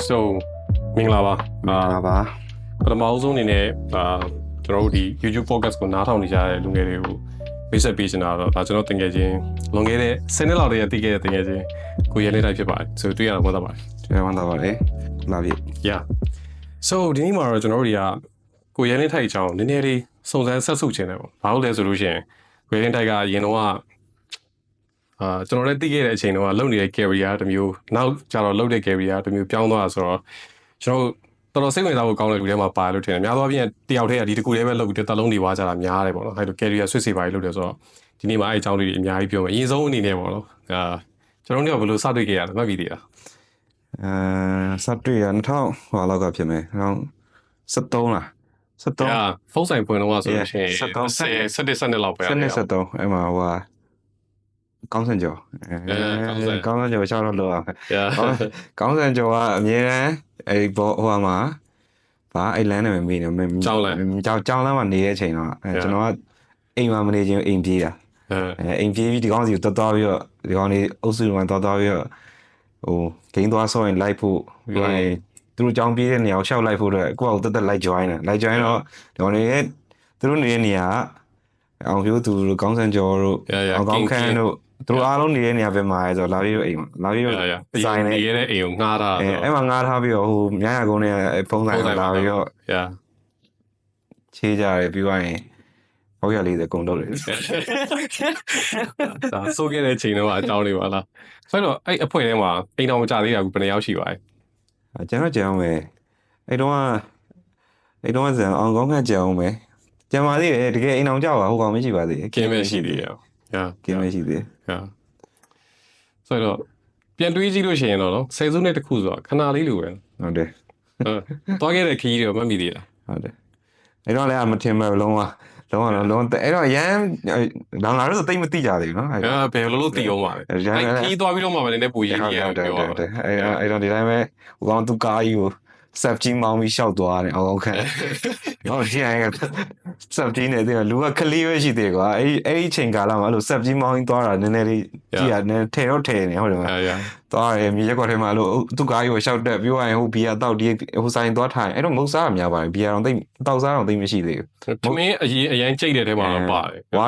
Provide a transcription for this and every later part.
So မင်္ဂလာပါ ပထမဆုံးအနေနဲ့ကျွန်တော်တို့ဒီ YouTube podcast ကိုနားထောင်နေကြတဲ့လူငယ်တွေကိုမိတ်ဆက်ပေးချင်တာတော့ဒါကျွန်တော်တင်ခဲ့ခြင်းလွန်ခဲ့တဲ့10နှစ်လောက်တည်းတည်ခဲ့တဲ့တင်ခဲ့ခြင်းကိုရဲနေတိုင်းဖြစ်ပါတယ်ဆိုတွေ့ရတာဝမ်းသာပါတယ်လာပြီ Yeah So ဒီနေ့မှာတော့ကျွန်တော်တို့တွေကကိုရဲနေထိုက်အကြောင်းနည်းနည်းလေးစုံစမ်းဆက်စုခြင်းတယ်ပေါ့ဘာလို့လဲဆိုလို့ရှိရင်ကိုရဲနေထိုက်ကရင်တော့ကျွန်တော်လည်းသိခဲ့တဲ့အချိန်တုန်းကလုပ်နေတဲ့ career တစ်မျိုးနောက်ကျတော့လုပ်တဲ့ career တစ်မျိုးပြောင်းသွားတာဆိုတော့ကျွန်တော်တော်စိတ်ဝင်စားဖို့ကောင်းတဲ့လူတွေမှာပါလို့ထင်တယ်များသောအားဖြင့်တယောက်တည်းကဒီတစ်ခုတည်းပဲလုပ်ပြီးတက်လုံးနေွားကြတာများတယ်ပေါ့နော်အဲ့လို career switch တွေပါလုပ်တယ်ဆိုတော့ဒီနေ့မှာအဲ့အကြောင်းလေးတွေအများကြီးပြောမယ်အရင်ဆုံးအနေနဲ့ပေါ့နော်ကျွန်တော်တို့ကဘယ်လိုစတွေ့ခဲ့ရလဲမှတ်ပြီးသေးလားစတွေ့ရ2000ဟောလောက်ကဖြစ်မယ်2013လားဖုန်းဆိုင်ဖွင့်တော့ဆိုလို့ရှိရင်17လောက်ပဲ17အဲ့မှာဟိုကောင်းစံကျော်ကောင်းစံကျော်ချောက်လို့အောင်ကောင်းစံကျော်ကအမြဲတမ်းအဲ့ဘောဟိုမှာဘာအဲ့လမ်းနဲ့မမေးနေကြောင်းလမ်းမှာနေတဲ့အချိန်တော့ကျွန်တော်ကအိမ်မှာမနေချင်းအိမ်ပြေးတာအိမ်ပြေးပြီးဒီကောင်းစီကိုသွားပြီးတော့ဒီကောင်းလေးအုပ်စုမှာသွားပြီးတော့ဟိုဂိမ်းသွားဆော့ရင်လိုက်ဖို့ပြီးတော့သူတို့ကြောင်းပြေးတဲ့နေရာကိုရှောက်လိုက်ဖို့တော့ကိုယ့်အကိုတက်လိုက် join တယ်လိုက် join တော့ဒီကောင်းလေးသူတို့နေတဲ့နေရာအောင်ပြိုးသူတို့ကောင်းစံကျော်တို့အောင်ကောင်းခန်းတို့သူတို့အားလုံးနေတဲ့နေရာပဲမှာဆိုတော့လာပြီးတော့အိမ်မှာလာပြီးတော့ဆိုင်နေရတဲ့အိမ်ကိုငှားထားတယ်အဲ့မှာငှားထားပြီးတော့ဟိုမြရကုန်းနဲ့ဖုန်းဆိုင်လာပြီးတော့ချေးကြတယ်ပြီးသွားရင်ဟောရလေးစကုန်တော့တယ်ဒါဆိုခဲ့တဲ့ချိန်တော့အကြောင်းလေးပါလားဆိုတော့အဲ့အဖွဲထဲမှာအိမ်တော်မကြသေးတာကူဘယ်နှယောက်ရှိပါလဲကျွန်တော်ကြအောင်ပဲအဲ့တော့ဇန်အောင်ကောင်းခန့်ကြအောင်ပဲကျန်ပါသေးတယ်တကယ်အိမ်တော်ကြောက်ပါဟိုကောင်မရှိပါသေးကင်းမရှိသေးရောကင်းမရှိသေးဆိုတော့ပြန်တွေးကြည့်လို့ရှိရင်တော့နော်ဆယ်စုနှစ်တစ်ခုဆိုတော့ခဏလေးလိုပဲဟုတ်တယ်သွားခဲ့တဲ့ခရီးတွေမှတ်မိသေးလားဟုတ်တယ်အဲ့တော့လည်းမထင်မဲ့လုံးဝအဲ့တော့ရန်လောင်လာတော့တိတ်မသိကြသေးဘူးနော်ဘယ်လိုသိအောင်ပါလဲခရီးသွားပြီးတော့မှပဲနည်းနည်းပူရင်းကြီးပြောတယ်အဲ့တော့ဒီတိုင်းပဲဟိုကောင်သူကားကြီးကိုဆက်ကြီးမောင်းပြီးရှောက်သွားတယ်အောင်ခံဟောရှင်းရဆက်ကြီးနေတယ်လူကကလေးပဲရှိသေးကွာအဲ့ဒီချိန်ကာလမှာအဲ့လိုဆက်ကြီးမောင်းပြီးသွားတာနည်းနည်းလေးကြည့်ရနည်းထဲတော့ထဲနေဟုတ်တယ်မလားသွားတယ်မြေရက်ကွက်ထဲမှာအဲ့လိုသူကားကြီးကိုရှောက်တက်ပြီးရင်ဟိုဘီယာတောက်ဒီဟိုဆိုင်သွားထိုင်အဲ့တော့မုတ်စားအများပါတယ်ဘီယာတော့တိတ်တောက်စားတော့တိတ်မရှိသေးဘူးသမင်းအရင်ကြိတ်တဲ့ထဲမှာပါတယ်ဝါ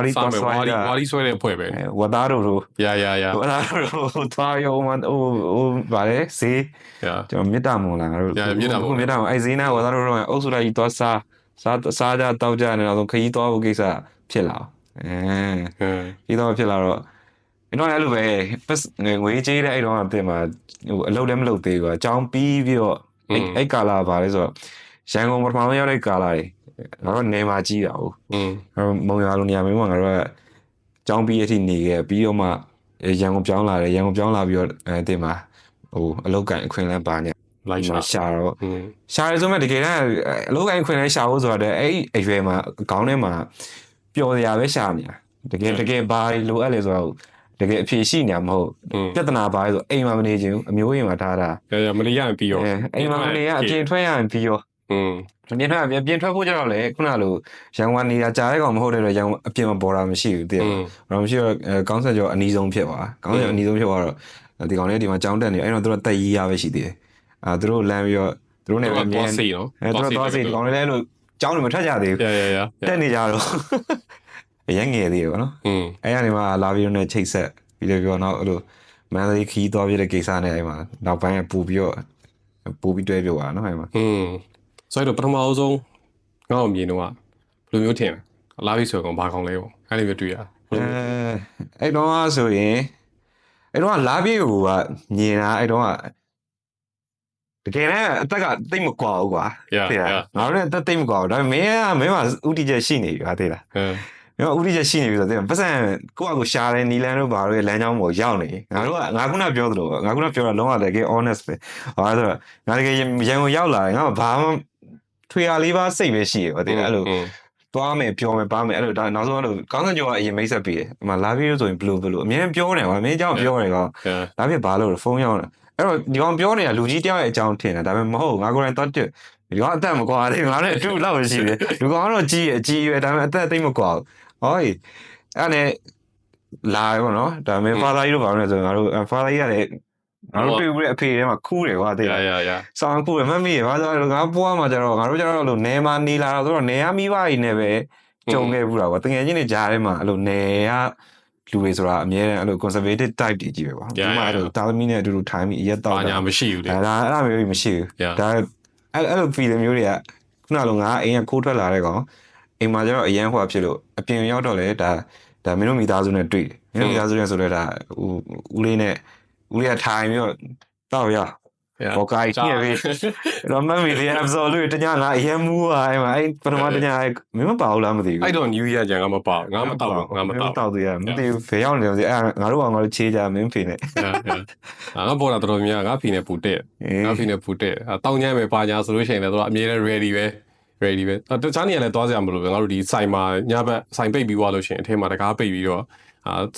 ရီဆွဲတဲ့အဖွဲ့ပဲဝသားတို့ဝသားတို့သွားရောဟိုဗါလေဈေးကျွန်တော်မြစ်တာမွန်လာတို့မြစ်တာမွန်အဲ့ဈေးနာဝသားတို့တော့အုပ်စုလိုက်သွားစားကြတောက်ကြနေတော့ခရီးသွားဖို့ကိစ္စဖြစ်လာဒီတော့ဖြစ်လာတော့အဲ့တော့အဲ့လိုပဲငွေကြေးတဲ့အဲ့တော့အပြင်မှာဟိုအလုပ်လည်းမလုပ်သေးဘူးအကြောင်းပြီးတော့အဲ့ကာလာပါလဲဆိုတော့ရန်ကုန်ပထမဆုံးရောက်တဲ့ကာလာတွေငါတို့နေမှာကြီးတာဟုတ်မုံရွာလိုနေရာမျိုးမှာငါတို့ကအကြောင်းပြီးအထိနေခဲ့ပြီးတော့မှရန်ကုန်ပြောင်းလာတယ်ရန်ကုန်ပြောင်းလာပြီးတော့အတင်မှာဟိုအလုပ်ကန်အခွင့်အလမ်းပါနေလိုက်ရှာတော့ရှာရဆိုမှတကယ်တမ်းအလုပ်ကန်ခွင့်လဲရှာဖို့ဆိုတော့အဲ့အရွယ်မှာခေါင်းထဲမှာပျော်စရာပဲရှာနေတာတကယ်ဘာလိုအပ်လဲဆိုတော့တကယ်အဖြေရှိနေမှာမဟုတ်ပြဿနာပါလဲဆိုအိမ်မှာမနေချင်ဘူးအမျိုးအိမ်မှာထားတာမနေရရင်ပြီးရောအိမ်မှာမနေရအပြင်ထွက်ရရင်ပြီးရောပြင်ထွက်ဖို့ကြတော့လေခုနလိုရန်ကုန်နေတာကြားတဲ့ကောင်မဟုတ်တဲ့တော့ရန်ကုန်အပြင်မှာပေါ်တာမရှိဘူးတည်တယ်မရှိတော့ကောင်းဆက်ကျော်အနီးဆုံးဖြစ်သွားကောင်းဆက်အနီးဆုံးဖြစ်သွားတော့ဒီကောင်လေးဒီမှာကြောင်းတက်နေအဲ့တော့သူတို့တက်ရေးရပဲရှိသေးတယ်သူတို့လမ်းပြီးတော့သူတို့နဲ့ပဲမြင်စီနော်သူတို့သွားစီဒီကောင်လေးလည်းအဲ့လိုကြောင်းတွေမထွက်ကြသေးဘူးတက်နေကြတော့အရင်ငယ်သေးတယ်ဗောနော်အဲ့ကနေမှလာပြီးတော့ချိတ်ဆက်ပြီးတော့ပြောတော့အဲ့လိုမန္တလေးခီးသွားပြတဲ့ကိစ္စနဲ့အဲ့မှာနောက်ပိုင်းကပို့ပြီးတွဲပြောတာနော်အဲ့မှာဆိုတော့ပထမအဆုံးငါ့ကိုမြင်တော့ဘယ်လိုမျိုးထင်လဲလာပြီဆိုတော့ဘာကောင်းလဲပေါ့အဲ့လိုမျိုးတွေ့ရအဲ့တော့ဆိုရင်အဲ့တော့လာပြီဟိုကမြင်တာအဲ့တော့တကယ်လည်းအသက်ကတိတ်မကွာဘူးကွာသိလားငါတို့လည်းအသက်တိတ်မကွာဘူးဒါပေမဲ့မင်းကဥတီချက်ရှိနေပြီဟာသိလားမင်းကဥတီချက်ရှိနေပြီဆိုတော့ပတ်စံကိုယ့်အကိုရှားတယ်နီလန်တို့ဘာတို့ရဲ့လမ်းကြောင်းပေါ်ရောက်နေငါတို့ကငါခုနပြောသလိုငါခုနပြောတာလုံးဝတကယ် honest ပဲဟာဆိုတော့ငါတကယ်ရန်ကုန်ရောက်လာတယ်ငါဘာမှထွေရလေးပါစိတ်ပဲရှိရပါသိလားအဲ့လိုသွားမယ်ပြောမယ်ပါမယ်အဲ့လိုဒါနောက်ဆုံးအဲ့လိုကောင်းစံကျော်ကအရင်မိတ်ဆက်ပေးတယ်အမှလာပြီးဆိုရင်ဘယ်လိုအမြင်ပြောနေကွာမင်းအကြောင်းပြောနေကွာဒါဖြစ်ဘာလို့ဖုန်းရောက်နေအဲ့တော့ဒီကောင်ပြောနေတာလူကြီးတယောက်ရဲ့အကြောင်းထင်တယ်ဒါပေမဲ့မဟုတ်ငါကိုယ်တိုင်တော့ဒီကောင်အသက်မကွာသေးငါလည်းအတူလောက်ရှိတယ်လူကောင်ကတော့ကြီးရွယ်ဒါပေမဲ့အသက်သိမကွာဘူးဟောအဲ့နဲ့လာရောနော်ဒါပေမဲ့ father ကြီးတို့ဘာလို့လဲဆိုတော့ငါတို့ father ကြီးကလည်း ငါတို့တွေ့ပြီးအဖေထဲမှာခူးတယ်ကွာတဲ့ဆောင်းခူးတယ်မမေ့ဘာလို့ငါပွားမှာကျတော့ငါတို့ကျတော့အဲ့လိုနေမှာနေလာတော့ဆိုတော့နေရမိဘကြီးနဲ့ပဲကြုံခဲ့ဘူးတာကွာတကယ်ချင်းတွေကြားထဲမှာအဲ့လိုနေရလူတွေဆိုတာအများအဲ့လို conservative type တွေကြီးပဲကွာဒီမှာအဲ့လိုတာသမီနဲ့အတူတူထိုင်ပြီးအရက်တော့ညာမရှိဘူးလေဒါအဲ့လိုမျိုးမရှိဘူးဒါအဲ့လို feel မျိုးတွေကခုနကငါအိမ်ကခိုးထွက်လာတဲ့ကောင်အိမ်မှာကျတော့အရန်ဟွာဖြစ်လို့အပြင်ရောက်တော့လေဒါမင်းတို့မိသားစုနဲ့တွေ့တယ်မင်းတို့မိသားစုနဲ့ဆိုတော့ဒါဦးလေးကထိုင်ပြီးတော့တောက်ရဘောကိုင်းကြီးပဲတော့မမီလေး absolute တညာငါအရင်မူอ่ะအဲ့မှာအဲ့ပထမတညာမင်းမပါဘူးလားမသိဘူးအဲ့တော့ new year ကြံငါမပါငါမတောက်သေးရမသိဘူးဖေရောက်နေတယ်အဲ့ငါတို့ကချေးကြမင်းဖေနဲ့ငါပေါ်တာတော်တော်များငါဖေနဲ့ပူတဲ့ငါဖေနဲ့ပူတဲ့တောင်းညမ်းပဲပါညာဆိုလို့ရှိရင်လည်းတော့အမြဲတမ်း ready ပဲတခြားနေရာလည်းသွားကြရမလို့ပဲငါတို့ဒီဆိုင်မှာညဘက်ဆိုင်ပိတ်ပြီးသွားလို့ရှိရင်အထဲမှာတကားပိတ်ပြီးတော့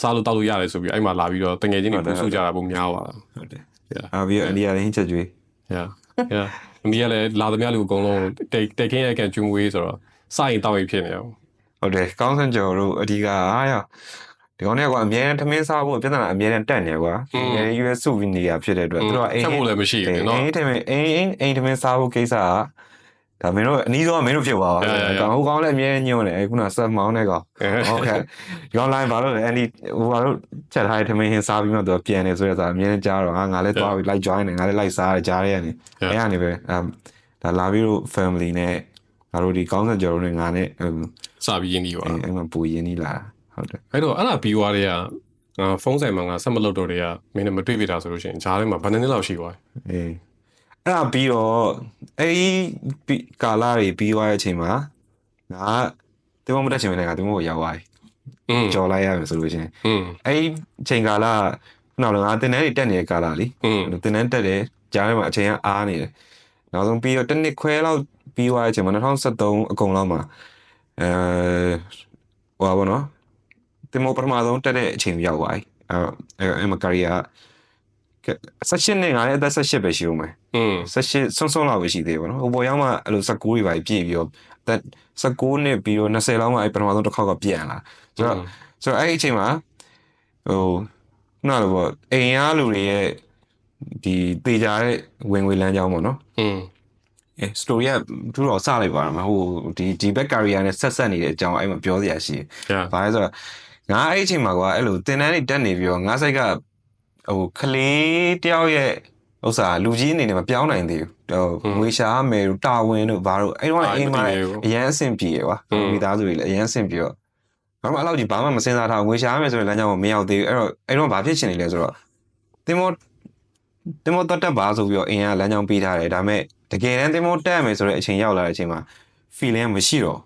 စားလို့တောက်လို့ရတယ်ဆိုပြီးအဲ့မှာလာပြီးတော့တငယ်ချင်းတွေပူဆူကြတာပုံများပါဟုတ်တယ်ပြီးတော့အိန္ဒိယလည်းချက်ကျွေးအိန္ဒိယလည်းလာသမျှလူအကုန်လုံးတိတ်ခင်းရဲ့ကန်ကျွန်းဝေးဆိုတော့စိုက်ရင်တောက်ရင်ဖြစ်နေအောင်ဟုတ်တယ်ကောင်းစံကျော်တို့အဓိကအားရဒီကောင်တွေကအများနဲ့ထမင်းစားဖို့ပြဿနာအများနဲ့တက်နေကွာအများကြီး US စုပြီးနေရဖြစ်တဲ့အတွက်သူတို့ကအိမ်ဖို့လည်းမရှိဘူးเนาะအိမ်ထမင်းစားဖို့ကိစ္စကဒါမင်းတို့အနည်းဆုံးမင်းတို့ဖြစ်သွားပါကောင်ဟိုကောင်လည်းအများကြီးညွှန်းတယ်ခုနဆက်မောင်းတဲ့ကောင်ဟုတ်ကဲ့ဒီကောင် line ဘာလို့လဲအဲ့ဒီဟိုဘာလို့ချက်ထားတဲ့ထမင်းဟင်းစားပြီးမှသူပြန်နေဆိုရတာအများကြီးကြားတော့ငါလည်းသွားပြီး like join နေငါလည်း like စားရကြားရနေအဲ့ကနေပဲဒါလာပြီးတော့ family နဲ့ငါတို့ဒီကောင်းစံကျော်တို့နဲ့ငါနဲ့စပြီးရင်းပြီးပါအဲ့မှာပူရင်းပြီးလာဟုတ်တယ်အဲ့တော့အဲ့ဒါပြီးသွားတဲ့ကဖုန်းဆိုင်မှာငါဆက်မလုပ်တော့တဲ့ကမင်းနဲ့မတွေ့ပြတာဆိုလို့ရှိရင်ဂျားထဲမှာဘယ်နှစ်လောက်ရှိသွားအေးအဲ့ဒါပြီးတော့အဲ့ဒီကာလာတွေပြီးသွားတဲ့အချိန်မှာငါတင်မတက်ချင်တဲ့ကတင်မကိုရောက်သွားပြီကြော်လိုက်ရမယ်ဆိုလို့ရှိရင်အဲ့ဒီချိန်ကာလာခုနကငါတင်တန်းတွေတက်နေတဲ့ကာလာလीတင်တန်းတက်တယ်ကြားထဲမှာအချိန်ကအားနေတယ်နောက်ဆုံးပြီးတော့တစ်နှစ်ခွဲလောက်ပြီးသွားတဲ့အချိန်မှာ2013အကုန်လောက်မှာဟိုပါဘောနော်တင်မပထမဆုံးတက်တဲ့အချိန်ရောက်သွားပြီအဲ့မကာရီယာ18နှစ်ငါလည်းအသက်18ပဲရှိဦးမယ်18ဆုံးဆုံးလောက်ပဲရှိသေးပါတော့ဟိုပေါ်ရောက်မှအဲ့လို19တွေပါပြည့်ပြီးတော့အသက်19နှစ်ပြီးတော့20လောက်မှအဲ့ပထမဆုံးတစ်ခေါက်ကပြန်လာဆိုတော့အဲ့ဒီအချိန်မှာဟိုနားလို့ပေါ့အိမ်အားလူတွေရဲ့ဒီတေချာတဲ့ဝင်ငွေလမ်းကြောင်းပေါ့နော်story ကသူတို့စလိုက်ပါမှာဟိုဒီဘက် career နဲ့ဆက်နေတဲ့အကြောင်းအဲ့မှာပြောစရာရှိတယ်ဘာလဲဆိုတော့ငါအဲ့အချိန်မှာကွာအဲ့လိုတင်တန်းတွေတက်နေပြီးတော့ငါစိတ်ကဟိုကလေးတယောက်ရဲ့ဥစ္စာလူကြီးအနေနဲ့မပြောင်းနိုင်သေးဘူးငွေရှာမယ်တို့တာဝန်တို့ဘာတို့အဲ့တော့အိမ်မှာအရန်အဆင်ပြေကွာမိသားစုတွေလည်းအရန်အဆင်ပြေတော့ဘာမှအဲ့လောက်ကြီးဘာမှမစင်စားထားငွေရှာမယ်ဆိုရင်လမ်းကြောင်းမရောက်သေးဘူးအဲ့တော့ဘာဖြစ်ချင်နေလဲဆိုတော့တင်မောတက်ပါဆိုပြီးတော့အင်ကလမ်းကြောင်းပေးထားတယ်ဒါပေမဲ့တကယ်တမ်းတင်မောတက်မယ်ဆိုတဲ့အချိန်ရောက်လာတဲ့အချိန်မှာ feeling မရှိတော့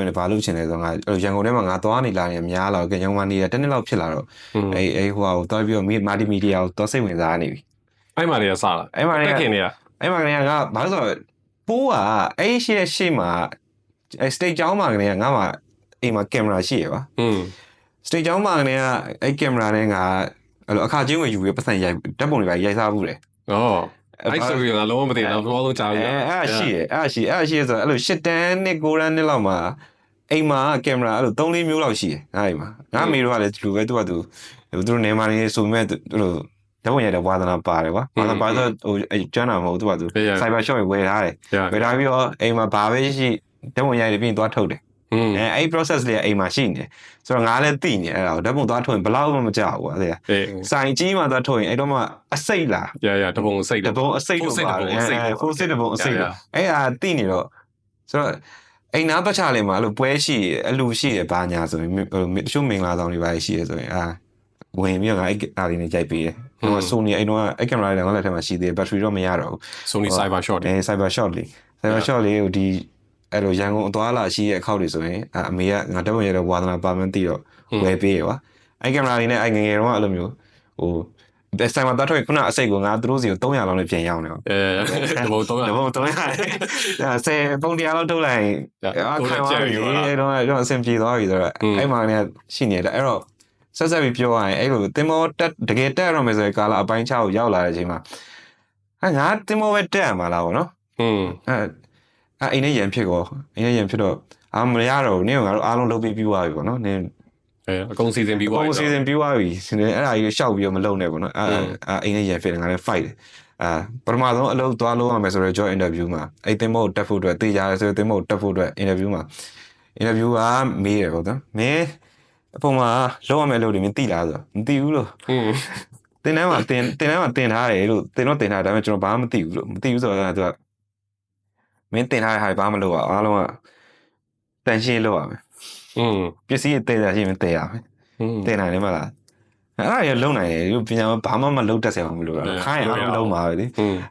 ရင်ဘာလုပ်ချင်လဲဆိုတော့ငါရန်ကုန်ထဲမှာငါသွားနေလာနေများလာတော့ကြောင်မနေတာတစ်နှစ်လောက်ဖြစ်လာတော့ဟိုဟာကိုသွားပြီးတော့မာတီမီဒီယာကိုသွားစိတ်ဝင်စားနေပြီအဲ့မှာတွေကစလာအဲ့မှာတွေကခင်တွေကအဲ့မှာကငါဘာလို့ဆိုတော့ပိုးကအဲ့ရှေ့မှာအဲ့ state ကျောင်းမှာကနေငါမှအိမ်မှာကင်မရာရှိရပါ state ကျောင်းမှာကနေအဲ့ကင်မရာနဲ့ငါအဲ့လိုအခါချင်းဝင်ယူပြီးပတ်စံရိုက်ဓာတ်ပုံတွေပါရိုက်စားဘူးတယ်အဲ့ဆိုရင်လည်းလုံးဝမသိတော့ဘောလုံးကြားပြီအဲ့ရှိဆိုတော့အဲ့လို10တန်းနဲ့9တန်းနဲ့လောက်မှာအိမ်မှာကင်မရာအဲ့လို3-4မျိုးလောက်ရှိတယ်အဲ့ဒီမှာငါမေတို့ကလည်းဒီလိုပဲသူတို့နေမှာနေဆိုပေမဲ့အဲ့လိုဓာတ်ပုံရိုက်တဲ့ဝါသနာပါတယ်ကွာဝါသနာပါဆိုဟိုကျွမ်းတာမဟုတ်သူကcyber shop ဝယ်ထားတယ်ဝယ်ထားပြီးတော့အိမ်မှာဘာပဲရှိဓာတ်ပုံရိုက်ပြီးသွားထုတ်တယ်အဲ့ process လေးအိမ်မှာရှိနေတယ်ဆိုတော့ငါလည်းသိနေအဲ့ဒါဓာတ်ပုံသွားထုတ်ရင်ဘလောက်မှမကြောက်ဘူးအဲ့ဒါစိုင်ကြီးမှသွားထုတ်ရင်အဲ့တော့မှအစိတ်လားဓာတ်ပုံအစိတ်ဓာတ်ပုံအစိတ်လို့ပါတယ်full set ဓာတ်ပုံအစိတ်အဲ့ဒါသိနေတော့ဆိုတော့အိမ်နာပတ်ချလေးမှာအဲ့လိုပွဲရှိအလူရှိရဘာညာဆိုရင်တချို့မင်္ဂလာဆောင်တွေပါရှိရဆိုရင်ဝင်ပြီးတော့ငါအဲ့ဒါလေးနဲ့ကြိုက်ပေးတယ်ဟို Sony အဲ့တော့အဲ့ကင်မရာလေးငါလက်ထဲမှာရှိသေးတယ် battery တော့မရတော့ဘူး Sony Cyber Shot Cyber Shot လေးဟိုဒီအဲ့လိုရန်ကုန်အသွားလာရှိရဲ့အခောက်တွေဆိုရင်အမေကငါဓာတ်ပုံရတဲ့ဝါသနာပါမန်းသိတော့ဝယ်ပေးရပါအဲ့ကင်မရာလေးနဲ့အဲ့ငယ်တော့အဲ့လိုမျိုးဟိုဘယ်ဆိုင်မှာသွားထွက်ခုနအစိတ်ကိုငါသူတို့စီကို300လောက်နဲ့ပြန်ရောက်နေပါဓာတ်ပုံ300ပုံတရားလောက်ထုတ်လိုက်အခါမှာအဲ့တော့အဆင်ပြေသွားပြီဆိုတော့အဲ့မှာလည်းရှိနေတယ်အဲ့တော့ဆက်ပြီးပြောရရင်အဲ့လိုတင်မောတက်တကယ်တက်ရတော့မယ်ဆိုရင်ကာလာအပိုင်း6ကိုရောက်လာတဲ့အချိန်မှာငါတင်မောပဲတက်ရမှာလားဗောနော်အိမ်နဲ့ရန်ဖြစ်တော့မရတော့ဘူးနင်းကငါတို့အားလုံးလုပ်ပြီးသွားပြီဗောနော်နင်း အကုန်စီစဉ်ပြီးသွားပြီ အကုန်စီစဉ်ပြီးသွားပြီအဲ့ဒါကြီးရှောက်ပြီးတော့မလုံနဲ့ပေါ့နော်အိမ်နဲ့ရန်ဖြစ်တယ်ငါလည်း fight တယ်ပထမဆုံးအလုပ်သွားလုပ်ရမယ်ဆိုတော့ job interview မှာအဲ့တင်မို့တက်ဖို့အတွက်တေးကြတယ်ဆိုတော့တင်မို့တက်ဖို့အတွက် interview မှာ interview ကမေးတယ်ပေါ့နော်မင်းအပေါ်မှာလုပ်ရမယ်လို့မင်းသိလားဆိုတော့မသိဘူးလို့တင်တန်းမှာတင်ထားတယ်လို့တင်တော့တင်ထားတယ်ဒါပေမဲ့ကျွန်တော်ဘာမှမသိဘူးလို့မသိဘူးဆိုတော့သူကမင်းတင်ထားတဲ့ဟာဘာမှမလုပ်ရအားလုံးကတန်ရှင်းလုပ်ရမယ်ပစ္စည်းတည်တာရှိရင်တည်ရမယ်တည်နိုင်တယ်မလားအဲ့ဒါရလုံနိုင်တယ်ဒီပညာဘာမှမလုပ်တတ်ဆရာမလို့လားခိုင်းအောင်လုံးပါပဲလေအဲ့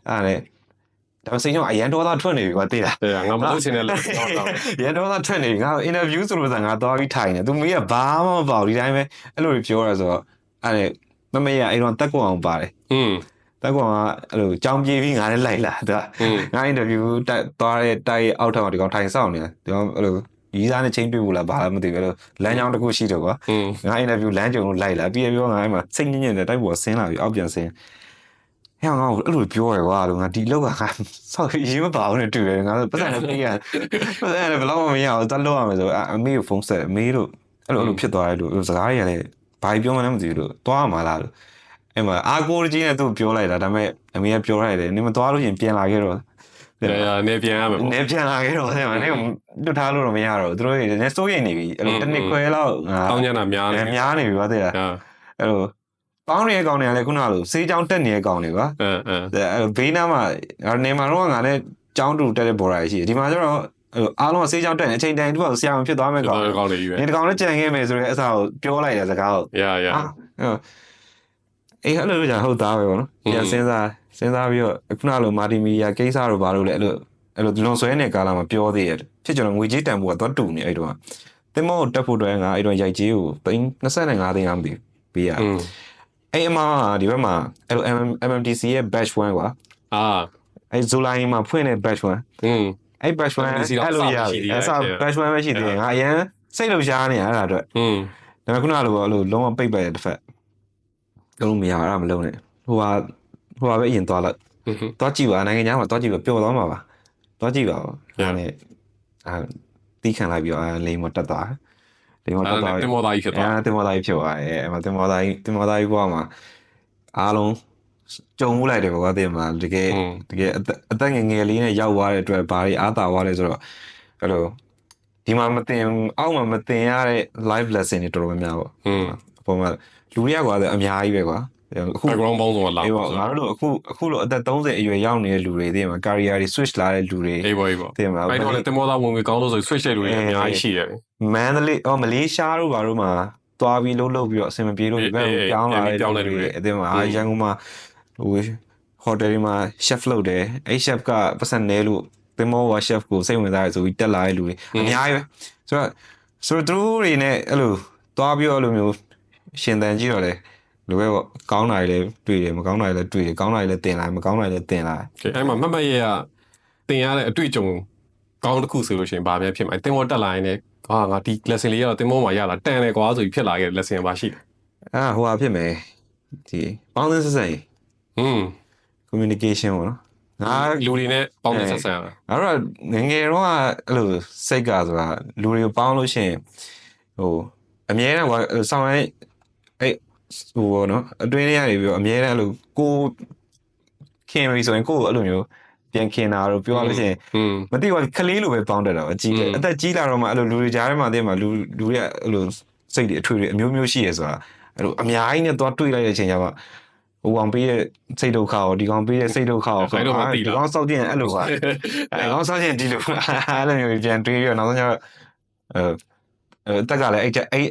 ဒါနဲ့ဒါစိတ်ကြောင့်အရန်တော်သားထွက်နေပြီကွာသိလားငါမလုပ်ချင်တဲ့လို့ရန်တော်သားထွက်နေပြီငါ interview ဆိုလို့ငါသွားပြီးထိုင်နေသူမေးကဘာမှမပေါ့ဒီတိုင်းပဲအဲ့လိုပြောရဆိုတော့အဲ့ဒါမမေးရအဲ့တော့တက်ကွအောင်ပါတယ်တက်ကွအောင်ကအဲ့လိုကြောင်းပြေးပြီးငါလည်းလိုက်လာသူကငါ interview တက်သွားတဲ့တိုက်အောက်ထပ်မှာဒီကောင်ထိုင်စောင့်နေတာဒီကောင်အဲ့လိုရီးသားနဲ့ချင်းတွေ့ဘူးလားဘာလည်းမသိဘူးအဲ့လိုလမ်းကြောင်းတစ်ခုရှိတော့ကွာငါ interview လမ်းကြုံလို့လိုက်လာပြီးပြောငါအဲ့မှာစိတ်ညစ်ညစ်တဲ့တိုက်ပေါ်ဆင်းလာပြီးအောက်ပြန်ဆင်းဟဲ့ငါအဲ့လိုပြောရကွာလို့ငါဒီလောက်ကငါဆောက်ရေးမပါဘူးနဲ့တွေ့တယ်ငါပတ်စံနဲ့ပြေးရတယ်ပတ်စံနဲ့ဘယ်တော့မှမရအောင်တက်လို့ရမယ်ဆိုအမေကိုဖုန်းဆက်အမေတို့အဲ့လိုဖြစ်သွားတယ်လို့စကားတွေကလည်းဘာပြောမှလည်းမသိဘူးလို့သွားမှာလားလို့အဲ့မှာအာကိုကြီးနဲ့သူ့ပြောလိုက်တာဒါပေမဲ့အမေကပြောလိုက်တယ်နင်မသွားလို့ရှင်ပြန်လာခဲ့တော့နေပြန်ရမယ်နေပြန်လာခဲ့တော့အဲ့မှာနေလွတ်ထားလို့တော့မရတော့သူတို့တွေနေစိုးရိမ်နေပြီအဲ့လိုတစ်နှစ်ခွဲလောက်ငါတောင်းညတာများနေပြီပါတဲ့အဲ့လိုပေါင်းနေတဲ့ကောင်တွေကလည်းခုနကလိုစေးချောင်းတက်နေတဲ့ကောင်တွေကွာအဲ့ဘေးနားမှာနေမှာတော့ငါလည်းចောင်းတူတက်တဲ့ဘော်ဒါရှိတယ်ဒီမှာကျတော့အားလုံးစေးချောင်းတက်နေအချိန်တိုင်းသူကဆရာမဖြစ်သွားမယ်ကောင်တွေကြီးပဲဒီကောင်လည်းကြံခဲ့မယ်ဆိုတော့အစားကိုပြောလိုက်တဲ့စကားကိုအေးအဲ့လိုကြာဟုတ်သားပဲပေါ့နော်ပြန်စဉ်းစားပြီးတော့ခုနလိုမာတီမီဒီယာကိစ္စတို့ဘာလို့လဲအဲ့လိုလွန်ဆွဲနေကာလမှာပြောသေးတယ်ဖြစ်ကျွန်တော်ငွေကြေးတန်ဖိုးကတော့တူနေအဲ့တော့တင်မောတက်ဖို့အတွက်ငါအဲ့တော့ရိုက်ကြေးကို25သိန်းမသိပေးရအဲ့အမဒီဘက်မှာအဲ့လို MMTC ရဲ့ batch 1ကွာအဲ့ဇူလိုင်မှာဖွင့်တဲ့ batch 1အဲ့ batch 1အဲ့လိုရအဲ့စာ batch 1ပဲရှိသေးတယ်ငါအရင်စိတ်လှရှားနေရအဲ့ဒါအတွက်ဒါပေမဲ့ခုနကလိုပေါ့အဲ့လိုလုံးဝပိတ်ပယ်တဲ့တစ်ဖက်လုံးမရအဲ့ဒါမလုံးနဲ့ဟိုပဲအရင်သွားလိုက်သွားကြည့်ပါနိုင်ငံခြားမှာသွားကြည့်ပါပျော်သွားမှာပါသွားကြည့်ပါအဲ့နဲ့တီးခံလိုက်ပြီးတော့လိမ်မတက်သွားတင်မောသားကြီးဖြစ်သွားတင်မောသားကြီးဖြစ်သွားတယ်အဲ့မှာတင်မောသားကြီးဘွားမှာအားလုံးကြုံမှုလိုက်တယ်ကွာတင်မှာတကယ်အသက်ငယ်လေးနဲ့ရောက်သွားတဲ့အတွက်ဘာတွေအားသာသွားလဲဆိုတော့အဲ့လိုဒီမှာမတင်အောက်မှာမတင်ရတဲ့ live lesson တွေတော်တော်များများပေါ့အပေါ်မှာလူတွေကကွာအများကြီးပဲကွာအခု background ပေါင်းစုံကလာပါငါတို့အခုလိုအသက်30အရွယ်ရောက်နေတဲ့လူတွေသိမှာ career တွေ switch လာတဲ့လူတွေအေးပေါ့သိမှာအဲ့တော့လည်းတင်မောသားဝင်ကောင်းလို့ဆို switch တဲ့လူတွေအများကြီးရှိတယ်မန္တလေးမလေးရှားတို့ဘာတို့မှာသွားပြီးလှုပ်ပြီးတော့အဆင်မပြေလို့ဒီဘက်ကိုပြောင်းလာတဲ့လူတွေအသိမှာရန်ကုန်မှာဟို hotel တွေမှာ chef လုပ်တယ်အဲ့ chef ကပတ်စံနေလို့တင်မောက chef ကိုစိတ်ဝင်စားရဆိုပြီးတက်လာတဲ့လူတွေအများကြီးပဲဆိုတော့သူတို့တွေနဲ့အဲ့လိုသွားပြီးတော့အဲ့လိုမျိုးရှင်သန်ကြည့်တော့လေလိုပဲပေါ့ကောင်းတာတွေလည်းတွေ့တယ်မကောင်းတာတွေလည်းတွေ့တယ်ကောင်းတာတွေလည်းတင်လာမကောင်းတာတွေလည်းတင်လာအဲ့မှာမှတ်ရတင်ရတဲ့အတွေ့အကြုံကောင်းတစ်ခုဆိုလို့ရှိရင်ဗာပဲဖြစ်မှာတင်မောတက်လာရင်လည်းငါဒီ lesson လေးကတော့တင်မောမှာရလာတန်တယ်ကွာဆိုပြီးဖြစ်လာခဲ့တဲ့ lesson ပါရှိတယ်ဟိုဟာဖြစ်မယ်ဒီပေါင်းသင်းဆက်ဆံရေးcommunication ပေါ့နော်ငါလူတွေနဲ့ပေါင်းသင်းဆက်ဆံရတာအဲ့တော့ငယ်တော့အဲ့လိုစိတ်ကဆိုတာလူတွေကိုပေါင်းလို့ရှိရင်ဟိုအမြဲတမ်းဆောင်းရဲအဲ့ဟိုနော်အတွင်းထဲကနေပြီးတော့အများနဲ့အဲ့လိုကိုခင်ပြီဆိုရင်ကိုအဲ့လိုမျိုးပြန်ခင်တာတော့ပြောရလို့ရှိရင်မသိဘူးခလေးလိုပဲပေါင်းတတ်တာအကြီးအသက်ကြီးလာတော့မှအဲ့လိုလူတွေကြားထဲမှာတည်းမှာလူတွေကအဲ့လိုစိတ်တွေအထွေတွေအမျိုးမျိုးရှိရဆိုတာအဲ့လိုအများကြီးနဲ့သွားတွေ့လိုက်တဲ့အချိန်ကျမှဟိုကောင်ပေးတဲ့စိတ်ဒုက္ခရောဒီကောင်ပေးတဲ့စိတ်ဒုက္ခရောဒီကောင်စောက်ကြည့်ရင်အဲ့လိုပါအဲ့ကောင်စောက်ကြည့်ရင်ဒီလိုအဲ့လိုမျိုးပြန်တွေးပြီးတော့နောက်ဆုံးကျတော့တက်ကလည်း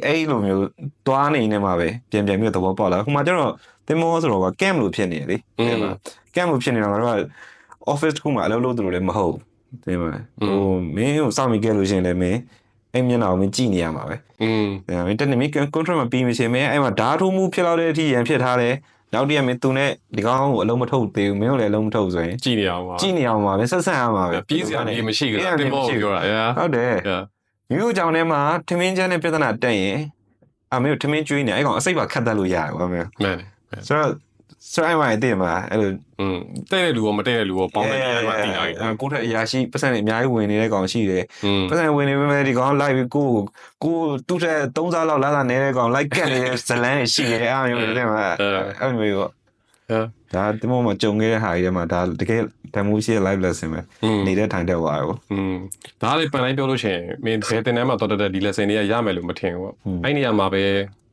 အဲ့လိုမျိုးတွားနေနေမှာပဲပြန်ပြီးတော့သဘောပေါက်လာခုမှကျတော့တင်မောဆိုတော့က camp လို့ဖြစ်နေတယ်လေတင်ပါ camp လို့ဖြစ်နေတော့ငါတို့က office တစ်ခုမှာအလုပ်လုပ်တယ်လို့လည်းမဟုတ်တင်ပါဟိုမင်းကိုစောင့်မိခဲ့လို့ရှင်လည်းမင်းအဲ့မျက်နှာကိုမင်းကြည့်နေရမှာပဲမင်းတနေ့မင်း contract မပြီးမချင်းမင်းအဲ့မှာဓာတ်ထိုးမှုဖြစ်လာတဲ့အထိရန်ဖြစ်ထားတယ်နောက်တည့်မင်းသူနဲ့ဒီကောင်ကိုအလုံးမထုတ်သေးဘူးမင်းကိုလည်းအလုံးမထုတ်ဆိုရင်ကြည့်နေအောင်ပါပဲဆက်ဆက်ရမှာပဲပြေးစရာလည်းမရှိကြဘူးတင်မောပြောတာဟုတ်တယ်မြို့ကြောင်ထဲမှာထမင်းချမ်းနဲ့ပြဿနာတက်ရင်မင်းထမင်းကျွေးနေအဲ့ကောင်အစိတ်ပါခတ်တတ်လို့ရတယ်ကွာမင်းမှန်ဆိုတော့ ဆိုအဲ့မှာသိမှာအဲ့လိုတဲ့တဲ့လူရောမတဲ့တဲ့လူရောပေါင်းတယ်အဲ့မှာတင်လိုက်ကိုထက်အရာရှိပတ်စံတွေအများကြီးဝင်နေတဲ့ကောင်ရှိတယ်ပတ်စံဝင်နေပေမဲ့ဒီကောင်လိုက်ပြီးကိုတူးတဲ့3စားလောက်လာတာနေတဲ့ကောင်လိုက်ကက်နေတဲ့ဇလန်းရှိနေအဲ့မျိုးသိမှာအဲ့မျိုးပေါ့ဒါဒီmoment မှာကြုံခဲ့တဲ့ဟာကြီးတွေမှာဒါတကယ်တမိုးရှိ live lesson ပဲနေတဲ့ထိုင်တဲ့ဟွာရောဒါလည်းပန်တိုင်းပြောလို့ရှိရင်မင်းဘယ်တင်ထဲမှာတော်တဲ့ဒီ lesson တွေကရမယ်လို့မထင်ဘူးပေါ့အဲ့နေရာမှာပဲ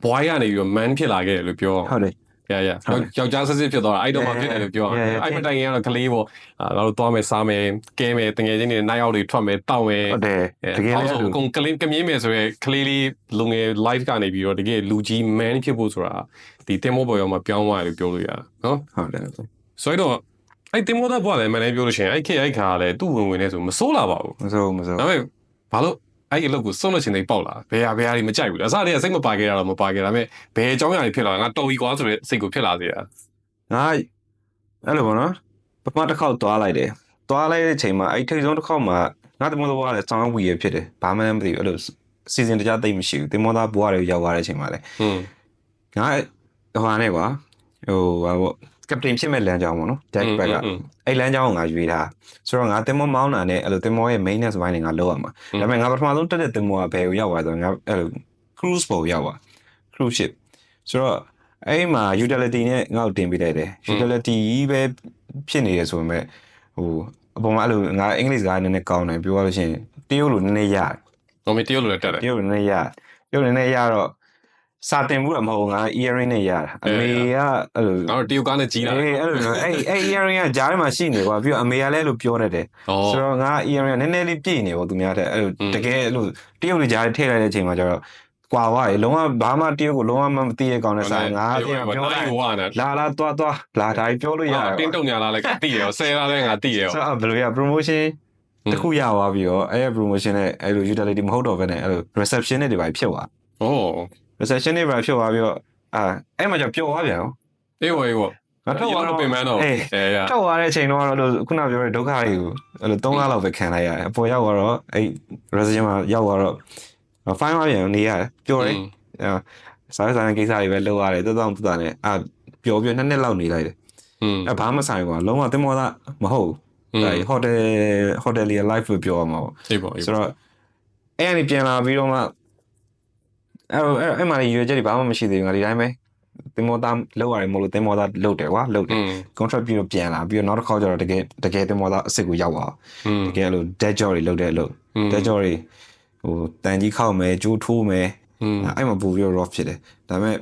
boy ကနေပြီးတော့ man ဖြစ်လာခဲ့တယ်လို့ပြောဟုတ်တယ်ယောက်ျားစစ်စစ်ဖြစ်သွားတာအဲ့တော့မှဖြစ်တယ်လို့ပြောအဲ့မတိုင်ခင်ကတော့ကလေးပေါ့ငါတို့သွားမယ်စားမယ်ကဲမယ်တငယ်ချင်းတွေနိုင်ရောက်တွေထွက်မယ်တောက်မယ်ဟုတ်တယ်တကယ်လည်းအကုန်ကလေးကမြင်းမယ်ဆိုရဲကလေးလေးလူငယ် live ကနေပြီးတော့တကယ်လူကြီး man ဖြစ်ဖို့ဆိုတာဒီတင်မောပေါ်ရောမှာပြောင်းသွားတယ်လို့ပြောလို့ရတာနော်ဟုတ်တယ်ဆိုတော့အဲ့တင်မောသားဘွားလည်းမလည်းပြောလို့ရှိရင်အဲ့ခေတ်ခါလည်းသူ့ဝင်နေဆိုမစိုးလာပါဘူးမစိုးဒါပေမဲ့ဘာလို့အဲ့အလုပ်ကိုစုံလို့ရှင်နေပေါက်လာဘယ်ဟာတွေမကြိုက်ဘူးလားအစားတည်းကစိတ်မပါခဲ့ရတော့မပါခဲ့ဒါပေမဲ့ဘယ်အကြောင်းအရာတွေဖြစ်လာငါတော်ကြီးကွာဆိုတဲ့စိတ်ကိုဖြစ်လာစေတာငါအဲ့လိုပေါ့နော်ပထမတစ်ခေါက်သွားလိုက်တဲ့အချိန်မှာအဲ့ထိတ်ဆုံးတစ်ခေါက်မှာငါတမောသားဘွားလည်းစောင်းဝီရဖြစ်တယ်ဘာမှလည်းမသိဘူးအဲ့လိုစီစဉ်တကြသိမရှိဘူးတမောသားဘွားတွေရောက်သွားတဲ့အချိန်မှာလေငါဟိုဟာနဲ့ကွာဟိုဟာပေါ့ကပတိန်ဖြစ်မဲ့လမ်းကြောင်းပေါ့နော် deck back ကအဲ့လမ်းကြောင်းကိုငါရွေးထားဆိုတော့ငါတင်မောမောင်းတာနဲ့အဲ့လိုတင်မောရဲ့ maintenance ဘိုင်းတွေငါလောက်ရမှာဒါပေမဲ့ငါပထမဆုံးတက်တဲ့တင်မောကဘယ်ကိုရောက်သွားဆိုတော့ငါအဲ့လို cruise ပေါ်ရောက်သွား cruise ship ဆိုတော့အဲ့မှာ utility နဲ့ငါ့ကိုတင်ပေးလိုက်တယ် utility ပဲဖြစ်နေရဆိုပေမဲ့ဟိုအပေါ်မှာအဲ့လိုငါအင်္ဂလိပ်စကားနည်းနည်းကောင်းတယ်ပြောရလို့ရှိရင်တရုတ်လိုနည်းနည်းရတယ်ဟိုမတရုတ်လိုလည်းတက်တယ်တရုတ်လိုနည်းနည်းရတရုတ်နည်းနည်းရတော့စာတင်မှုတော့မဟုတ်ငါ earring နဲ့ရတာအမေကအဲ့လိုငါတို့တရုတ်ကားနဲ့ကြီးလာအဲ့လိုအဲ့ earring ကကြားထဲမှာရှိနေကွာပြီးတော့အမေကလည်းအဲ့လိုပြောတတ်တယ်ဆိုတော့ငါ earring ကနည်းနည်းလေးပြည့်နေပေါ့သူများတဲ့အဲ့လိုတကယ်အဲ့လိုတရုတ်တွေကြားထဲထည့်လိုက်တဲ့အချိန်မှာကျတော့ကွာသွားရေလုံးဝဘာမှတရုတ်ကိုလုံးဝမသိရကောင်းတဲ့ဆိုင်ငါပြောလိုက်လာလာတွားလာဒါပြောလို့ရတယ်တင်းတုံညာလာလည်းသိရရောဆယ်လာလည်းငါသိရရောဆိုတော့ဘယ်လိုရ promotion တခုရသွားပြီးတော့အဲ့ promotion နဲ့အဲ့လို utility မဟုတ်တော့ဘဲနဲ့အဲ့လို reception နဲ့တွေပါဖြစ်သွားreception နဲ့ပါဖြစ်သွားပြီးတော့အဲ့မှာကျပျော်သွားပြန်ရောအေးဝေးဝငါထောက်သွားတော့ပြင်မန်းတော့ထောက်သွားတဲ့အချိန်တော့ခုနပြောတဲ့ဒုက္ခတွေကိုအဲ့လို3လလောက်ပဲခံလိုက်ရတယ်အပေါ်ရောက်တော့အဲ့ reception မှာရောက်တော့ fine သွားပြန်နေရတယ်ပျော်တယ်စားကိစ္စတွေပဲလုပ်ရတယ်တောက်တောက်နဲ့ပျော်2နှစ်လောက်နေလိုက်တယ်အဲ့ဘာမှဆိုင်ကွာလုံးဝတင်မောသားမဟုတ်ဒါဟိုတယ်လေး live ကိုပြောရမှာပေါ့ဆိုတော့အဲ့အနေပြန်လာပြီးတော့မှအဲ့မှာရွေးချက်တွေဘာမှမရှိသေးဘူးငါဒီတိုင်းပဲတင်မောသားလောက်ရတယ်မဟုတ်လို့တင်မောသားလောက်တယ်ကွာလောက်တယ် contract ပြီးတော့ပြန်လာပြီးတော့နောက်တစ်ခေါက်ကျတော့တကယ်တင်မောသားအစ်စ်ကိုရောက်သွားတကယ်လို့ dead job တွေလောက်တဲ့အလုပ် dead job တွေဟိုတန်ကြီးခောက်မယ်ကြိုးထိုးမယ်အဲ့မှာပို့ပြီးတော့ rough ဖြစ်တယ်ဒါပေမဲ့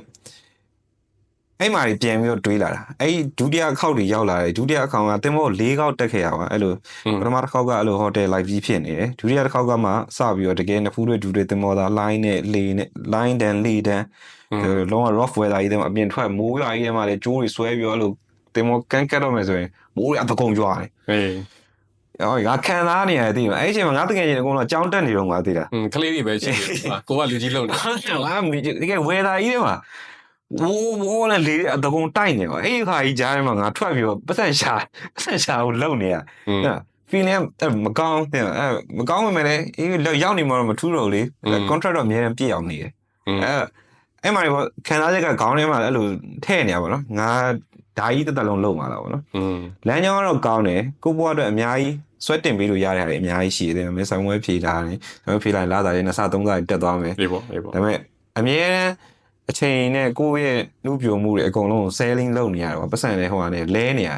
အဲ့မှာပြန်ပြီးတော့တွေးလာတာအဲ့ဒုတိယခေါက်တွေရောက်လာတယ်ဒုတိယအခေါက်ကတင်မော4ခေါက်တက်ခဲ့ရပါအဲ့လိုပထမတစ်ခေါက်ကအဲ့လို hotel live ကြီးဖြစ်နေတယ်ဒုတိယတစ်ခေါက်ကမှစပြီးတော့တကယ်နဖူးတွေဒူတွေတင်မောသား line နဲ့လေနဲ့ line တန်လေတန်လုံးဝ rough weather ကြီးတွေမှာအပြင်ထွက်မိုးရွာကြီးတွေမှာလေကျိုးတွေဆွဲပြီးတော့အဲ့လိုတင်မောကန်ကတ်တော့မယ်ဆိုရင်မိုးတွေအပကုံကြွားတယ်ငါခံစားနေရတယ်သိမှာအဲ့အချိန်မှာငါတကယ်ကြီးအကုန်လုံးကြောင်းတက်နေတော့ငါသိတာကလေးတွေပဲရှိတယ်ကိုကလူကြီးလုံနေတကယ် weather ကြီးတွေမှာဝိုးလည်းလေအတကုံတိုက်နေပါအဲ့ဒီခါကြီးကြားထဲမှာငါထွက်ပြီးတော့ပတ်စံရှာကိုလုံနေရfeeling မကောင်းမကောင်းမှလည်းရောက်နေမှတော့မထူးတော့လေ contract တော့အများကြီးပြည့်အောင်နေတယ်အဲ့မှာခံစားချက်ကခေါင်းထဲမှာအဲ့လိုထဲ့နေရပါတော့ငါဓာကြီးတက်လုံးလုံมาတော့ဗောနော်လမ်းကြောင်းကတော့ကောင်းတယ်ကိုဘွားအတွက်အများကြီးဆွဲတင်ပေးလို့ရရတယ်အများကြီးရှိတယ်မင်းဆောင်ဝဲဖြေထားတယ်ဖြေလိုက်လာတာလေး2ဆ3ဆတက်သွားမယ်အေးပေါ့ဒါပေမဲ့အမြဲအချိန်နဲ့ကိုယ့်ရဲ့လူပြိုမှုတွေအကုန်လုံး selling လုပ်နေရတယ်ဗောပတ်စံနဲ့ဟိုကနေလဲနေရ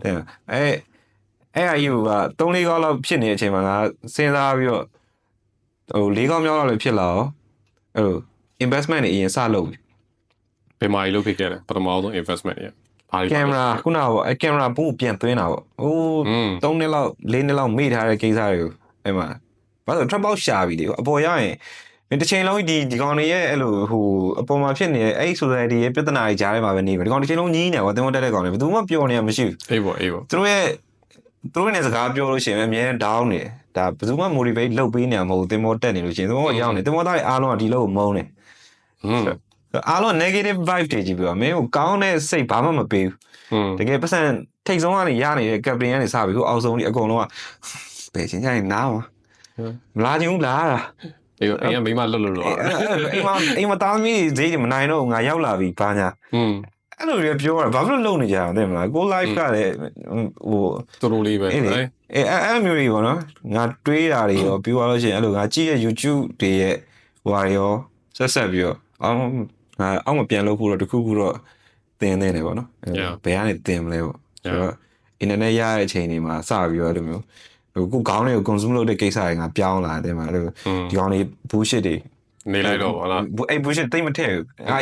တဲ့အဲ့အယူက3-4ခေါက်လောက်ဖြစ်နေတဲ့အချိန်မှာငါစဉ်းစားပြီးတော့ဟို4ခေါက်မြောက်လောက်လည်းဖြစ်လာတော့အဲ့လို investment တွေအရင်စလုပ်ပြီဘယ်မှာလုပ်ဖြစ်ခဲ့လဲပထမဆုံး investment တွေကကင်မရာခုနကပေါ့အဲ့ကင်မရာဘူးပြန်သွင်းတာပေါ့ဟို3နှစ်လောက်4နှစ်လောက်မေ့ထားတဲ့ကိစ္စတွေကိုအဲ့မှာဘာလို့ trap out ရှာပြီလေအပေါ်ရရင်တစ်ချိန်လုံးဒီကောင်တွေရဲ့အဲ့လိုဟိုအပေါ်မှာဖြစ်နေတဲ့အဲ့ society ရဲ့ပြဿနာတွေကြားထဲမှာပဲနေပြီဒီကောင်တစ်ချိန်လုံးညီးနေကွာတင်မတက်တဲ့ကောင်တွေဘယ်သူမှပြောနေရမရှိဘူးအေးပေါ့သူတို့နဲ့စကားပြောလို့ရှိရင်အများနဲ့ down နေဒါဘယ်သူမှ motivate လုပ်ပေးနေမှာမဟုတ်တင်မောတက်နေလို့ရှိရင်တင်မောရောက်နေတင်မောသားတွေအားလုံးကဒီလောက်ကိုမုန်းနေအားလုံး negative vibe တွေကြီးပြောမင်းကိုကောင်းတဲ့စိတ်ဘာမှမပေးဘူးတကယ်ပတ်စံထိတ်ဆုံးကနေရနေတဲ့ captain ကနေစပြီးကိုအောက်ဆုံးကြီးအကုန်လုံးကဘယ်ချင်းကြရင်နားမှာမလာချင်ဘူးလားအေးအိမ်ကမိမလွတ်အိမ်မှာတားမီးဈေးတွေမနိုင်တော့ငါရောက်လာပြီဘာညာ အဲ့လိုတွေပြောတာဘာဖြစ်လို့လုံနေကြအောင်သိမလားကို live ကလည်းဟို တော်တော်လေးပဲအဲ့မျိုးတွေပေါ့နော်ငါတွေးတာတွေရောပြီးသွားလို့ရှိရင်အဲ့လိုငါကြည့်ရ YouTube တွေရဲ့ဟိုဟာရောဆက်ပြီးတော့အောက်မပြန်လို့ဖို့တော့တခုခုတော့သင်နေတယ်ပေါ့နော်ဘယ်ကနေသင်မလဲပေါ့ဆိုတော့ internet ရတဲ့အချိန်တွေမှာစပြီးတော့အဲ့လိုမျိုးကိုခေါင်းတွေကို consume လုပ်တဲ့ကိစ္စတွေငါပြောင်းလာတယ်မှာအဲ့လိုဒီကောင်တွေ bullshit တွေနေလိုက်တော့ဗောလားအဲ့ bullshit တိတ်မထည့်ဘူး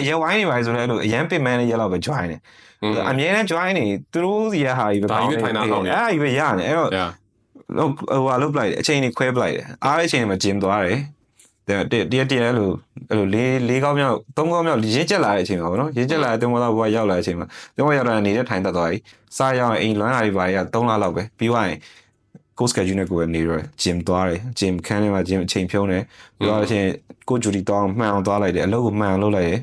ရဲဝိုင်းနေပါဆိုတော့အဲ့လိုအရန် payment နဲ့ရတော့ပဲ join တယ်အမြဲတမ်း join နေသူတို့စီရဟာကြီးပဲဒါကြီးပဲထိုင်တာတော့အဲ့ကြီးပဲရတယ်အဲ့တော့ဟိုဟာလုပ်ပလိုက်တယ်အချိန်ကြီးခွဲပလိုက်တယ်အားတဲ့အချိန်မှာ gym သွားတယ်တရအဲ့လို၄ခေါက်မြောက်၃ခေါက်မြောက်ရင်းကျက်လာတဲ့အချိန်မှာဗောနော်ရင်းကျက်လာတဲ့3ခေါက်ဘွားရောက်လာတဲ့အချိန်မှာ3ခေါက်ရောက်လာနေတဲ့ထိုင်တက်သွားပြီစားရောက်ရင်အိမ်လွမ်းလာပြီးပါရ3လလောက်ပဲပြီးသွားရင်ကို schedule နဲ့ကိုယ်နေတော့ gym သွားတယ် gym ခန်းထဲမှာ gym အချိန်ဖြုံးတယ်ပြီးတော့အချိန်ကို duty တောင်းမှန်အောင်သွားလိုက်တယ်အလုပ်ကိုမှန်အောင်လုပ်လိုက်တယ်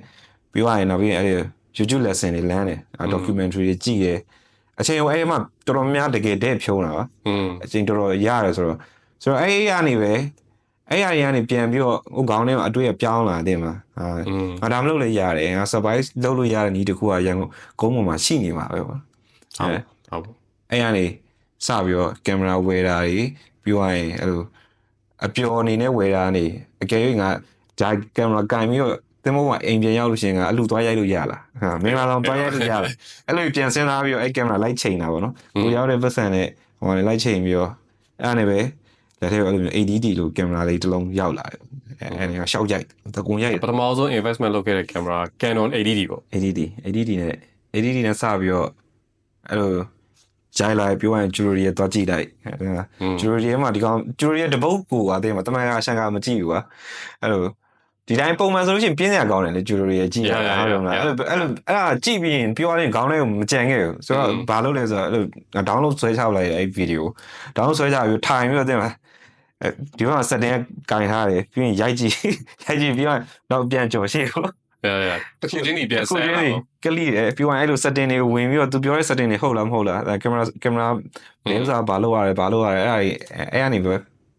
ပြီးသွားရင်နောက်ပြီးအဲ့ဒီ YouTube lesson တွေလမ်းတယ် documentary တွေကြည့်တယ်အချိန်အဲ့မှာတော်တော်များတကယ်တဲ့ဖြုံးတာပါအချိန်တော်တော်ရတယ်ဆိုတော့အဲ့ကနေပဲအဲ့အရာတွေကနေပြန်ပြီးတော့ဟိုခေါင်းထဲမှာအတွေ့အပြောင်းလာတယ်မှာငါဒါမလုပ်လဲရတယ်ငါ surprise လုပ်လို့ရတဲ့နည်းတစ်ခုကရန်ကုန်ကုန်းပေါ်မှာရှိနေမှာပဲပေါ့ဟုတ်အဲ့ကနေစပြီးတော့ကင်မရာဝယ်တာတွေပြီးသွားရင်အဲ့လိုအပျော်အနေနဲ့ဝယ်တာနေအကယ်၍ငါဒါကင်မရာကင်ပြီးတော့တင်မို့မှာအိမ်ပြန်ရောက်လို့ရှိရင်ငါအလူသွားရိုက်လို့ရလားမင်္ဂလာဆောင်သွားရိုက်လို့ရလားအဲ့လိုပြန်စဉ်းစားပြီးတော့အဲ့ကင်မရာလိုက်ချိန်တာပေါ့နော်ကိုရောက်တဲ့ပတ်စံနဲ့ဟိုလိုက်ချိန်ပြီးတော့အဲ့နဲ့ပဲလက်ထဲအဲ့လိုမျိုး ADD လို့ကင်မရာလေးတစ်လုံးရောက်လာတယ်အဲ့ဒါကရှောက်ရိုက်တကုံရိုက်ပထမဆုံး investment လုပ်ခဲ့တဲ့ကင်မရာ Canon ADD ပေါ့ ADD နဲ့စပြီးတော့အဲ့လိုဂျိုင်လာပြောရင် jewelry ရဲ့သွားကြည့်လိုက် jewelry ရဲ့မှာဒီကောင် jewelry ရဲ့တပုတ်ကိုအသေးမှာတမန်ကရှန်ကမကြည့်ဘူးကွာအဲ့လိုဒီတိုင်းပုံမှန်ဆိုလို့ရှိရင်ပြင်းစရာကောင်းတယ်လေ jewelry ရဲ့ကြည့်ရတာဟုတ်လားအဲ့ဒါကြည့်ပြီးရင်ပြောရရင်ခေါင်းထဲကိုမကြံခဲ့ဘူးဆိုတော့ဘာလုပ်လဲဆိုတော့အဲ့လို download ဆွဲချလိုက်အဲ့ video download ဆွဲချပြီးထိုင်ပြီးတော့တင်လာဒီမှာ setting ကင်ထားတယ်ပြီးရင်ရိုက်ကြည့်ပြီးတော့ပြန်ကြော်ရှေ့ပေါ့တခုချင်းပြန်ဆဲကလိတယ်ပြီးရင်အဲ့လို setting တွေကိုဝင်ပြီးတော့သူပြောတဲ့ setting တွေဟုတ်လားမဟုတ်လားကင်မရာဘယ်ဥစားဘာလုပ်ရတယ်အဲ့ကနေပ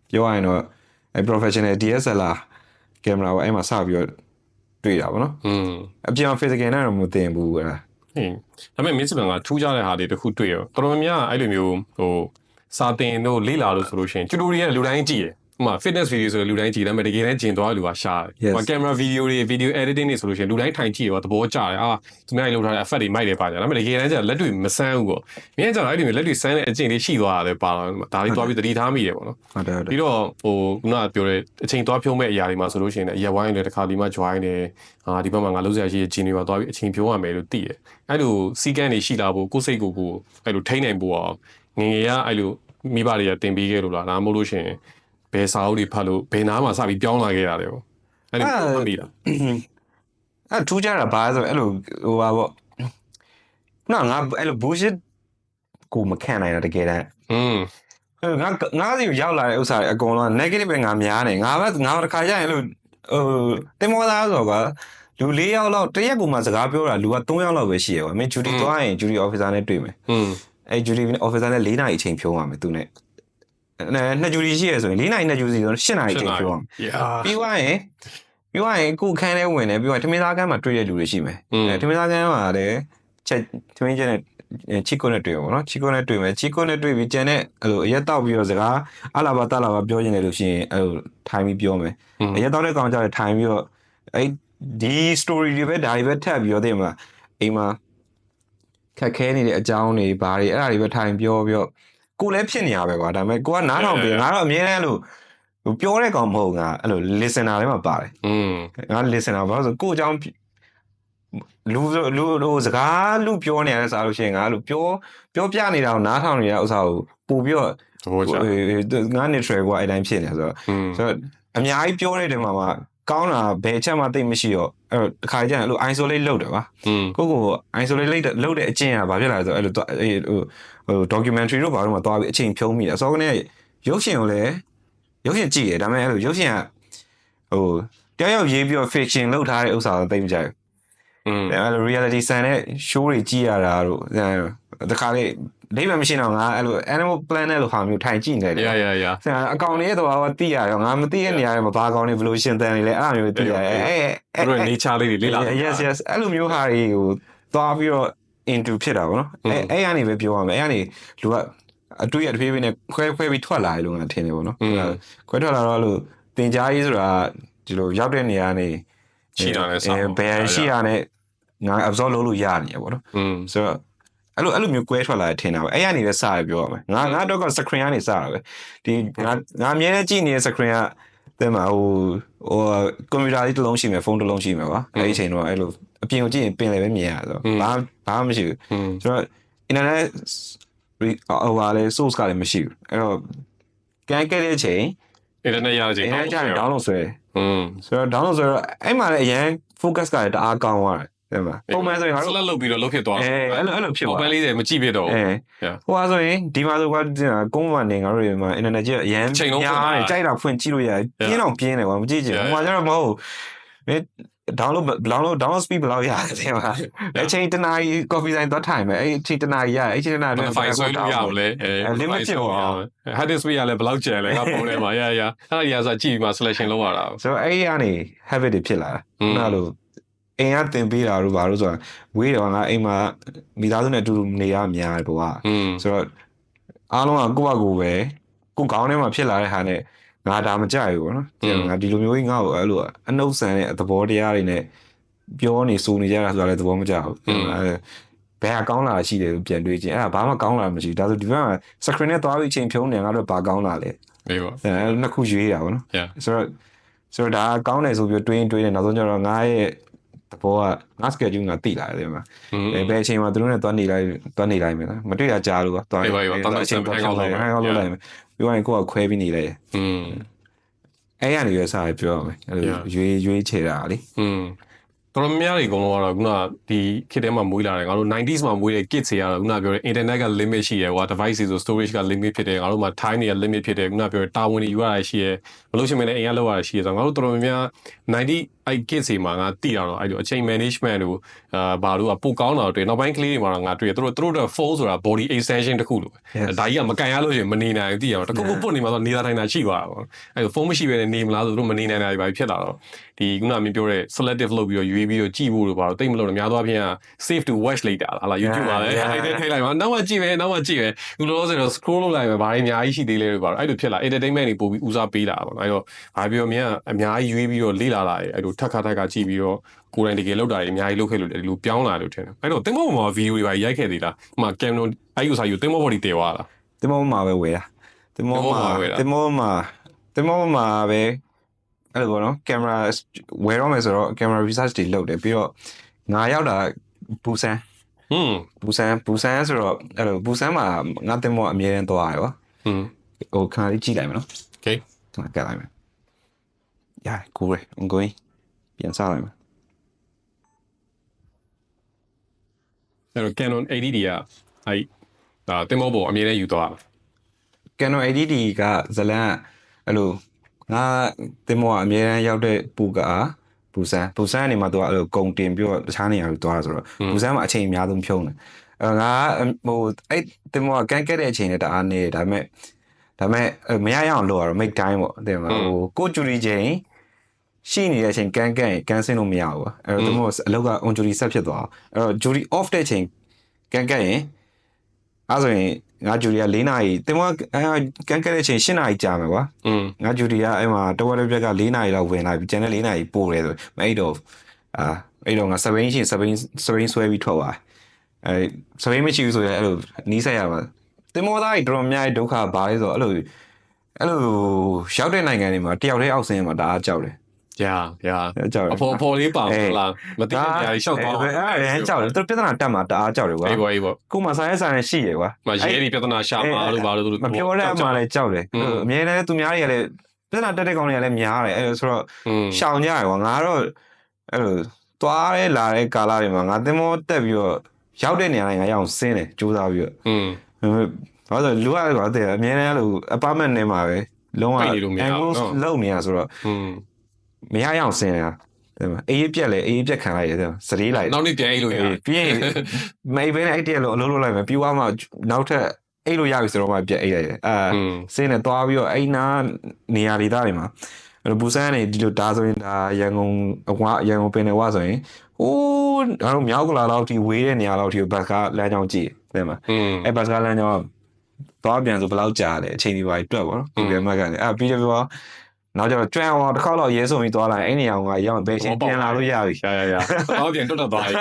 ဲပြောရရင်တော့အဲ့ professional DSLR ကင်မရာကိုအဲ့မှာစပြီးတော့တွေ့တာပေါ့နော်အပြင် physical နဲ့တော့မသိဘူးအဲ့ဒါဒါပေမဲ့မင်းစပန်ကထူးခြားတဲ့ဟာတွေတခုတွေ့ရောတော်တော်များအဲ့လိုမျိုးဟိုစာတင်တို့လေ့လာလို့ဆိုလို့ရှိရင် tutorial လူတိုင်းကြည့်ရဥမာ fitness video ဆိုလူတိုင်းကြည့်တယ်ဒါပေမဲ့တကယ်တမ်းကျင်သွားလူကရှာတယ်။ camera video တွေ video editing တွေဆိုလို့ရှိရင်လူတိုင်းထိုင်ကြည့်ရောသဘောကျတယ်။သူများတွေလုပ်ထားတဲ့ effect တွေမိုက်တယ်ပါကြ။ဒါပေမဲ့တကယ်တမ်းကျလက်တွေမဆန်းဘူးပေါ့။မြင်ကြတော့အဲ့ဒီလက်တွေဆန်းတဲ့အကျင့်လေးရှိသွားတယ်ပါတော့ဒါလေးသွားပြီးသတိထားမိတယ်ပေါ့နော်။ဟုတ်တယ်။ပြီးတော့ဟိုခုနကပြောတဲ့အချိန်သွားဖြုံးမဲ့အရာတွေမှာဆိုလို့ရှိရင်လည်းရက်ဝိုင်းတွေတစ်ခါဒီမှာ join တယ်။ဒီဘက်မှာငါလုံးစရာရှိတဲ့ဂျင်းတွေမှာသွားပြီးအချိန်ဖြုံးရမယ်လို့သိတယ်။အဲ့လိုစီကန်းတွေရှိလာဖို့ကိုယ်စိတ်ကိုအဲ့လိုထိန်းနိုင်ဖို့အောင်ငငယ်ကအဲ့လိုမိဘတွေကတင်ပေးခဲ့လို့လားဒါမှမဟုတ်လို့ရှိရင်ဘယ်စာအုပ်တွေဖတ်လို့ဘယ်နားမှာစပြီးပြောင်းလာခဲ့ရတယ်ပေါ့အဲ့ဒီမှတ်မိလားအဲ့ထူးကြတာဘာဆိုအဲ့လိုဟိုပါပေါ့နော်ငါအဲ့လို bullshit ကိုမခံနိုင်တာတကယ်တမ်းငါစီရောက်လာတဲ့ဥစ္စာတွေအကုန်လုံး negative ပဲငါများနေငါတခါကျရင်အဲ့လိုတင်မောသားဆိုတော့လူ၄ယောက်လောက်တရက်ကူမှစကားပြောတာလူက3ယောက်လောက်ပဲရှိရပါမင်း duty သွားရင် duty officer နဲ့တွေ့မယ်အဲ့ duty officer နဲ့4နာရီအချိန်ဖြုံးရမယ်သူနဲ့နှစ်ဂျူရီရှိရဆိုရင်4နိုင်နှစ်ဂျူစီဆိုတော့8နိုင်ချိန်ပြောအောင်ပြီးသွားရင်ကိုခန်းထဲဝင်တယ်ပြီးတော့ထမင်းသားကန်းမှာတွေ့တဲ့လူတွေရှိမယ်ထမင်းသားကန်းမှာလည်းချက်ထမင်းချက်နဲ့ချီကိုနဲ့တွေ့ပါတော့ချီကိုနဲ့တွေ့မယ်ချီကိုနဲ့တွေ့ပြီးကျန်တဲ့အဲ့လိုအရက်တောက်ပြီးတော့စကားအလာဘာတလာဘာပြောနေတယ်လို့ရှိရင်အဲ့လိုထိုင်ပြီးပြောမယ်အရက်တောက်တဲ့ကောင်ကြောင့်ထိုင်ပြီးတော့အဲ့ဒီ story တွေပဲဒါတွေပဲထပ်ပြီးတော့သိမလားအိမ်မှာခက်ခဲနေတဲ့အကြောင်းတွေဘာတွေအဲ့ဒါတွေပဲထိုင်ပြောပြီးတော့ကိုလည်းဖြစ်နေရပဲကွာဒါပေမဲ့ကိုကနားထောင်ပြီးငါတော့အမြဲတမ်းလို့ပြောတဲ့ကောင်မဟုတ်ငါအဲ့လို listener တွေမှာပါတယ်ငါ listener ဘာလို့ဆိုကိုအကြောင်းလူစကားလူပြောနေရတဲ့စားလို့ရှိရင်ငါအဲ့လိုပြောပြနေတာကိုနားထောင်နေတဲ့ဥစ္စာကိုပို့ပြီးတော့ငါ neutral ကွာအဲ့တိုင်းဖြစ်နေဆိုတော့အများကြီးပြောနေတဲ့မှာကောင်းတာဘယ်အချက်မှသိမရှိတော့အဲ့တော့တစ်ခါကျရင်အဲ့လို isolate လုပ်တယ်ပါကို isolate လုပ်တဲ့အကျင့်ကဘာဖြစ်လာလဲဆိုတော့အဲ့လိုဟို documentary တို့ဘာလို့မှသွားပြီးအချိန်ဖြုံးမိတယ်အစောကနေရုပ်ရှင်ကိုလည်းရုပ်ရှင်ကြည့်တယ်ဒါပေမဲ့အဲ့လိုရုပ်ရှင်ကဟိုတယောက်ရေးပြီးတော့ fiction လုပ်ထားတဲ့ဥစ္စာတော့သိမကြဘူးအဲ့လို reality ဆန်တဲ့ show တွေကြည့်ရတာတို့တခါလေဒိဗ်မရှိတော့ငါအဲ့လို Animal Planet လို့ဟာမျိုးထိုင်ကြည့်နေတယ်ဆန်အကောင်လေးတော့သိရတော့ငါမသိတဲ့နေရာမှာဘာကောင်လေးဘယ်လိုရှင်တန်နေလဲအဲ့လိုမျိုးသိရတယ်အဲ့လို nature လေးတွေလေ့လာyes အဲ့လိုမျိုးဟာတွေကို သွားပြီးတော့ into ဖြစ်တာပေါ့နော်အဲ့ကနေပဲပြောရမယ်အဲ့ကနေလူကအတွေ့အတဖြည်းဖြည်းနဲ့ခွဲပြီးထွက်လာတယ်လို့ငါထင်တယ်ပေါ့နော်ခွဲထွက်လာတော့လို့တင်ကြားရေးဆိုတာဒီလိုရောက်တဲ့နေရာနေရှိတာနဲ့ဘယ်ရှိရနဲ့ငါ absorb လုပ်လို့ရနေရပေါ့နော်ဆိုတော့အဲ့လိုမျိုးကွဲထွက်လာတယ်ထင်တာပဲအဲ့ကနေပဲစရပြောရမယ်ငါတော့က screen ကနေစတာပဲဒီငါအမြဲတမ်းကြည့်နေတဲ့ screen ကတဲ့မှာဟိုကွန်ပျူတာလေးတစ်လုံးရှိမယ်ဖုန်းတစ်လုံးရှိမယ်ကွာအဲ့ဒီအချိန်တော့အဲ့လိုအပြင်ကိုကြည့်ရင်ပင်လယ်ပဲမြင်ရဆိုဘာမှမရှိဘူးဆိုတော့ internet ဟိုပါလေ source ကလည်းမရှိဘူးအဲ့တော့ကန်ခဲ့တဲ့အချိန် internet ရတဲ့အချိန် internet ကျရင် download ဆွဲဆိုတော့ download ဆွဲတော့အဲ့မှာလည်းအရင် focus ကလည်းတအားကောင်းသွားတယ်မှာပုံမှန်ဆိုရင်ငါတို့ဆက်လုပ်ပြီးတော့လုပ်ဖြစ်သွားအဲ့လိုဖြစ်သွားပုံမှန်လေးတွေမကြည့်ဖြစ်တော့ဘူးဟိုဟာဆိုရင်ဒီမှာဆိုကကုန်းမှနေငါတို့တွေမှာ internet ကြီးအရင်ညားတယ်ကြိုက်တာဖွင့်ကြည့်လို့ရတယ်ပြင်းတော့ပြင်းတယ်ကွာမကြည့်ချင်ဘူးဟိုမှာကျတော့မဟုတ်download speed ဘယ်လောက်ရလဲမှာအချိန်တနားကြီး coffee ဆိုင်သွားထိုင်မယ်အဲ့အချိန်တနားကြီးရအဲ့အချိန်တနားအတွင်း file ဆွဲလို့ရအောင်လေ limit ဖြစ်သွားအောင် hard disk speed ရလဲဘယ်လောက်ကျန်လဲငါပုံထဲမှာရအဲ့ဒီအစားကြည့်ပြီးမှ selection လုပ်ရတာဆိုတော့အဲ့ဒီကနေ habit တွေဖြစ်လာတာခုနလိုအိမ်ကတင်ပေးတာတို့ဘာလို့ဆိုတာဝေးတယ်ငါအိမ်မှာမိသားစုနဲ့အတူတူနေရများတယ်ကွာဆိုတော့အားလုံးကကိုယ့်ဘက်ကိုပဲကိုယ်ခေါင်းထဲမှာဖြစ်လာတဲ့ဟာနဲ့ငါဒါမကြိုက်ဘူးပေါ့နော်ငါဒီလိုမျိုးကြီးငါ့ကိုအဲ့လိုအနှုတ်ဆန်တဲ့သဘောတရားတွေနဲ့ပြောနေစိုးနေကြတာဆိုတာလည်းသဘောမကျဘူးဘယ်ဟာကောင်းလာရှိတယ်လို့ပြန်တွေးချင်းအဲ့ဒါဘာမှကောင်းလာမရှိဘူးဒါဆိုဒီဘက်မှာ screen နဲ့သွားပြီးချိန်ဖြုံးနေငါတို့ဘာကောင်းလာလဲအေးပေါ့နှစ်ခုရွေးတာပေါ့နော်ဆိုတော့ဒါကောင်းတယ်ဆိုပြီးတွေးနေနောက်ဆုံးကျတော့ငါရဲ့တဘောကငါ schedule ငါတိလာတယ်မှာဘယ်အချိန်မှာသူတို့နဲ့သွားနေလိုက်မယ်နော်မတွေ့ရကြလို့သွားနေသွားအချိန်သွားလိုက်မယ်ဟိုလုပ်လိုက်မယ်ပြီးရင်ကိုကခွဲပြီးနေလိုက်အဲ့ရနေရစားပြောရမယ်အဲ့လိုရွေးချယ်တာလေတော်တော်များများတွေအကုန်လုံးကတော့ခုနဒီခေတ်ထဲမှာမွေးလာတယ်ငါတို့ 90s မှာမွေးတဲ့ kids တွေကတော့ခုနပြောတဲ့ internet က limit ရှိတယ်ကွာ device တွေဆို storage က limit ဖြစ်တယ်ငါတို့မှာ time တွေက limit ဖြစ်တယ်ခုနပြောတဲ့တာဝန်တွေယူရတာရှိတယ်မလို့ရှိရင်လည်းအိမ်ကလောက်ရတာရှိတယ်ဆိုတော့ငါတို့တော်တော်များများ90အဲ့ kids တွေမှာငါတိတာတော့အဲ့လိုအချိန် management တို့ဘာလို့ကပိုကောင်းတာတွေ့နောက်ပိုင်းကလေးတွေမှာတော့ငါတွေ့သူတို့ phone ဆိုတာ body extension တစ်ခုလို့ဒါကြီးကမကန်ရလို့ရှိရင်မနေနိုင်ဘူးတိရအောင်တခုခုပုတ်နေမှာဆိုနေတာထိုင်တာရှိသွားတာပေါ့အဲ့လို phone မရှိဘဲနေမလားဆိုသူတို့မနေနိုင်တာတွေပါဖြစ်လာတော့ဒီခုနမင်းပြောတဲ့ selective လုပ်ပြီးတော့ရွေးပြီးတော့ကြည့်ဖို့လို့ပါတော့တိတ်မလို့များသောအားဖြင့် save to watch လိုက်တာလား YouTube ပါလေအဲ့ထိလိုက်ပါနောက်မှကြည့်မယ်ခုလောဆိုတော့ scroll လုပ်လိုက်မယ်ဘာတွေအများကြီးရှိသေးလဲလို့ပါတော့အဲ့လိုဖြစ်လာ entertainment တွေပို့ပြီးဦးစားပေးလာပါတော့အဲ့တော့ဘာပြောမင်းအများကြီးရွေးပြီးတော့လေ့လာလာတယ်အဲ့လိုထက်ခါကြည့်ပြီးတော့ကိုယ်တိုင်တကယ်လောက်တာတွေအများကြီးလုပ်ခဲ့လို့ဒီလိုပြောင်းလာလို့ထင်တယ်အဲ့တော့တင်မောပေါ်မှာ video တွေပါရိုက်ခဲ့သေးလားဟိုမှာ Canon အဲ့ဥစားယူတင်မောပေါ်ဒီတဲသွားလားတင်မောမှာပဲဝယ်တာတင်မောမှာပဲအဲ့လိုပေါ့နော်ကင်မရာဝယ်တော့မယ်ဆိုတော့ကင်မရာ research တွေလုပ်တယ်ပြီးတော့ငါရောက်တာဘူဆန်ဆိုတော့အဲ့လိုဘူဆန်မှာငါတင်မောအမြဲတမ်းသွားရတယ်ကွာဟိုခဏလေးကြည့်လိုက်မယ်နော် okay ကျွန်တော်ကတ်လိုက်မယ်ရကိုရယ် I'm going ပြန်စားလိုက်မယ်အဲ့တော့ Canon 80D ကအဲ့ဒါတင်မောပေါ်အမြဲတမ်းယူသွားတာ Canon 80D ကဇလန်အဲ့လိုငါတင်မောအမြဲတမ်းရောက်တဲ့ပူကဘူဆန်ကနေမှသူကအဲ့လိုကုံတင်ပြီးတော့တခြားနေရာကိုသွားတာဆိုတော့ဘူဆန်မှာအချိန်အများဆုံးဖြုံးတယ်ငါဟိုအဲ့တင်မောကကန်ခဲ့တဲ့အချိန်နဲ့တအားနေဒါပေမဲ့မရအောင်လုပ်ရတော့ make time ပေါ့တဲ့မှာဟိုကိုဂျူရီချိန်ရှိနေတဲ့အချိန်ကန်ဆင်းလို့မရဘူးအဲ့တော့တင်မောအလောက်က on jury set ဖြစ်သွားအဲ့တော့ jury off တဲ့ချိန်ကန်ရင်အဲ့ဆိုရင်ငါဂျူရီက4နာရီတင်မောကန်ခဲ့တဲ့အချိန်8နာရီကြာမယ်ကွာငါဂျူရီကအဲ့မှာတဝက်လေးပြက်က4နာရီလောက်ဝင်လာပြီကျန်တဲ့4နာရီပို့တယ်ဆိုမအဲ့တော့အဲ့တော့ငါစပိန်ဆွဲပြီးထွက်သွားစပိန်မရှိဘူးဆိုရင်အဲ့လိုနီးဆက်ရမှာတင်မောသားကြီးတော်တော်များကြီးဒုက္ခဘာလဲဆိုတော့အဲ့လိုရောက်တဲ့နိုင်ငံတွေမှာတယောက်တည်းအောက်ဆင်းရမှာတအားကြောက်တယ်ကြောက်တယ်အဖော်လေးပါလားမသိတဲ့နေရာကြီးရှောက်သွားအဲ့ကြောက်တယ်သူပြဿနာတက်မှာတအားကြောက်တယ်ကွာအေးပေါ့ကိုမှဆိုင်ရှိရယ်ကွာမရဲဒီပြဿနာရှာမှာလို့ဘာလို့သူမပြောတဲ့အမှလည်းကြောက်တယ်အမြဲတမ်းသူများတွေကလည်းပြဿနာတက်တဲ့ကောင်တွေကလည်းများတယ်အဲ့ဆိုတော့ရှောင်ကြရယ်ကွာငါတော့အဲ့လိုသွားရဲလာတဲ့ကာလတွေမှာငါသင်္ဘောတက်ပြီးတော့ရောက်တဲ့နေရာတိုင်းငါရအောင်ဆင်းတယ်ကြိုးစားပြီးတော့ဘာလို့လူကကွာတဲ့အမြဲတမ်းအဲ့လို apartment ထဲမှာပဲလုံးဝ angles လုံနေရဆိုတော့မရအောင်ဆင်းရအေးပြက်ခံလိုက်ရတယ်စရေးလိုက်နောက်နေ့ပြန်အိတ်လို့ရပြီးရင်မေးဘဲနဲ့အဲ့တည်းလို့အလုပ်လုပ်လိုက်မယ်ပြီးသွားမှနောက်ထပ်အိတ်လို့ရပြီဆိုတော့မှပြက်အိတ်လိုက်တယ်ဆင်းနေသွားပြီးတော့အိနာနေရာဒေသတွေမှာ ဘူဆန်နေဒီလိုဒါဆိုရင်ဒါရန်ကုန်ပင်လယ်ဝဆိုရင်ဟိုးငါတို့မြောက်ကလာတော့ဒီဝေးတဲ့နေရာတော့ဒီဘတ်ကားလမ်းကြောင်းကြည့်တယ်မှာအဲ့ဘတ်ကားလမ်းကြောင်းသွားပြန်ဆိုဘယ်လောက်ကြာလဲအချိန်ဒီပါတွက်ပါတော့Google Map ကနေပြီးတော့နောက်ကျတော့ကျွမ်းအောင်တစ်ခေါက်တော့ရဲဆုံပြီးသွားလာအဲ့နေရာကရောက်ဘယ်ချင်းပြန်လာလို့ရပြီရတော့ပြန်တွတ်သွားပြီ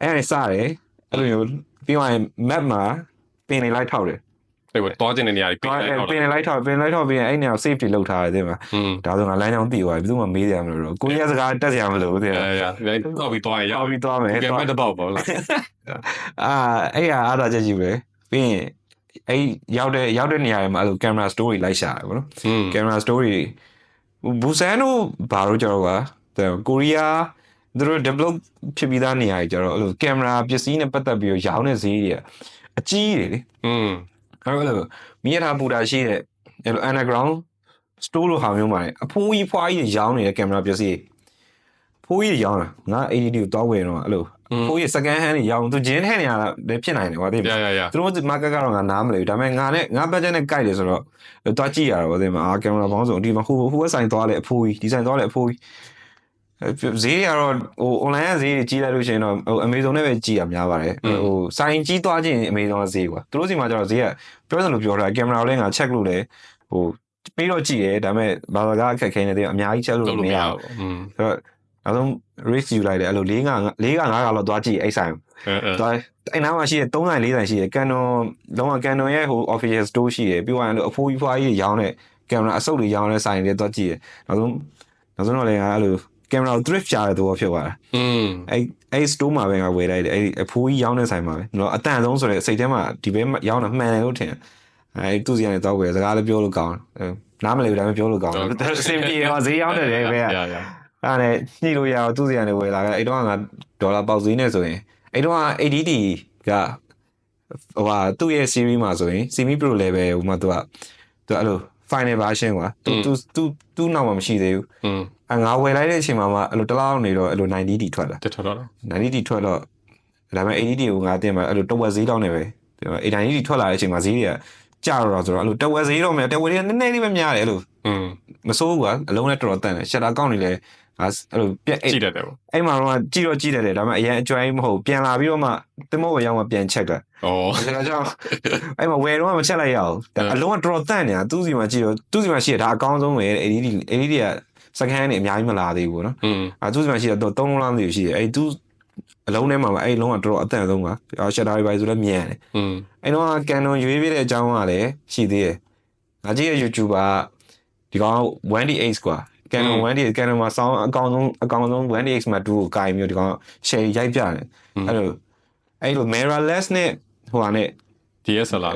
အဲ့စတယ်အဲ့လိုမျိုးပြီးရင် map မှာပင်နေလိုက်ထောက်တယ်အဲ့တော့တွားကျင်တဲ့နေရာကြီးပင်နေလိုက်ထောက်ပြီးရင်အဲ့နေရာ safety လုပ်ထားတယ်တဲ့မှာဒါဆိုငါလမ်းကြောင်းတည်သွားပြီဘယ်သူမှမေးကြမလို့တော့ကိုကြီးစကားတက်စရာမလိုဘူးတဲ့တော့ပြီးသွားရင်ရောက်ပြီးသွားမယ်တော့တစ်ပေါက်ပေါ့လားအဲ့အားသာချက်ကြီးပဲပြီးရင်အဲ့ရောက်တဲ့နေရာတွေမှာအဲ့လို camera story လိုက်ရှာတယ်ဗောနော် camera story ဘူဆန်တို့ဘာလို့ကြတော့ကိုရီးယားသူတို့ develop ဖြစ်ပြီးသားနေရာကြီးကြတော့အဲ့လို camera ပစ္စည်းနဲ့ပတ်သက်ပြီးရောင်းတဲ့ဈေးတွေအကြီးတွေလေအဲ့လိုမိရထားပူတာရှိတဲ့အဲ့လို underground store လို့ဟာမျိုးမှာအဖိုးကြီးဖွားကြီးရောင်းနေတဲ့ camera ပစ္စည်းဖိုးကြီးရောင်းတာငါ ADD ကိုတောင်းဝယ်တော့အဲ့လိုဖိုးကြီး second hand တွေရောင်းသူ gin hand နေရလည်းဖြစ်နိုင်တယ်ကွာသိပြီသူတို့ market ကတော့ငါနားမလဲဘူးဒါပေမဲ့ငါ budget နဲ့ကိုက်တယ်ဆိုတော့တွားကြည့်ရတာဗောသိမှာကင်မရာပေါင်းစုံဒီမှာဟိုဆိုင်သွားလဲအဖိုးကြီးဒီဆိုင်သွားလဲအဖိုးကြီးဈေးကတော့ဟို online ကဈေးကြီးလိုက်လို့ရှိရင်တော့ဟို Amazon နဲ့ပဲကြီးရများပါတယ်ဟိုဆိုင်ကြီးသွားခြင်း Amazon ကဈေးကွာသူတို့စီမှာကျတော့ဈေးကပြောစလို့ပြောတာကင်မရာလည်းငါ check လို့လဲဟိုပြီးတော့ကြည့်တယ်ဒါပေမဲ့ဘာသာကအခက်ခဲနေတယ်အများကြီး check လို့မရဘူးဆိုတော့နောက်ဆုံး risk ယူလိုက်တယ်အဲ့လို4က5ကလောက်သွားကြည့်အဲ့ဆိုင်သွားအဲ့နားမှာရှိတဲ့3ဆိုင်4ဆိုင်ရှိတယ် Canon လုံးဝ Canon ရဲ့ဟို official store ရှိတယ်ပြီးတော့အဲ့လိုအဖိုးကြီးဖွားကြီးရောင်းတဲ့ကင်မရာအစုပ်တွေရောင်းတဲ့ဆိုင်တွေသွားကြည့်တယ်နောက်ဆုံးတော့လည်းငါအဲ့လိုကင်မရာ thrift ရှာတဲ့သဘောဖြစ်သွားတာအဲ့ store မှာပဲငါဝယ်လိုက်တယ်အဲ့အဖိုးကြီးရောင်းတဲ့ဆိုင်မှာပဲနော်အတန်ဆုံးဆိုတဲ့စိတ်ထဲမှာဒီဘဲရောင်းတာမှန်တယ်လို့ထင်အဲ့သူစီကနေတော့ဝယ်စကားလည်းပြောလို့ကောင်းနားမလည်ဘူးဒါပေမဲ့ပြောလို့ကောင်းတယ်စင်ပြေရောဈေးရောက်တယ်ပဲအဲ့နဲ့ညှိလို့ရအောင်သူစီကနေဝယ်လာခဲ့အဲ့တော့ငါဒေါ်လာပေါက်ဈေးနဲ့ဆိုရင်အဲ့တော့ ADD ကဟိုဟာသူ့ရဲ့ series မှာဆိုရင် semi pro level ဟိုမှာသူအဲ့လို final version ကွာသူနောက်မှမရှိသေးဘူးငါဝယ်လိုက်တဲ့အချိန်မှာအဲ့လိုတစ်လောက်နေတော့အဲ့လို 90D ထွက်လာ90D ထွက်တော့ဒါပေမဲ့ ADD ကိုငါတင်မှာအဲ့လိုတဝက်ဈေးတောင်းနေပဲ90D ထွက်လာတဲ့အချိန်မှာဈေးတွေကကျတော့ဆိုတော့အဲ့လိုတဝက်ဈေးတော့မယ်တဝက်တွေကနည်းနည်းလေးပဲများတယ်အဲ့လိုမစိုးဘူးကွာအလုံးနဲ့တော်တော်တန်တယ်ရှက်တာကောက်နေလဲအဲ့လိုပြက်ကြည့်တတ်တယ်ပေါ့အဲ့မှာတော့ကြည့်တတ်တယ်ဒါပေမဲ့အရင်အကျွမ်းမဟုတ်ပြန်လာပြီးတော့မှတင်မောဝယ်ရောက်မှပြန်ချက်တာဒါကြောင့်အဲ့မှာဝယ်တော့မချက်လိုက်ရအောင်အလုံးကတော်တော်တန့်နေတာသူ့စီမှာကြည့်တော့သူ့စီမှာရှိရဒါအကောင်းဆုံးပဲ ADD က second hand နေအများကြီးမလာသေးဘူးနော်သူ့စီမှာရှိတော့3လုံးလားမသိဘူးရှိတယ်အဲ့သူအလုံးထဲမှာပဲအဲ့လုံးကတော်တော်အတန့်ဆုံးကရှက်တာတွေပဲဆိုလည်းမြန်တယ်အဲ့တော့ Canon ရွေးပြတဲ့အကြောင်းကလည်းရှိသေးတယ်ငါကြည့်ရ YouTuber ဒီကောင် 1DX ကွာCanon 1DX Canon မှာ sound အကောင်ဆုံး 1DX မှာ2ကိုကိုင်မျိုးဒီကောင် share ရိုက်ပြတယ်အဲ့လို mirrorless နဲ့ဟိုဟာနဲ့ DSLR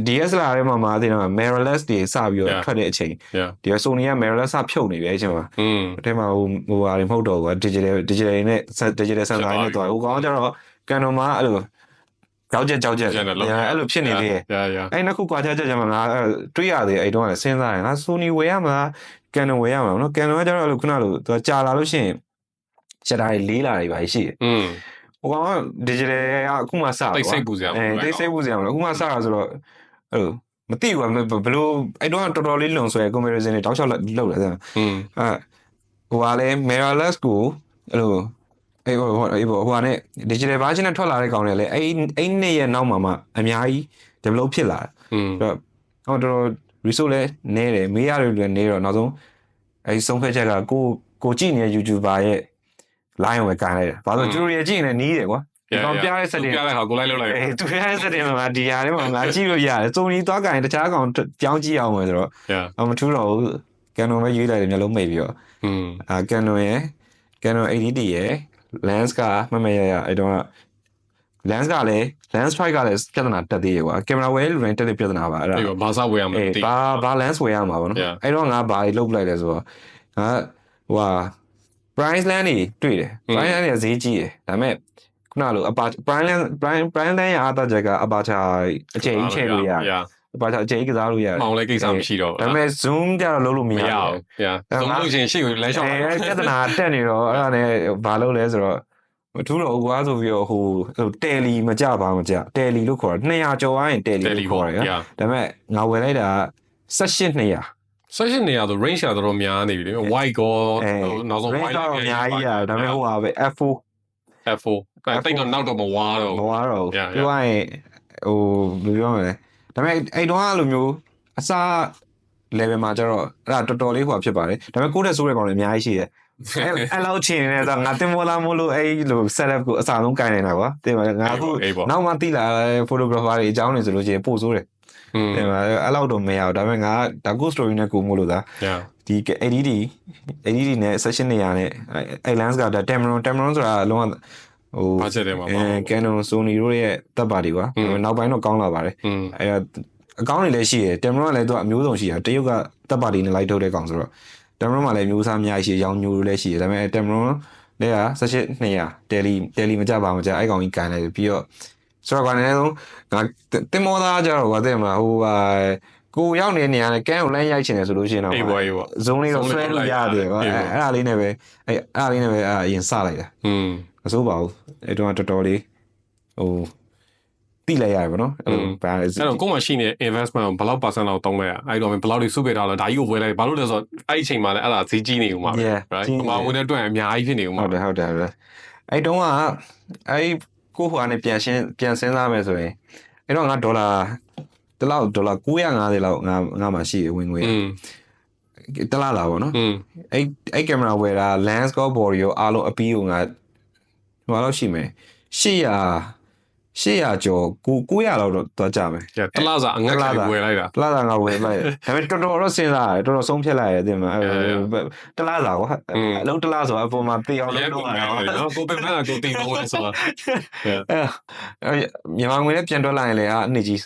DSLR ထဲမှာသိတယ် mirrorless တွေစပြီးတော့ထွက်တဲ့အချိန်ဒီ Sony က mirrorless ဖြုတ်နေပြီအဲ့ချိန်မှာအဲ့ထဲမှာဟိုဟာတွေမဟုတ်တော့ဘူး digital နဲ့ digital sensor နဲ့တော့ဟိုကောင်ကျတော့ Canon မှာအဲ့လိုကြောက်ချက်အဲ့လိုဖြစ်နေသေးတယ်အဲ့နှစ်ခုကွာခြားချက်ကြမှာငါတွေးရသေးအဲ့တော့လည်းစဉ်းစားတယ်ငါ Sony ဝယ်ရမှာCanon ဝယ်ရမှာနော် Canon ကကျတော့အဲ့လိုခုနလိုသူကြာလာလို့ရှိရင်ရှက်တာတွေလေးလာတွေပါရှိတယ်ဟိုကောင် digital ကအခုမှစတိတ်ဆိတ်ပူစရာတိတ်ဆိတ်ပူစရာမလို့အခုမှစတာဆိုတော့အဲ့လိုမသိဘူးဘယ်လိုအဲ့တော့တော်တော်လေးလွန်ဆွဲ comparison တွေတောက်လျှောက်လုပ်တယ်ဟိုကလည်း mirrorless ကိုအဲ့လိုဟိုဟာနဲ့ digital version နဲ့ထွက်လာတဲ့ကောင်တွေလည်းအဲ့နှစ်ရဲ့နောက်မှာအများကြီး develop ဖြစ်လာတယ်ဟိုတော် resource လည်းနည်းတယ်မေးရတယ်လည်းနည်းတော့နောက်ဆုံးအဲ့ဆုံးဖြတ်ချက်ကကိုကြည့်နေတဲ့ YouTuber ရဲ့ line ဝယ်ကန်လိုက်တာဘာလို့ tutorial ကြည့်နေနီးတယ်ကွာဒီကောင်ပြတဲ့ setting ပြလိုက်ဟာကိုလိုက်လုပ်လိုက်သူပြတဲ့ setting မှာဒီဟာထဲမှာငါကြည့်လို့ရတယ် Sony သွားကန်တခြားကောင်ပြောင်းကြည့်အောင်မယ်ဆိုတော့မထူးတော့ဘူး Canon ပဲရွေးလိုက်တယ်မျိုးလုံးမိတ်ပြီးတော့Canon ရဲ့ Canon 80D ရဲ့ lens ကမမရအဲ့တော့ lens ကလည်း lens strike ကလည်းပြဿနာတက်သေးတယ်ကွာကင်မရာဝယ်လူတိုင်းတက်တဲ့ပြဿနာပါအဲ့ဒါဘာစဝယ်ရမှာမသိဘာ lens ဝယ်ရမှာပေါ့နော်အဲ့တော့ငါဘာတွေလုပ်လိုက်လဲဆိုတော့ငါဟိုဟာ price land တွေတွေ့တယ် price land တွေဈေးကြီးတယ်ဒါပေမဲ့ခုနလို price land ရအားတချက်က aperture အချိန်ကြီးချဲ့လို့ရတယ်aperture အချိန်ကြီးကစားလို့ရတယ်မောင်လည်းကိစ္စမရှိတော့ဒါပေမဲ့ zoom ကြတော့လုပ်လို့မရဘူးzoom လို့ရှင်ရှေ့ကိုလမ်းလျှောက်ပြဿနာတက်နေတော့အဲ့ဒါနဲ့ဘာလုပ်လဲဆိုတော့မထူးတော့ကွာဆိုပြီးတော့ဟိုတယ်လီမကြပါမကြတယ်လီလို့ခေါ်တာ200ကျော်သွားရင်တယ်လီလို့ခေါ်တယ်ဒါပေမဲ့ငါဝယ်လိုက်တာ18200 session နေရတော့ range တော့များနေပြီလေ wide ကောနောက်ဆုံး wide တော့အများကြီးอ่ะဒါပေမဲ့ဟိုပါပဲ F4 တိတ်တော့နောက်တော့မဝါတော့ပြောရရင်ဟိုဘယ်လိုပြောမလဲဒါပေမဲ့အဲ့တော့အဲ့လိုမျိုးအစ level မှာကျတော့အဲ့ဒါတော်တော်လေးဟိုဖြစ်ပါတယ်ဒါပေမဲ့ကိုယ့်တဲ့ဆိုးတဲ့ကောင်တွေအများကြီးရှိတယ်အဲ့လောက်ချင်နေတော့ငါတင်မောလာမို့လို့အဲ့လို setup ကိုအစားဆုံးကင်နေတာကွာတင်ပါငါအခုနောက်မှတိလာ photographer တွေအကြောင်းနေဆိုလို့ရှိရင်ပို့ဆိုးတယ်တင်ပါအဲ့လောက်တော့မရဘူးဒါပေမဲ့ငါဒါ good story နဲ့ကိုမို့လို့သာဒီ ADD နဲ့ session နေရနဲ့အဲ့ lens ကဒါ Tamron ဆိုတာလုံးဝဟို budget ထဲမှာပါ Canon Sony တို့ရဲ့တပ်ပါတွေကွာနောက်ပိုင်းတော့ကောင်းလာပါတယ်အဲ့အကောင်းတွေလည်းရှိတယ် Tamron ကလည်းသူကအမျိုးစုံရှိတာတရုတ်ကတပ်ပါတွေနဲ့လိုက်ထုတ်တဲ့ကောင်ဆိုတော့ Tamron မှာလည်းမျိုးစားအများကြီးရှိရောင်ညိုတွေလည်းရှိတယ်ဒါပေမဲ့ Tamron လည်းက18 200 Tele မကြပါမကြအဲ့ကောင်ကြီးကန်လိုက်ပြီးတော့ဆိုတော့ကနေဆုံးငါတင်မောသားကြတော့ဗာတဲ့မလားဟိုဟာကိုရောက်နေတဲ့နေရာနဲ့ကန်းကိုလမ်းရိုက်ချင်တယ်ဆိုလို့ရှိရင်တော့ဇုံလေးတော့ဆွဲလို့ရတယ်ကွာအဲ့ဒါလေးနဲ့ပဲအဲ့ဒါလေးနဲ့ပဲအရင်စလိုက်တာမစိုးပါဘူးအဲ့တော့တော်တော်လေးဟိုတိလိုက်ရတယ်ဗောနော်အဲ့လိုဘာလဲအဲ့တော့ကိုယ်မှရှိနေတဲ့ investment ကိုဘယ်လောက် percent လောက်တောင်းလိုက်ရအဲ့တော့ဘယ်လောက်တွေစုပေးထားလဲဒါကြီးကိုဝယ်လိုက်ဘာလို့လဲဆိုတော့အဲ့ဒီအချိန်မှာလည်းအဲ့ဒါဈေးကြီးနေဦးမှာပဲ right ဟိုမှာဝင်တဲ့အတွက်အများကြီးဖြစ်နေဦးမှာဟုတ်တယ်အဲ့တော့ကအဲ့ကိုဟိုကနေပြန်စဉ်းစားမယ်ဆိုရင်အဲ့တော့ငါဒေါ်လာ950လောက်ငါမှရှိဝင်ငွေတလားလာဗောနော်အဲ့ကင်မရာဝယ်တာ lens scope body ရောအားလုံးအပီးကိုငါဟိုလောက်ရှိမယ်800ကျော်900လောက်တော့သွားကြမယ်တလားစာအငတ်ကလေးဝယ်လိုက်တာတလားစာငါဝယ်လိုက်ဒါပေမဲ့တော်တော့စဉ်းစားရတယ်တော်တော်ဆုံးဖြတ်လိုက်ရတယ်တင်မတလားစာကွာအလုံးတလားဆိုအပေါ်မှာတေအောင်လုပ်တော့တာကိုပဲပြန်ကိုတင်တော့ဆိုတာမြန်မာငွေနဲ့ပြန်တွက်လိုက်ရင်လည်းအနေကြီး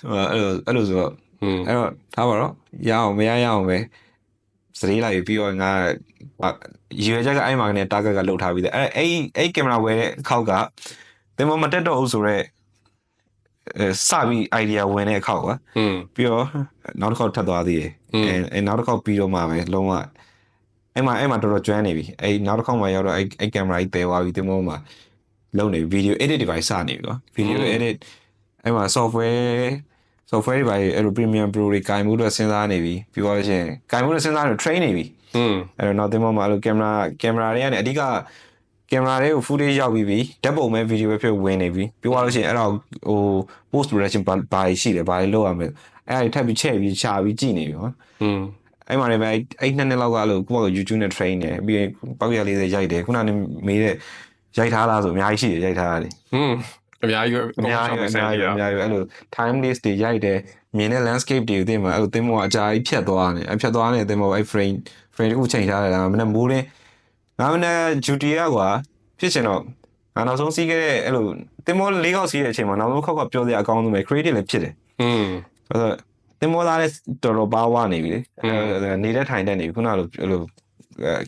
အဲ့လိုဆိုတော့အဲ့တော့ထားပါတော့ရအောင်မရအောင်ပဲစရိလိုက်ပြီးတော့ငါရွေချက်ကအဲ့မှာကနေ target ကလုတ်ထားပြီးတယ်အဲ့ကင်မရာဝယ်တဲ့အခောက်ကတင်မတက်တော့ဘူးဆိုတော့စပြီး idea ဝင်တဲ့အခါကွာပြီးတော့နောက်တစ်ခေါက်ထပ်သွားသေးတယ်အဲနောက်တစ်ခေါက်ပြီးတော့မှပဲလုံးဝအဲ့မှာတော်တော်ကျွမ်းနေပြီအဲ့နောက်တစ်ခေါက်မှရောက်တော့အဲ့ကင်မရာကြီးတည်သွားပြီတင်မို့မှာလုံးနေ video edit device စနေပြီကွာ video edit အဲ့မှာ software တွေပါအဲ့လို premium pro တွေကင်မှုတော့စဉ်းစားနေပြီပြီးတော့ရှင်ကင်မှုတော့စဉ်းစားနေ train နေပြီအဲ့တော့နောက်တင်မို့မှာအဲ့လိုကင်မရာတွေကနေအဓိကကင်မရာလေးကို footage ရောက်ပြီးဓာတ်ပုံမဲ့ video ပဲဖြစ်ဝင်နေပြီပြောရလို့ရှိရင်အဲ့ဒါဟို post production ဘာရှိတယ်ဘာလုပ်ရမလဲအဲ့ဒါထပ်ပြီးချဲ့ပြီးရှာပြီးကြည့်နေပြီဟောအဲ့မှာလည်းပဲအဲ့2နှစ်လောက်ကအဲ့လိုကိုယ့်က YouTube နဲ့ train နေပြီးရင်ပေါက်ရ40ရိုက်တယ်ခုနကမေးတဲ့ရိုက်ထားလားဆိုအများကြီးရှိတယ်ရိုက်ထားရတယ်အများကြီးအဲ့လို time lapse တွေရိုက်တယ်မြင်တဲ့ landscape တွေသိမှာအဲ့လိုသင်္ဘောအကြာကြီးဖြတ်သွားနေဖြတ်သွားနေသင်္ဘောအဲ့ frame တစ်ခုချိန်ထားတယ်ဒါမှမဟုတ်မိုးလင်းငါမနဲ့ duty ကွာဖြစ်ချင်တော့ငါနောက်ဆုံးစီးခဲ့တဲ့အဲ့လိုတင်မော၄ခေါက်စီးတဲ့အချိန်မှာနောက်ဆုံးခေါက်ကပြောစရာအကောင်းဆုံးပဲ creative လည်းဖြစ်တယ်အဲ့တော့တင်မောသားလည်းတော်တော်ပါဝါနေပြီလေနေတဲ့ထိုင်တဲ့နေပြီခုနကလိုအဲ့လို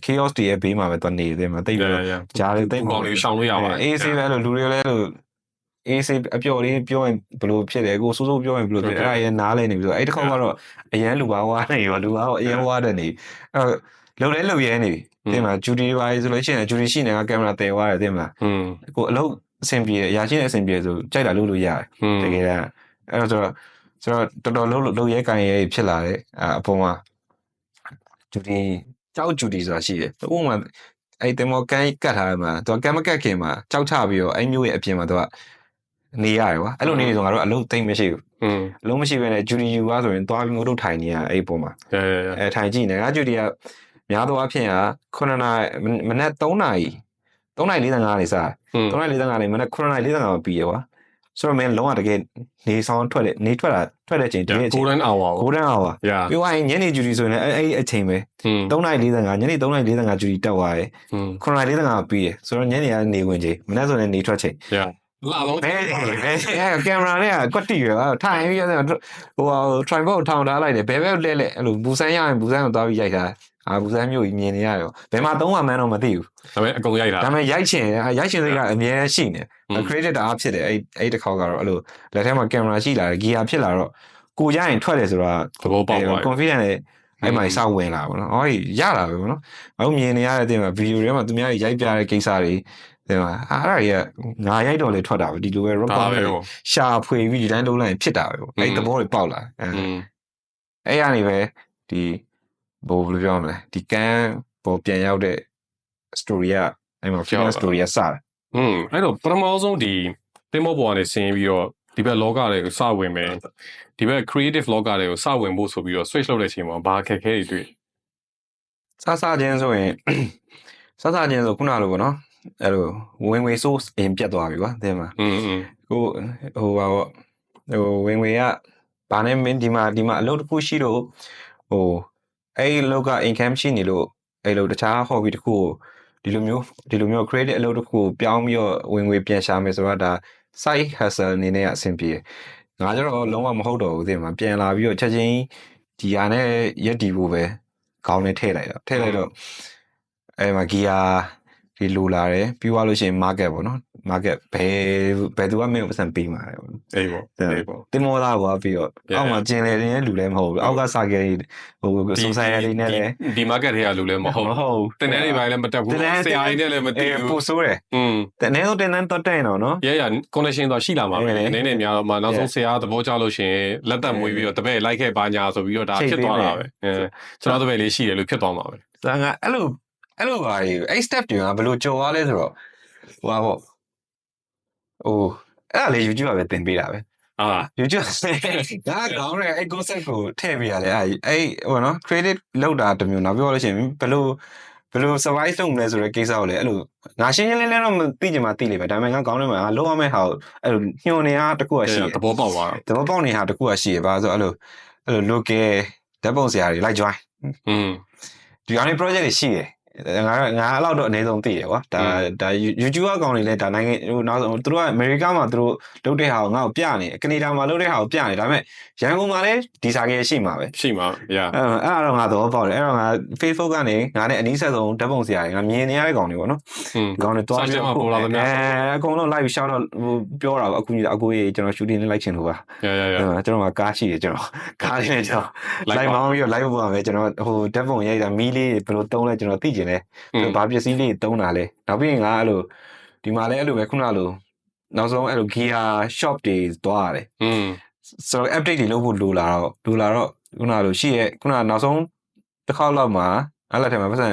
chaos တွေရဲ့ဘေးမှာပဲသွားနေတယ်မှာတိတ်ပြီးတော့ဂျားလေးတိတ်ပေါင်လေးရှောင်လို့ရပါတယ်အေးဆေးပဲအဲ့လိုလူတွေလည်းအဲ့လိုအေးဆေးအပျော်လေးပြောရင်ဘယ်လိုဖြစ်တယ်ကိုစိုးပြောရင်ဘယ်လိုဖြစ်အဲ့ဒါရဲ့နားလဲနေပြီဆိုအဲ့တစ်ခေါက်ကတော့အရန်လူပါဝါနေပြီလူပါအရန်ဝါတဲ့နေအဲ့လုံရဲနေပြီတင်မှာ Judy ပါဆိုလို့ရှိရင် Judy ရှိနေတာကင်မရာတည်သွားတယ်တင်မလားကိုအလုပ်အဆင်ပြေအရာရှိတဲ့အဆင်ပြေဆိုကြိုက်တာလုပ်လို့ရတယ်တကယ်တမ်းအဲ့တော့တော်တော်လုပ်ရဲကန်ရဲဖြစ်လာတယ်အပေါ်မှာ Judy ကြောက် Judy ဆိုတာရှိတယ်ဥပမာအဲ့တင်မောကန်ကတ်ထားတယ်မှာသူကကန်မကတ်ခင်မှာကြောက်ချပြီးတော့အဲ့မျိုးရဲ့အပြင်မှာသူကနေရတယ်ကွာအဲ့လိုနေဆိုငါတို့အလုပ်သိမ့်မရှိဘူးအလုံးမရှိဘဲနဲ့ Judy ယူသွားဆိုရင်သွားပြီးငို့ထုတ်ထိုင်နေရအဲ့ပေါ်မှာထိုင်ကြည့်နေငါ Judy ကများသောအားဖြင့်9နာရီမနက်3နာရီ45လေးစား3နာရီ45လေးမနက်9နာရီ45မှာပြီးရကွာဆိုတော့မင်းလုံးဝတကယ်နေဆောင်ထွက်တဲ့ချိန်တကယ်golden hour ပြောရရင်ညနေ duty ဆိုရင်အဲ့အချိန်ပဲ3နာရီ45ညနေ3နာရီ45 duty တက်သွားတယ်9နာရီ45ပြီးရဆိုတော့ညနေကနေဝင်ချိန်မနက်ဆိုရင်နေထွက်ချိန်လာတော့ကင်မရာနဲ့ကွက်တီရထိုင်ပြီးဟို tripod ထောင်ထားလိုက်တယ်ဘယ်ဘက်လဲအဲ့လိုဘူဆန်းရရင်ဘူဆန်းကိုသွားပြီးရိုက်ထားဘူဆန်းမျိုးကြီးမြင်နေရတယ်ဘယ်မှာသုံးမှန်းတော့မသိဘူးဒါပေမဲ့အကုန်ရိုက်တာဒါပေမဲ့ရိုက်ချင်စိတ်ကအများကြီးရှိနေ creative တအားဖြစ်တယ်အဲ့တစ်ခေါက်ကတော့အဲ့လိုလက်ထဲမှာကင်မရာရှိလာတယ် gear ဖြစ်လာတော့ကိုရရင်ထွက်တယ်ဆိုတာသဘောပေါက်ပါ confident နဲ့အဲ့မှာစဝင်လာပါတော့ဟောရလာပဲပေါ့နော်ဘာလို့မြင်နေရတဲ့တင်မှာ video တွေမှာသူများရိုက်ပြတဲ့ကိစ္စတွေတင်မှာအဲ့ဒါကြီးကငါရိုက်တော့လေထွက်တာပဲဒီလိုပဲ robot ရှာဖွေပြီးဒီတိုင်းလုံးလိုက်ဖြစ်တာပဲပေါ့အဲ့သဘောတွေပေါက်လာအဲ့ကနေပဲဒီ ဘယ်လိုပြောမလဲဒီကန်းပေါ်ပြန်ရောက်တဲ့ story ကအဲ့မှာ freelance story ကစတယ်အဲ့တော့ပထမဆုံးဒီတင်မောပေါ်ကနေဆင်းပြီးတော့ဒီဘက်လောကတွေကိုစဝင်မယ်ဒီဘက် creative လောကတွေကိုစဝင်ဖို့ဆိုပြီးတော့ switch လုပ်တဲ့အချိန်မှာဘာအခက်အခဲတွေတွေ့စချင်းဆိုရင်စချင်းဆိုခုနလိုပေါ့နော်အဲ့လိုဝင်ငွေ source အရင်ပြတ်သွားပြီကွာတဲ့မှာကိုဟိုပါပေါ့ဝင်ငွေကဘာနဲ့မင်းဒီမှာအလုပ်တစ်ခုရှိတော့ဟိုအဲ့အလုပ်က income ရှိနေလို့အဲ့လိုတခြား hobby တစ်ခုကိုဒီလိုမျိုး create အလုပ်တစ်ခုကိုပြောင်းပြီးတော့ဝင်ငွေပြန်ရှာမယ်ဆိုတော့ဒါ side hustle အနေနဲ့အဆင်ပြေငါကျတော့လုံးဝမဟုတ်တော့ဘူးတဲ့မှာပြန်လာပြီးတော့ချက်ချင်းဒီဟာနဲ့ရက်တီဖို့ပဲခေါင်းနဲ့ထည့်လိုက်တော့အဲ့မှာ gear ဒီလိုလာတယ်ပြီးသွားလို့ရှိရင် market ပေါ့နော် market ဘယ်သူကမင်းကိုပတ်စံပေးမှာလဲအေးပေါ့တင်မောသားကွာပြီးတော့အောက်မှာကျင်လေနေတဲ့လူလည်းမဟုတ်ဘူးအောက်ကစာကယ်ဟို society နဲ့လည်းဒီ market တွေကလူလည်းမဟုတ်တင်နေတွေပိုင်းလည်းမတက်ဘူးဆရာကြီးနဲ့လည်းမတည်ဘူးပို့ဆိုးတယ်တင်နေတော့တင်နေတော့တဲ့နော်ရ connection တော့ရှိလာမှာပဲနည်းနည်းများတော့မှနောက်ဆုံးဆရာသဘောကျလို့ရှိရင်လက်သက်မွေးပြီးတော့တပည့်လိုက်ခဲ့ပါညာဆိုပြီးတော့ဒါဖြစ်သွားတာပဲကျွန်တော်တပည့်လေးရှိတယ်လို့ဖြစ်သွားမှာပဲဒါကအဲ့လိုပါလေအဲ့ step တွေကဘယ်လိုကြော်သွားလဲဆိုတော့ဟိုပါပေါ့အဲ့ဒါလေ YouTube ပဲသင်ပေးတာပဲYouTube ဒါကောင်းတယ်အဲ့ concept ကိုထည့်ပေးရတယ်အဲ့ဟိုနော် credit လောက်တာတမျိုးနောက်ပြောလို့ရှိရင်ဘယ်လို survive လုပ်မလဲဆိုတဲ့ကိစ္စကိုလည်းအဲ့လိုငါရှင်းရှင်းလင်းလင်းတော့မသိချင်မှသိလိမ့်မယ်ဒါပေမဲ့ငါကောင်းတယ်မှာလုံးဝမဲ့ဟာအဲ့လိုညှို့နေတာတကူကရှိတယ်သဘောပေါက်သွားသဘောပေါက်နေတာတကူကရှိရပါဆိုအဲ့လို local ဓာတ်ပုံဆရာတွေလိုက် join ဒီအနေ project တွေရှိတယ်ငါအဲ့လောက်တော့အနည်းဆုံးသိတယ်ကွာဒါ YouTube အကောင့်တွေလည်းဒါနိုင်ငံဟိုနောက်ဆုံးသူတို့ကအမေရိကန်မှာသူတို့လုပ်တဲ့ဟာကိုငါ့ကိုပြနေကနေဒါမှာလုပ်တဲ့ဟာကိုပြနေဒါပေမဲ့ရန်ကုန်မှာလည်းဒီစာကယ်ရှိမှာပဲရှိမှာအဲ့တော့ငါသဘောပေါက်တယ်အဲ့တော့ငါ Facebook ကနေငါနဲ့အနီးဆက်ဆုံးဓာတ်ပုံဆရာတွေငါမြင်နေရတဲ့ကောင်တွေပေါ့နော်ကောင်တွေတွားပြီးအကုန်လုံး live shout out ပြောတာပါအခုကြီးအကိုကြီးကျွန်တော် shooting နဲ့လိုက်ချင်လို့ပါကျွန်တော်ကကားရှိတယ်ကျွန်တော်ကားလေးနဲ့ကျွန်တော် live မောင်းပြီးတော့ live ပေါ်မှာပဲကျွန်တော်ဟိုဓာတ်ပုံရိုက်တာမီးလေးဘယ်လိုတုံးလဲကျွန်တော်သိချင်တယ်ဘာပစ္စည်းလေးတုံးတာလဲနောက်ပြီးရင်ငါအဲ့လိုဒီမှာလည်းအဲ့လိုပဲခုနလိုနောက်ဆုံးအဲ့လို gear shop တွေတွားရတယ်ဆိုတော့ update တွေလုပ်ဖို့လိုလာတော့ခုနလိုရှိရဲ့ခုနနောက်ဆုံးတစ်ခေါက်လောက်မှာအဲ့လက်ထဲမှာပတ်စံ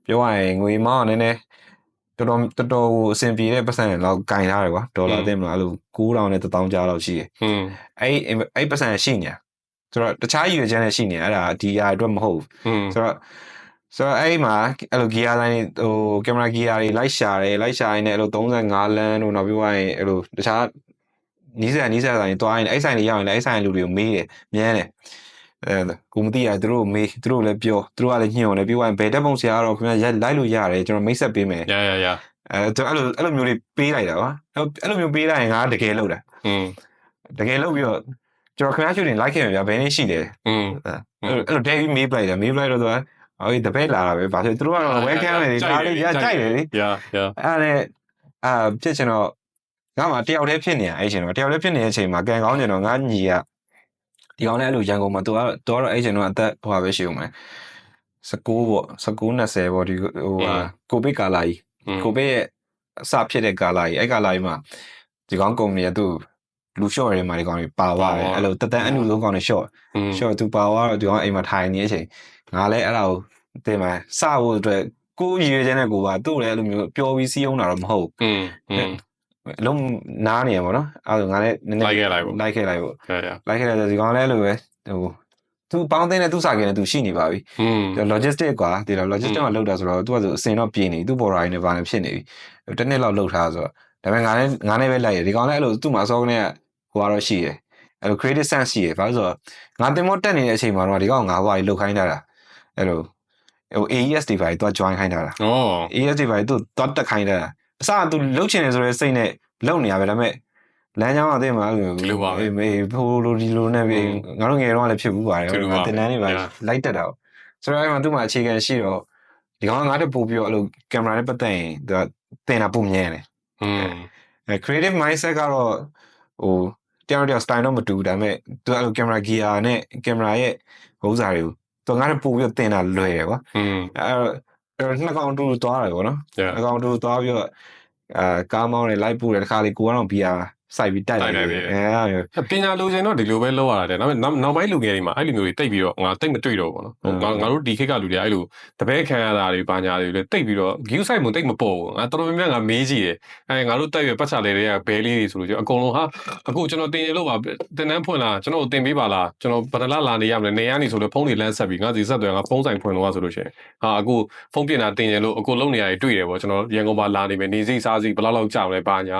ပြောရရင်ငွေမောင်းနည်းနည်းတော်ကိုအဆင်ပြေတဲ့ပတ်စံလောက်ကင်ထားတယ်ကွာဒေါ်လာသိမလားအဲ့လို9000နဲ့1000ကျားလောက်ရှိတယ်အဲ့ပတ်စံရှိနေဆိုတော့တခြားယူရခြင်းနဲ့ရှိနေအဲ့ဒါဒီဟာအတွက်မဟုတ်ဘူးဆိုတော့အဲ့မှာအဲ့လို gear တိုင်းဟို camera gear တွေလိုက်ရှာရင်လည်းအဲ့လို35လမ်းတို့နောက်ပြီးသွားရင်အဲ့လိုတခြားနီးစပ်ဆိုင်တွားရင်အဲ့ဆိုင်တွေရောက်ရင်လည်းအဲ့ဆိုင်လူတွေကိုမေးတယ်မြန်းတယ်ကိုမသိရသူတို့မေးသူတို့လည်းပြောသူတို့ကလည်းညှို့တယ်ပြီးသွားရင်ဘယ်တက်ပုံဆရာကတော့ခင်ဗျာလိုက်လို့ရတယ်ကျွန်တော်မိတ်ဆက်ပေးမယ်ရအဲ့လိုမျိုးလေးပေးလိုက်တာကွာအဲ့လိုမျိုးပေးလိုက်ရင်ငါတကယ်လုပ်တာတကယ်လုပ်ပြီးတော့ကျွန်တော်ခင်ဗျားရှူတင်လိုက်ခဲ့မယ်ဗျာဘယ်နည်းရှိတယ်အဲ့လိုတဲပြီးမေးပလိုက်တော့သူကအော်ဒီတပည့်လာတာပဲဘာလို့သူတို့ကတော့ welcome လေဒါလေးကြိုက်တယ်လေအဲ့ဖြစ်ချင်တော့ငါမှတယောက်တည်းဖြစ်နေရအဲ့ချိန်တော့တယောက်တည်းဖြစ်နေတဲ့အချိန်မှာကန်ကောင်းချင်တော့ငါညီကဒီကောင်လည်းအဲ့လိုရန်ကုန်မှာသူကတော့အဲ့ချိန်တော့အသက်ဟိုပါပဲရှိဦးမယ်19ပေါ့19-20ပေါ့ဒီဟိုကိုဗစ်ကာလာကြီးကိုဗစ်ရဲ့အစဖြစ်တဲ့ကာလာကြီးအဲ့ကာလာကြီးမှာဒီကောင်ကုမ္ပဏီကသူ့လူရှော့ရဲမှာဒီကောင်ကြီးပါသွားတယ်အဲ့လိုတန်အနုလုံးကောင်တွေရှော့သူပါသွားတော့ဒီကောင်အိမ်မှာထိုင်နေတဲ့အချိန်ငါလည်းအဲ့ဒါကိုတင်မှာစဖို့အတွက်ကိုရည်ရွယ်ချက်နဲ့ကိုပါသူ့လည်းအဲ့လိုမျိုးပျော်ပြီးစီးအောင်တာတော့မဟုတ်အလုံးနားနေရပါတော့အဲ့ဒါငါလည်းနည်းနည်းလိုက်ခဲ့လိုက်ပေါ့ဒီကောင်လည်းအဲ့လိုပဲဟိုသူပေါင်းသိန်းနဲ့သူ့စာကင်းနဲ့သူရှိနေပါပြီlogistic ကွာဒီတော့ logistic မှာလောက်တာဆိုတော့သူကဆိုအစင်တော့ပြေးနေသူ့ border နဲ့ဘာနဲ့ဖြစ်နေပြီတစ်နှစ်လောက်လောက်ထားဆိုတော့ဒါပေမဲ့ငါနဲ့ပဲလိုက်ရဒီကောင်လည်းအဲ့လိုသူ့မှာအစောကနေဟိုကတော့ရှိတယ်အဲ့လို creative sense ရှိတယ်ဘာလို့ဆိုတော့ငါတင်မောတက်နေတဲ့အချိန်မှာတော့ဒီကောင်ငါဟိုလောက်ခိုင်းထားတာအဲ့လိုဟို AES တွေပါတော့ join ခိုင်းထားတာ AES တွေပါတော့တက်ခိုင်းထားတာအစကသူလှုပ်ချင်တယ်ဆိုတဲ့စိတ်နဲ့လှုပ်နေရပဲဒါပေမဲ့လမ်းကြောင်းအသိမှာလို့ပါပဲဖိုးလိုဒီလိုနဲ့ငါတို့ငယ်တော့လည်းဖြစ်ဘူးပါတယ်ငါတင်တန်းတွေပါလိုက်တက်တာဆိုတော့အဲ့မှာသူ့မှာအခြေခံရှိတော့ဒီကောင်ကငါတက်ပို့ပြီးတော့အဲ့လိုကင်မရာနဲ့ပတ်သက်ရင်သူကတင်တာပုံမြင်တယ်creative mindset ကတော့ဟိုတယောက် style တော့မတူဘူးဒါပေမဲ့သူအဲ့လို camera gear နဲ့ camera ရဲ့ဥစ္စာတွေကိုသူငါတို့ပို့ပြီးတင်တာလွယ်တယ်ကွာအဲ့နှစ်ကောင်တူသွားတယ်ပေါ့နော်နှစ်ကောင်တူသွားပြီးတော့ကားမောင်းတွေလိုက်ပို့တယ်တခါလေကိုကတော့ဘီယာ စိုက်ပြီးတိုက်လိုက်တယ်ပညာလိုချင်တော့ဒီလိုပဲလောက်ရတယ်ဒါပေမဲ့နောက်ပိုင်းလူငယ်တွေမှာအဲ့လိုမျိုးတွေတိတ်ပြီးတော့ငါတိတ်မတွေ့တော့ဘူးနော်ငါတို့ဒီခေတ်ကလူတွေအဲ့လိုတပည့်ခံရတာတွေဘာညာတွေလည်းတိတ်ပြီးတော့ view site မှာတိတ်မပေါ်ဘူးငါတော်တော်များများငါမေးကြည့်တယ်ငါတို့တက်ရပတ်ချလေးတွေကဘဲလေးတွေဆိုလို့ကျအကုန်လုံးဟာအခုကျွန်တော်တင်ရလို့ပါတင်တန်းဖွင့်လာကျွန်တော်တင်ပေးပါလားကျွန်တော်ဘယ်လာနေရမလဲနေရနေဆိုလို့ဖုန်းတွေလမ်းဆက်ပြီးငါစီဆက်တယ်ငါဖုန်းဆိုင်ဖွင့်လို့ဆိုလို့ရှိရင်အခုဖုန်းပြင်တာတင်ရလို့အခုလုံးနေရတယ်တွေ့တယ်ပေါ့ကျွန်တော်ရန်ကုန်မှာလာနေမယ်နေစိစားစိဘယ်လောက်ကြာမလဲဘာညာ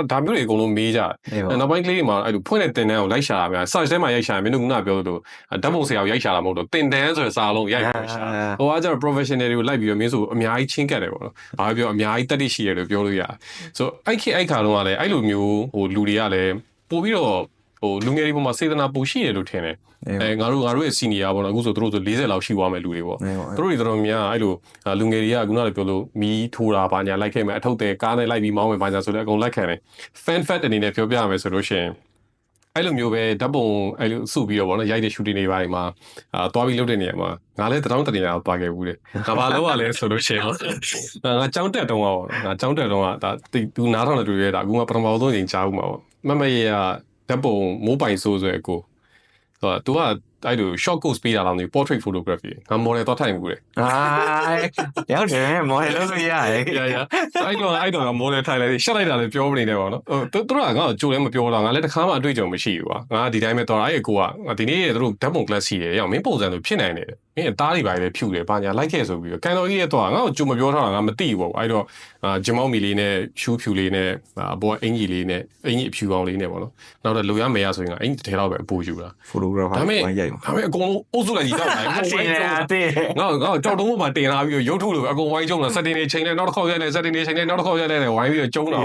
ဒါမျိုးတွေအကုန်လုံးမေးကြတယ်နောက်ပိုင်းကလေးတွေမှာအဲ့လိုဖွင့်တဲ့တင်တန်းကိုလိုက်ရှာရမယ် search ထဲမှာရိုက်ရှာရင်မင်းတို့ကပြောလို့ဓာတ်ပုံဆရာကိုရိုက်ရှာတာမဟုတ်တော့တင်တန်းဆိုတဲ့စာလုံးရိုက်ပြီးရှာဟိုကကျတော့ professional တွေကိုလိုက်ပြီးတော့မင်းဆိုအများကြီးချင်းကတ်တယ်ပေါ့နော်ဘာပြောအများကြီးတက်တိရှိရတယ်လို့ပြောလို့ရတယ်ဆိုအဲ့ခါတော့ကလည်းအဲ့လိုမျိုးဟိုလူတွေကလည်းပို့ပြီးတော့ဟိုလူငယ်တွေပေါ်မှာစေတနာပူရှိတယ်လို့ထင်တယ်ငါတို့ရဲ့ senior ပေါ့နော်အခုဆိုသူတို့ဆို40လောက်ရှိသွားမယ်လူတွေပေါ့သူတို့တွေတော်တော်များအဲ့လိုလူငယ်တွေကခုနကပြောလို့မီးထိုးတာဘာညာလိုက်ခဲ့မယ်အထုပ်တဲ့ကားနဲ့လိုက်ပြီးမောင်းမယ်ဘာညာဆိုလည်းအကုန်လိုက်ခံတယ် fan fat အနေနဲ့ပြောပြရမယ်ဆိုလို့ရှိရင်အဲ့လိုမျိုးပဲဓာတ်ပုံအဲ့လိုစုပြီးတော့ဗောနော်ရိုက်တဲ့ shooting တွေပါမှာသွားပြီးလုပ်တဲ့နေရာမှာငါလည်းတောင်းတနေရာသွားခဲ့ဘူးလေငါဘာလုပ်ရလဲဆိုလို့ရှိရင်ငါကြောင်းတက်တုံးอ่ะငါကြောင်းတက်တုံးอ่ะဒါသူနားထောင်တဲ့တွေ့ရတာအခုမှပထမဆုံးချိန်ကြားဦးမှာပေါ့မမရေကဓာတ်ပုံမိုးပိုင်ဆိုးဆိုအကိုသူကအဲ့လို short course ပေးတာလားမသိ portrait photography ငါ model တော့ထိုင်မှုလေရောက်တယ် model လုပ်လို့ရတယ်အဲ့တော့ငါ model ထိုင်လိုက်ရှက်လိုက်တာလည်းပြောမနေနဲ့ပေါ့နော်သူတို့ကငါ့ကိုကြိုလည်းမပြောတော့ငါလည်းတစ်ခါမှအတွေ့အကြုံမရှိဘူးကွာငါဒီတိုင်းပဲတော့အဲ့ကိုကဒီနေ့သူတို့ဓာတ်ပုံ class ရှိတယ်ရောက်မင်းပုံစံဆိုဖြစ်နိုင်တယ်မင်းအသားတွေပါလေဖြူတယ်ဘာညာလိုက်ခဲ့ဆိုပြီးတော့ကန်တော်ကြီးရဲ့တော့ငါ့ကိုကြိုမပြောထားတာငါမသိဘူးပေါ့အဲ့တော့ဂျမောက်မီလေးနဲ့ရှူးဖြူလေးနဲ့ဘောအင်ကြီးလေးနဲ့အင်ကြီးအဖြူအောင်လေးနဲ့ပေါ့နော်နောက်တော့လိုရမယ်ရဆိုရင်ကအင်ကြီးတစ်ထဲလောက်ပဲအပူယူတာ photographer ဒါပေမဲ့အကုန်လုံးအုပ်စုလိုက်ကြီးတော့တယ်ငါကြောက်တုံးမှာတင်လာပြီးတော့ရုပ်ထုလို့အကုန်ဝိုင်းကျုံတာ setting တွေချိန်နဲ့နောက်တစ်ခေါက်ရိုက်လိုက် setting တွေချိန်နဲ့နောက်တစ်ခေါက်ရိုက်လိုက်ဝိုင်းပြီးတော့ကျုံတာ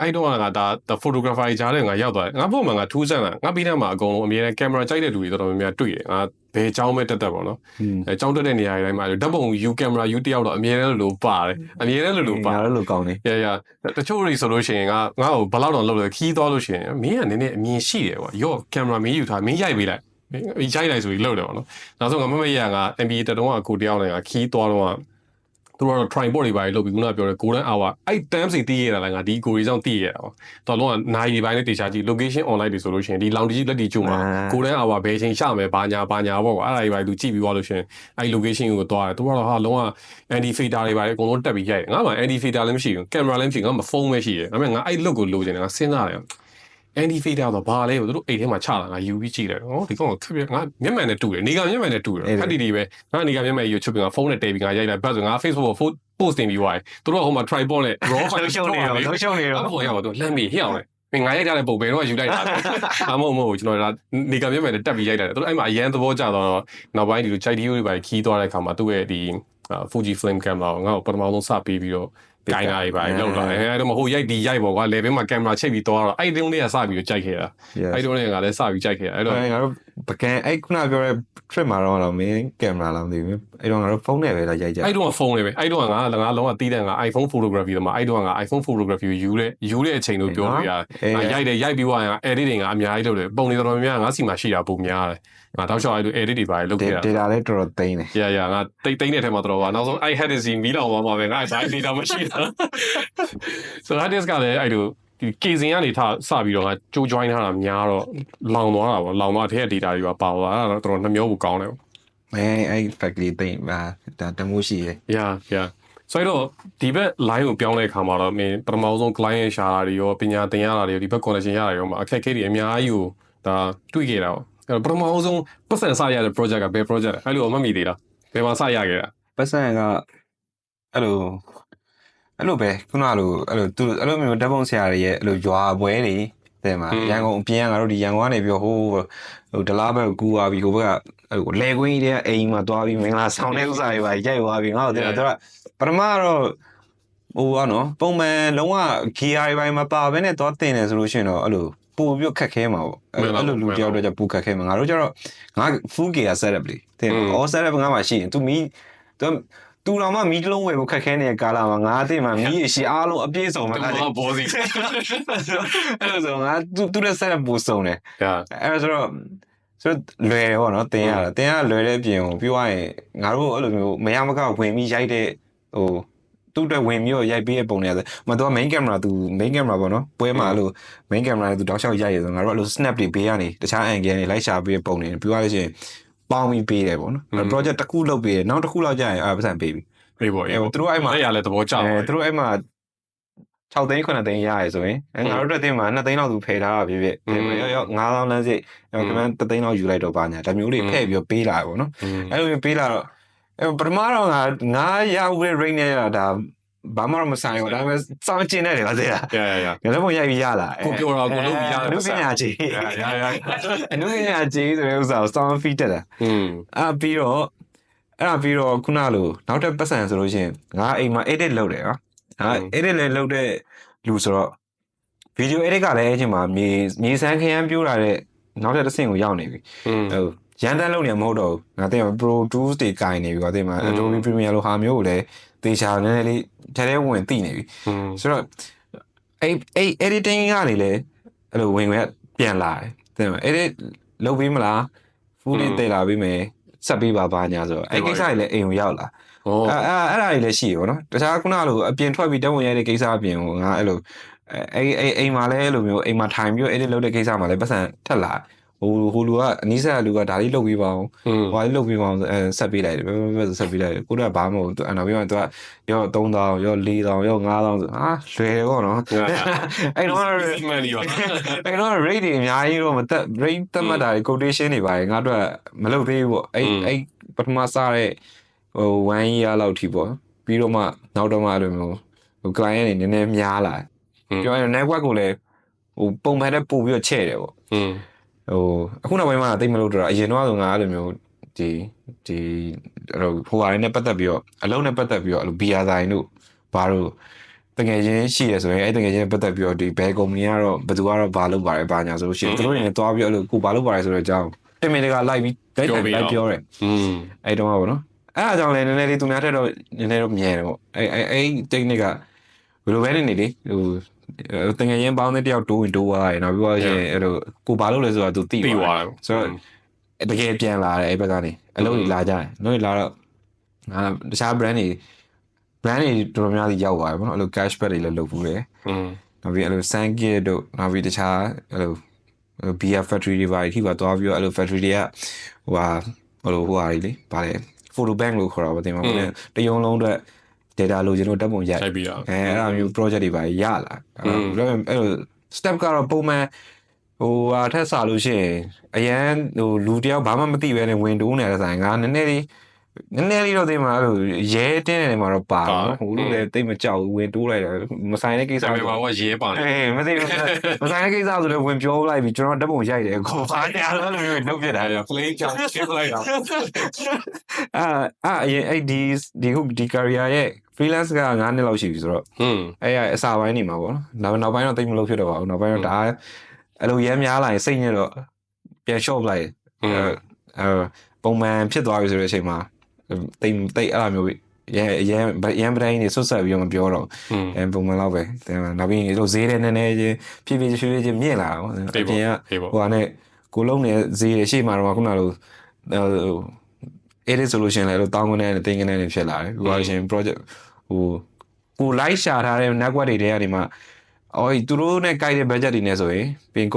အဲ့တော့ငါဒါ photographer ကြားတဲ့ငါရောက်သွားတယ်ငါပုံမှန်ငါထူးဆန်းတာငါပြီးတဲ့မှာအကုန်လုံးအမြဲတမ်း camera ကြိုက်တဲ့လူတွေတော်တော်များများတွေ့တယ်ငါဘယ်ကြောင်းပဲတက်ပေါ့နော်အဲကြောင်းတက်တဲ့နေရာတွေတိုင်းမှာဓာတ်ပုံ U camera U တယောက်တော့အမြဲတမ်းလို့ပါတယ်အမြဲတမ်းလို့ပါတယ်လို့ကောင်းနေတချို့တွေဆိုလို့ရှိရင်ငါ့ကိုဘယ်လောက်တော့လုပ်လဲခီးသွားလို့ရှိရင်မင်းကနည်းနည်းအမြင်ရှိတယ်ကွာရော့ camera မင်းယူထားမင်းရိုက်ပေးလိုက်ရိုက်လိုက်ဆိုပြီးလုပ်တယ်ပေါ့နော်နောက်ဆုံးငါမမရငါ MBA တက်တော့ကိုတယောက်နဲ့ငါခီးသွားတော့သူတို့ tripod တွေပါလုပ်ပြီးခုနကပြောတဲ့ golden hour အဲ့ time စီတည်ရတာလည်းငါဒီကိုရီကြောင့်တည်ရတာပေါ့တော်လုံးကနိုင်ဒီပိုင်းနဲ့တေချာကြည့် location online တွေဆိုလို့ရှိရင်ဒီ လောင်တီကြီးလက်တီကျုံမှာ golden hour ဘယ်ချိန်ရှမယ်ဘာညာပေါ့ကွာအဲ့ဒါတွေပါသူကြည့်ပြီးသွားလို့ရှိရင်အဲ့ location ကိုသွားတယ်သူကတော့ဟာလုံးဝ anti filter တွေပါအကုန်လုံးတက်ပြီးရိုက်တယ်ငါမှ anti filter လည်းမရှိဘူး camera လည်းမရှိဘူးငါမှဖုန်းပဲရှိတယ်ဒါပေမဲ့ငါအဲ့ look ကိုလိုချင်တယ်ငါစဉ်းစားတယ်anti fader တော့ဘာလဲသူတို့အိတ်ထဲမှာချလာငါယူပြီးကြည့်တယ်ဟောဒီကောင်ကခက်ပြငါမျက်မှန်နဲ့တူတယ်နေကမျက်မှန်နဲ့တူတယ်ဖတ်တီပဲငါနေကမျက်မှန်ယူချွတ်ပြီးငါဖုန်းနဲ့တဲပြီးငါရိုက်လိုက်ဘတ်ဆိုငါ Facebook ကို post တင်ပြီးသွားတယ်သူတို့ကဟိုမှာ tripod နဲ့ raw file ရှုံနေတော့ဘောရတော့လှမ်းပြီးဟျောင်းတယ်ငါရိုက်ထားတဲ့ပုံပဲတော့ယူလိုက်တာအမဟုတ်ကျွန်တော်နေကမျက်မှန်နဲ့တက်ပြီးရိုက်လိုက်တယ်သူတို့အဲ့မှာအရန်သဘောကျတော့နောက်ပိုင်းဒီလို chai video တွေပါခီးသွားတဲ့အခါမှာသူ့ရဲ့ဒီ Fuji film camera ကိုငါ့ကိုပထမဆုံးစပေးပြီးတော့ကိုင်းလာပြီပါလောက်လာအဲ့တော့မဟုတ်ရိုက်ဒီရိုက်ပေါ့ကွာ level မှာ camera ချိတ်ပြီးသွားတော့အဲ့တုန်းလေးကစပြီးတော့ကြိုက်ခဲ့တာအဲ့တုန်းလေးကလည်းစပြီးကြိုက်ခဲ့တာအဲ့တော့ငါတို့ပကံအဲ့ခုနပြောတဲ့ trip မှာတော့မင်း camera လားမသိဘူးအဲ့တော့ငါတို့ဖုန်းနဲ့ပဲလာရိုက်ကြအဲ့တော့ဖုန်းနဲ့ပဲအဲ့တော့ငါလုံးဝတီးတဲ့ငါ iPhone photography တော့အဲ့တော့ငါ iPhone photography ကိုယူတဲ့အချိန်လို့ပြောလို့ရတယ်ငါရိုက်ပြီးသွားရင် edit တွေကအများကြီးလုပ်တယ်ပုံတွေတော်တော်များများငါစီမှာရှိတာပုံများတယ်ငါတောက်လျှောက်အဲ့လို edit တွေပါလုပ်ခဲ့တာ data လည်းတော်တော်သိမ်းတယ်ရငါသိမ်းတဲ့ထဲမှာတော်တော်ပါနောက်ဆုံး I had to see မီးလောင်သွားမှာပဲငါအဲ့ data မရှိတာso that is ကလည်းအဲ့လိုဒီကေစင်ကနေစပြီးတော့ငါကြိုး join ထားတာများတော့လောင်သွားတာပေါ့လောင်သွားတဲ့ data တွေပါသွားအဲ့ဒါတော့တော်တော်နှမျိုးကိုကောင်းတယ်အဲ့ factory သိမ်းပါဒါတမိုးရှိတယ်ဆိုတော့ဒီဘက် line ကိုပြောင်းတဲ့အခါမှာတော့မင်းပထမဆုံး client ရှာတာတွေရောပညာသင်ရတာတွေရောဒီဘက် connection ရတာရောမှာအခက်အခဲတွေအများကြီးကိုဒါတွေ့ခဲ့တာပေါ့အဲ့ပထမဆုံးပတ်စံစရတဲ့ project ကဘယ် project လဲအဲ့လိုမမှီသေးလားဘယ်မှာစရခဲ့တာပတ်စံကအဲ့လိုပဲခုနကသူအဲ့လိုမျိုးဓာတ်ပုံဆရာတွေရဲ့အဲ့လိုရွာပွဲတွေတဲ့မှာရန်ကုန်အပြင်ကငါတို့ဒီရန်ကုန်ကနေပြီးဟိုဒလားဘက်ကူသွားပြီးဟိုဘက်ကလေကွင်းကြီးတဲ့အိမ်မှာသွားပြီးမင်္ဂလာဆောင်တဲ့ဥစ္စာတွေပါရိုက်သွားပြီးငါတို့တဲ့သူကပထမတော့ဟိုနော်ပုံမှန်လုံးဝ gear တွေပိုင်းမပါဘဲနဲ့သွားတင်တယ်ဆိုလို့ရှိရင်တော့အဲ့လိုပို့ပြီးခက်ခဲမှာပေါ့အဲ့လိုလူတယောက်တော့じゃပူခက်ခဲမှာငါတို့ကျတော့ငါ full gear setup လေးတဲ့ all setup ငါမှရှိရင် သူတော်မှမီးတလုံးဝယ်ဖို့ခက်ခဲနေတဲ့ကာလမှာငါအသိမှမီးရရှိအားလုံးအပြည့်စုံမှာငါဘောစီအဲ့လိုဆိုငါသူတဲ့ setup ပို့စုံတယ်အဲ့ဆိုတော့လွယ်တယ်ပေါ့နော်တင်ရလွယ်တဲ့ပြင်ကိုပြောရရင်ငါတို့အဲ့လိုမျိုးမရမကောက်ဝင်ပြီးရိုက်တဲ့ဟို သူ့အတွက်ဝင်ပြီးတော့ရိုက်ပေးတဲ့ပုံတွေဆိုမတော် main camera သူ main camera ပေါ့နော်ပွဲမှာအဲ့လို main camera နဲ့သူတောက်လျှောက်ရိုက်ရဆိုငါတို့အဲ့လို snap တွေပေးရနေတခြား angle တွေလိုက်ရှာပေးတဲ့ပုံတွေပြီးသွားလို့ရှိရင်ပေါင်းပြီးပေးတယ်ပေါ့နော် project တစ်ခုလုပ်ပေးတယ်နောက်တစ်ခုလောက်ကြာရင်ပတ်စံပေးပြီပေးပေါ့သူတို့အဲ့မှာရလဲသဘောကျတယ်သူတို့အဲ့မှာ6သိန်း9သိန်းရရဆိုရင်ငါတို့အတွက်တင်မှာ2သိန်းလောက်သူဖယ်ထားတာဖြစ်ဖြစ်ရော9000လမ်းစိတ်ရောခင်ဗျာ3သိန်းလောက်ယူလိုက်တော့ပါညာဒါမျိုးတွေဖဲ့ပြီးပေးလာပေါ့နော်အဲ့လိုပေးလာတော့ပထမတော့ငါရဝဲ rate နဲ့ဒါဘာမှမဆိုင်ဘူးဒါပေမဲ့စောင့်ကျင်နေတယ်ပါသေးလားငါလည်းမရိုက်ပြီးရလာကိုပြောတော့ကိုလုပ်ပြီးရအနုပညာကြီးအနုပညာကြီးဆိုတဲ့ဥစ္စာကိုစောင့် feed တက်တာပြီးတော့ခုနလိုနောက်ထပ်ပတ်စံဆိုလို့ရှိရင်ငါအိမ်မှာ edit လုပ်တယ်နော်edit လည်းလုပ်တဲ့လူဆိုတော့ video edit ကလည်းအဲ့ချိန်မှာမြေစမ်းခရမ်းပြိုးလာတဲ့နောက်ထပ်တစ်ဆင့်ကိုရောက်နေပြီဟုတ်ရန်တန်းလုပ်နေမှာမဟုတ်တော့ဘူးငါတင် Pro Tools တွေကင်နေပြီကွာတင်မှာ Adobe Premiere လိုဟာမျိုးကိုလည်းတေချာနည်းနည်းလေးထဲဝင်သိနေပြီဆိုတော့အဲ့ editing ကနေလည်းအဲ့လိုဝင်ပြန်လာတယ်တင်မှာ edit လုပ်ပြီးမလား full လေးတည်လာပြီးမယ်ဆက်ပြီးပါညာဆိုတော့အဲ့ကိစ္စတွေလည်းအိမ်ကိုရောက်လာအဲ့ဒါတွေလည်းရှိရပါတော့တခြားခုနလိုအပြင်ထွက်ပြီးတက်ဝင်ရတဲ့ကိစ္စအပြင်ကိုငါအဲ့လိုအိမ်မှာလည်းအဲ့လိုမျိုးအိမ်မှာထိုင်ပြီး edit လုပ်တဲ့ကိစ္စမှာလည်းပတ်စံထက်လာဟိုလူကအနီးဆက်လူကဒါလေးလုပ်ပြီးပါအောင်ဟိုလေးလုပ်ပြီးပါအောင်ဆက်ပေးလိုက်တယ်ပဲဆက်ပေးလိုက်တယ်ကိုတော့ဘာမှမဟုတ်အဲ့နောက်ပြီးတော့သူကရော3000ရော4000ရော5000ဆိုလွယ်တယ်ပေါ့နော်အဲ့တော့ money ပါအဲ့တော့ rate တွေအများကြီးတော့မတက် rate တက်မှတ်တာတွေ quotation တွေပါတယ်ငါတို့ကမလုပ်သေးဘူးပေါ့အဲ့ပထမစတဲ့1 year လောက်ထိပေါ့ပြီးတော့မှနောက်တော့မှအဲ့လိုမျိုးclient တွေနည်းနည်းများလာပြောရင် network ကိုလည်းပုံမှန်တဲ့ပို့ပြီးတော့ချဲ့တယ်ပေါ့အခုနောက်ပိုင်းမှာတိတ်မလို့တော့အရင်တော့ဆိုငါအဲ့လိုမျိုးဒီဟိုဟာတွေနဲ့ပတ်သက်ပြီးတော့အလုံးနဲ့ပတ်သက်ပြီးတော့အဲ့လို BR ဆိုင်တို့ဘာလို့တကယ်ချင်းရှိရဆိုရင်အဲ့တကယ်ချင်းပတ်သက်ပြီးတော့ဒီဘယ်ကုမ္ပဏီကတော့ဘယ်သူကတော့ဘာလုပ်ပါတယ်ဘာညာဆိုလို့ရှိရင်သူတို့တွေနဲ့တွားပြီးအဲ့လိုကိုဘာလုပ်ပါတယ်ဆိုတော့အကြောင်းတင်မင်တကလိုက်ပြီးလိုက်ပြောတယ်အဲ့တော့ပါနော်အဲ့အကြောင်းလည်းနည်းနည်းလေးသူများထက်တော့နည်းနည်းတော့မြဲတယ်ပေါ့အဲ့ technique ကဘယ်လိုပဲနေလေတကယ်ရင်ပေါင်းတဲ့တယောက်တိုးဝင်တိုးသွားတယ်နောက်ပြီးတော့အဲ့လိုကိုဘာလုပ်လဲဆိုတာသူသိသွားတယ်ဆိုတော့တကယ်ပြန်လာတယ်အဲ့ဘက်ကနေအလုပ်တွေလာကြတယ်လုပ်လာတော့တခြား brand တွေတော်တော်များများရောက်သွားတယ်ပေါ့နော်အဲ့လို cashback တွေလည်းလုပ်ဘူးတယ်နောက်ပြီးအဲ့လို Sunkit တို့နောက်ပြီးတခြားအဲ့လို beer factory တွေပါထိပါသွားပြီးတော့အဲ့လို factory တွေကဟိုဟာတွေလေဗါလေ photo bank လို့ခေါ်တာပါတင်ပါဘူးတရုံလုံးအတွက်data လိုချင်လို့တက်ပုံရိုက်ပြီးတော့အဲ့ဒါမျိုး project တွေပါရလာအဲ့လို step ကတော့ပုံမှန်ဟာထက်စားလို့ရှိရင်အရန်လူတယောက်ဘာမှမသိဘဲနဲ့ဝင်တိုးနေတဲ့ဆိုင်ကနည်းနည်းလေးတော့သိမှာအဲ့လိုရဲတင်းနေတယ်မှာတော့ပါနော်ဟိုလိုလည်းသိမကြောက်ဝင်တိုးလိုက်တယ်မဆိုင်တဲ့ကိစ္စဆိုတော့ရဲပါနေမသိဘူးမဆိုင်တဲ့ကိစ္စဆိုတော့ဝင်ပြောလိုက်ပြီးကျွန်တော်တက်ပုံရိုက်တယ်ခေါ်ပါနေအဲ့လိုမျိုးလုပ်ပြတာ play ကြောင်ရှင်းလိုက်တာအဲ့ဒီ career ရဲ့ freelance က9နှစ်လောက်ရှိပြီဆိုတော့အဲ့အစာပိုင်းနေမှာပေါ့နော်နောက်ပိုင်းတော့တိတ်မလုပ်ဖြစ်တော့ပါဘူးနောက်ပိုင်းတော့ဒါအဲ့လိုရဲများလာရင်စိတ်ညစ်တော့ပြန် short လိုက်ပုံမှန်ဖြစ်သွားပြီဆိုတဲ့အချိန်မှာတိတ်အဲ့လိုမျိုးရန်ပတိုင်းနေဆွတ်ဆက်ပြီးတော့မပြောတော့ပုံမှန်လောက်ပဲနောက်ပြီးတို့ဈေးတဲ့နည်းနည်းချင်းဖြည်းဖြည်းမြင့်လာတော့အပြင်ကဟိုဟာနဲ့ကိုလုံးနေဈေးတွေရှေ့မှာတော့ခုနလိုedit solution လည်းတောင်းကနေတင်ကနေဖြစ်လာတယ်ဟိုဟာရှင် project ကိုလိုက်ရှာထားတဲ့ network တွေထဲကနေမှသူတို့နဲ့ကိုက်တဲ့ budget တွေနဲ့ဆိုရင်ပြင်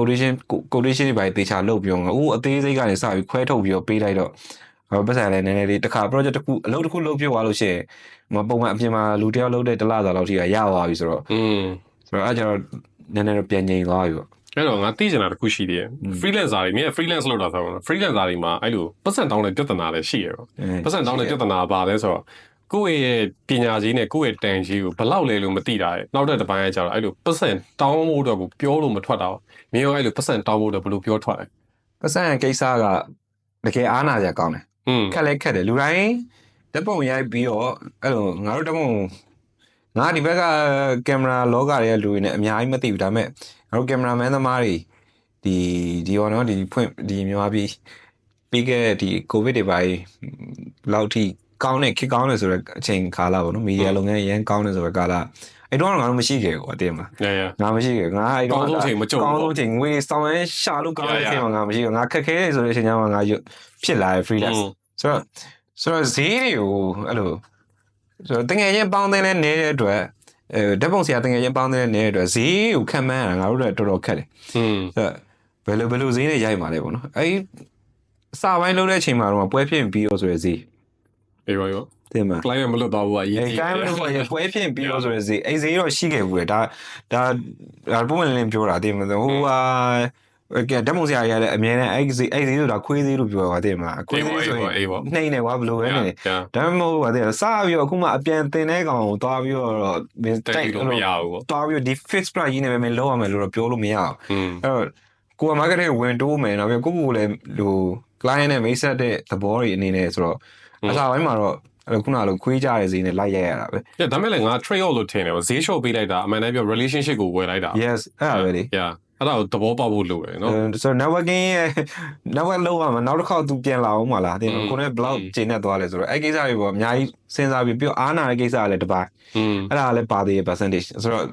quotation တွေပါတေချာလုပ်ပြီးတော့အသေးစိတ်ကနေစပြီးခွဲထုတ်ပြီးတော့ပေးလိုက်တော့ပတ်စံလည်းနည်းနည်းလေးတစ်ခါ project တစ်ခုအလုပ်တစ်ခုလုပ်ပြသွားလို့ရှိရင်ပုံမှန်အပြင်မှာလူတယောက်လုပ်တဲ့တစ်လစာလောက်ထိရသွားပြီဆိုတော့အဲ့ကျတော့နည်းနည်းတော့ပြန်ငြိမ်သွားပြီပေါ့အဲ့တော့ငါသိချင်တာတစ်ခုရှိသေးတယ် freelancer တွေမြင် freelance လုပ်တာဆိုတော့ freelancer တွေမှာအဲ့လိုပတ်စံတောင်းတဲ့ပြဿနာလည်းရှိရတော့ပတ်စံတောင်းတဲ့ပြဿနာပါလဲဆိုတော့ကိုယ့်ရဲ့ပညာကြီးနဲ့ကိုယ့်ရဲ့တန်ကြီးကိုဘလောက်လဲလို့မသိတာရဲ့နောက်တဲ့တစ်ပိုင်းကကျတော့အဲ့လိုပတ်စံတောင်းဖို့တော့ကိုပြောလို့မထွက်တော့မင်းရောအဲ့လိုပတ်စံတောင်းဖို့တော့ဘယ်လိုပြောထွက်လဲပတ်စံကိစ္စကတကယ်အားနာကြကောင်းတယ်ခက်လဲခက်တယ်လူတိုင်းတက်ပုံရိုက်ပြီးတော့အဲ့လိုငါတို့တက်ပုံငါဒီဘက်ကကင်မရာလောကရဲ့လူတွေနဲ့အများကြီးမသိဘူးဒါပေမဲ့ငါတို့ကင်မရာမန်သမားတွေဒီရောနော်ဒီဖွင့်ဒီမြန်မာပြည်ပြီးခဲ့ဒီကိုဗစ်တွေပါလောက်ထိကောင်းတဲ့ခေတ်ကောင်းတယ်ဆိုတော့အချိန်ခါလာပေါ့နော်မီဒီယာလုပ်ငန်းရန်ကောင်းတယ်ဆိုတော့ကာလာအဲ့တော့ငါတို့မရှိခဲ့ဘူးအတင်းမှာငါမရှိခဲ့ငါအဲ့တော့ကောင်းဆုံးချိန်မကြုံကောင်းဆုံးချိန်ငွေစောင်းရဲရှာလို့ကောင်းတဲ့အချိန်မှာငါမရှိဘူးငါခက်ခဲတယ်ဆိုတဲ့အချိန်ကျမှငါဖြစ်လာတယ် freelance ဆိုတော့ဈေးတွေကိုအဲ့လို ဆိုတော့တကယ်ချင်းပေါင်းတဲ့လဲနေတဲ့အတွက်ဓာတ်ပုံဆရာတကယ်ချင်းပေါင်းတဲ့နေတဲ့အတွက်ဈေးကိုခံမှန်းရတာငါတို့တော့တော်တော်ခက်တယ်ဆိုတော့ဘယ်လိုဈေးနဲ့ရိုက်မှာလဲပေါ့နော်အဲ့စာပိုင်းလုံးတဲ့အချိန်မှာတော့ပွဲဖြစ်ပြီးတော့ဆိုရယ်ဈေးအေးပါရောတင်မှာ client မလွတ်တော့ဘူးအရေးကြီး client မလွတ်တော့ပွဲဖြစ်ပြီးတော့ဆိုရယ်ဈေးအဲ့ဈေးတော့ရှိခဲ့ဘူးလေဒါပုံမှန်လင်းပြောတာတင်မှာဟိုဟာကဲဓာတ်ပုံဆရာကြီးလည်းအမြဲတမ်းအဲ့ဈေးဆိုတာခွေးဈေးလို့ပြောတာတင်မှာခွေးဈေးဆိုရင်နှိမ့်နေကွာဘလို့ပဲနေဒါမှမဟုတ်ပါတဲ့စပြီးတော့အခုမှအပြန်တင်တဲ့ကောင်ကိုတွားပြီးတော့တိုက်လို့မရဘူးပေါ့တွားပြီးဒီ fix price ကြီးနဲ့ပဲမင်းလောက်ရမယ်လို့တော့ပြောလို့မရအောင်အဲ့တော့ကိုက marketing ဝင်တိုးမယ်နော်ပြီးကိုလည်းဟို client နဲ့မိတ်ဆက်တဲ့သဘောတွေအနေနဲ့ဆိုတော့အစားပိုင်းမှာတော့ခုနကလိုခွေးကြတဲ့ဈေးနဲ့လိုက်ရိုက်ရတာပဲ။ဒါမဲ့လည်းငါ trade off လို့ထင်တယ်ဈေးလျှော့ပေးလိုက်တာအမှန်တမ်းပြော relationship ကိုဝယ်လိုက်တာ Yes အဲ့ဒါပဲလေ Yeah အဲ့ဒါကိုသဘောပေါက်ဖို့လိုတယ်နော်ဆိုတော့ networking ရဲ့ network လောက်ရမှာနောက်တစ်ခေါက်သူပြန်လာအောင်မလားတင်ကိုနဲ့ blog ကျင်းနေသွားလဲဆိုတော့အဲ့ကိစ္စတွေပေါ့အများကြီးစဉ်းစားပြီးအားနာတဲ့ကိစ္စကလည်းတစ်ပိုင်းအဲ့ဒါကလည်းပါသေးရဲ့ percentage ဆိုတော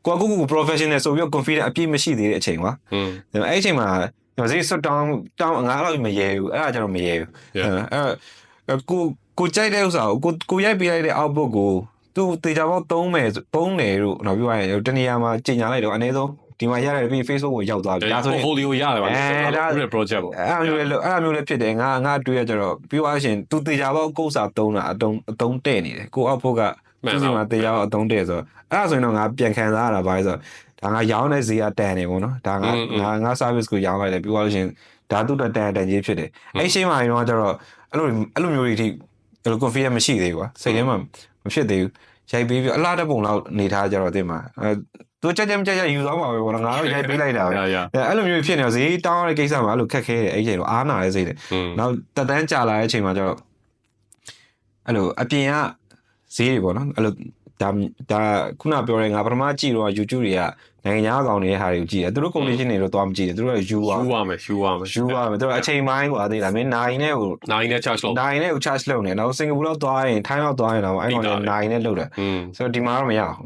့ကို professional ဆိုပြီး confident အပြည့်မရှိသေးတဲ့အချိန်ကွာအဲ့အချိန်မှာဈေးစွတ်တောင်းငါတော့မရဲဘူးအဲ့ဒါကြတော့မရဲဘူးအဲ့ကိုကြိုက်တဲ့ဥစ္စာကိုရိုက်ပေးလိုက်တဲ့ output ကိုသူတေချာပေါက်သုံးတယ်လို့နောက်ပြောရရင်တနေရာမှာကြီးညာလိုက်တော့အနည်းဆုံးဒီမှာရတယ်ပြီး Facebook ကိုရောက်သွားပြီဒါဆိုရင် portfolio ရတယ်ပါအဲ့ project ပေါ့အဲ့လိုလည်းဖြစ်တယ်ငါတွေ့ရကြတော့ပြီးသွားရှင်သူတေချာပေါက်ကုတ်စာသုံးတာအတုံးတဲ့နေတယ်ကို output ကသူစီမှာတေချာပေါက်အတုံးတဲ့ဆိုတော့အဲ့ဒါဆိုရင်တော့ငါပြန်ခံစားရတာပါဆိုတော့ဒါငါရောင်းတဲ့ဈေးကတန်နေပေါ့နော်ဒါငါ service ကိုရောင်းလိုက်တယ်ပြီးသွားလို့ရှင်ဒါသူ့တန်ကြီးဖြစ်တယ်အဲ့ရှင်းမှာရင်တော့ကျတော့အဲ့လိုမျိုးတွေအထိအဲ့လို confidence မရှိသေးဘူးကွာစိတ်ထဲမှာမဖြစ်သေးဘူးရိုက်ပေးပြီးအလားတပုံလောက်နေထားကြတော့တင်မှာသူကြက်ယူသွားမှာပဲပေါ့နော်ငါတို့ရိုက်ပေးလိုက်တာပဲအဲ့လိုမျိုးဖြစ်နေတော့ဈေးတောင်းတဲ့ကိစ္စမှာအဲ့လိုခက်ခဲတယ်အဲ့ချိန်တော့အားနာတဲ့စိတ်တယ်နောက်တက်တန်းကြာလာတဲ့အချိန်မှာကျတော့အဲ့လိုအပြင်ကဈေးတွေပေါ့နော်အဲ့လိုဒါခုနပြောရဲငါပထမကြည့်တော့ YouTube တွေကနိုင်ငံခြားအကောင့်တွေဟာတွေကိုကြည့်တယ်သူတို့ condition တွေတော့သွားမကြည့်တယ်သူတို့ကယူရမယ်သူတို့အချိန်ပိုင်းကွာသိလားမင်းနိုင်နဲ့ကို charge လုပ်နိုင်နဲ့ကို charge လုပ်နေနောက်စင်ကာပူလောက်သွားရင်ထိုင်းလောက်သွားရင်တော့အဲ့ကောင်တွေနိုင်နဲ့လုပ်တယ်ဆိုတော့ဒီမှာတော့မရအောင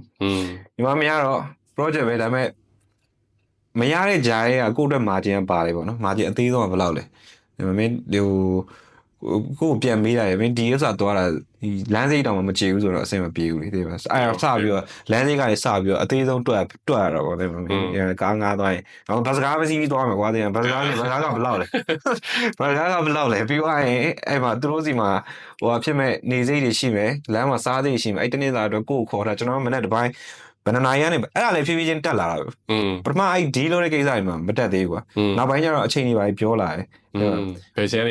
်ဒီမှာမရတော့ project ပဲဒါပေမဲ့မရတဲ့ဂျားရဲ့ကိုယ့်အတွက် margin ပါတယ်ပေါ့နော် margin အသေးဆုံးကဘယ်လောက်လဲဒါပေမဲ့ကိုပြန်မေးလိုက်တယ်မင်းဒီဥစ္စာသွားတာဒီလမ်းစိတ်တောင်မကြည့်ဘူးဆိုတော့အဆင်မပြေဘူးလေဒီမှာအဲ့တော့စပြီးတော့လမ်းစိတ်ကနေစပြီးတော့အသေးဆုံးတွက်ရတော့ဗောတဲ့မင်းကားငါးသွားရင်တော့ဘတ်စကားမစီးပြီးသွားမယ်ကွာတဲ့ဘတ်စကားကဘယ်လောက်လဲဘတ်စကားကဘယ်လောက်လဲပြီးသွားရင်အဲ့မှာသူတို့စီမှာဟိုဖြစ်မဲ့နေစိတ်တွေရှိမယ်လမ်းမှာစားစိတ်ရှိမယ်အဲ့တနေ့သာတော့ကိုယ်ခေါ်တာကျွန်တော်မနေ့တစ်ပိုင်းဘယ်နာရီကနေအဲ့ဒါလည်းဖြည်းဖြည်းချင်းတက်လာတာပဲပထမအဲ့ဒီလိုတဲ့ကိစ္စတွေမှာမတက်သေးဘူးကွာနောက်ပိုင်းကျတော့အချိန်တွေပါပြောလာတယ်ဘယ်ချိန်ပ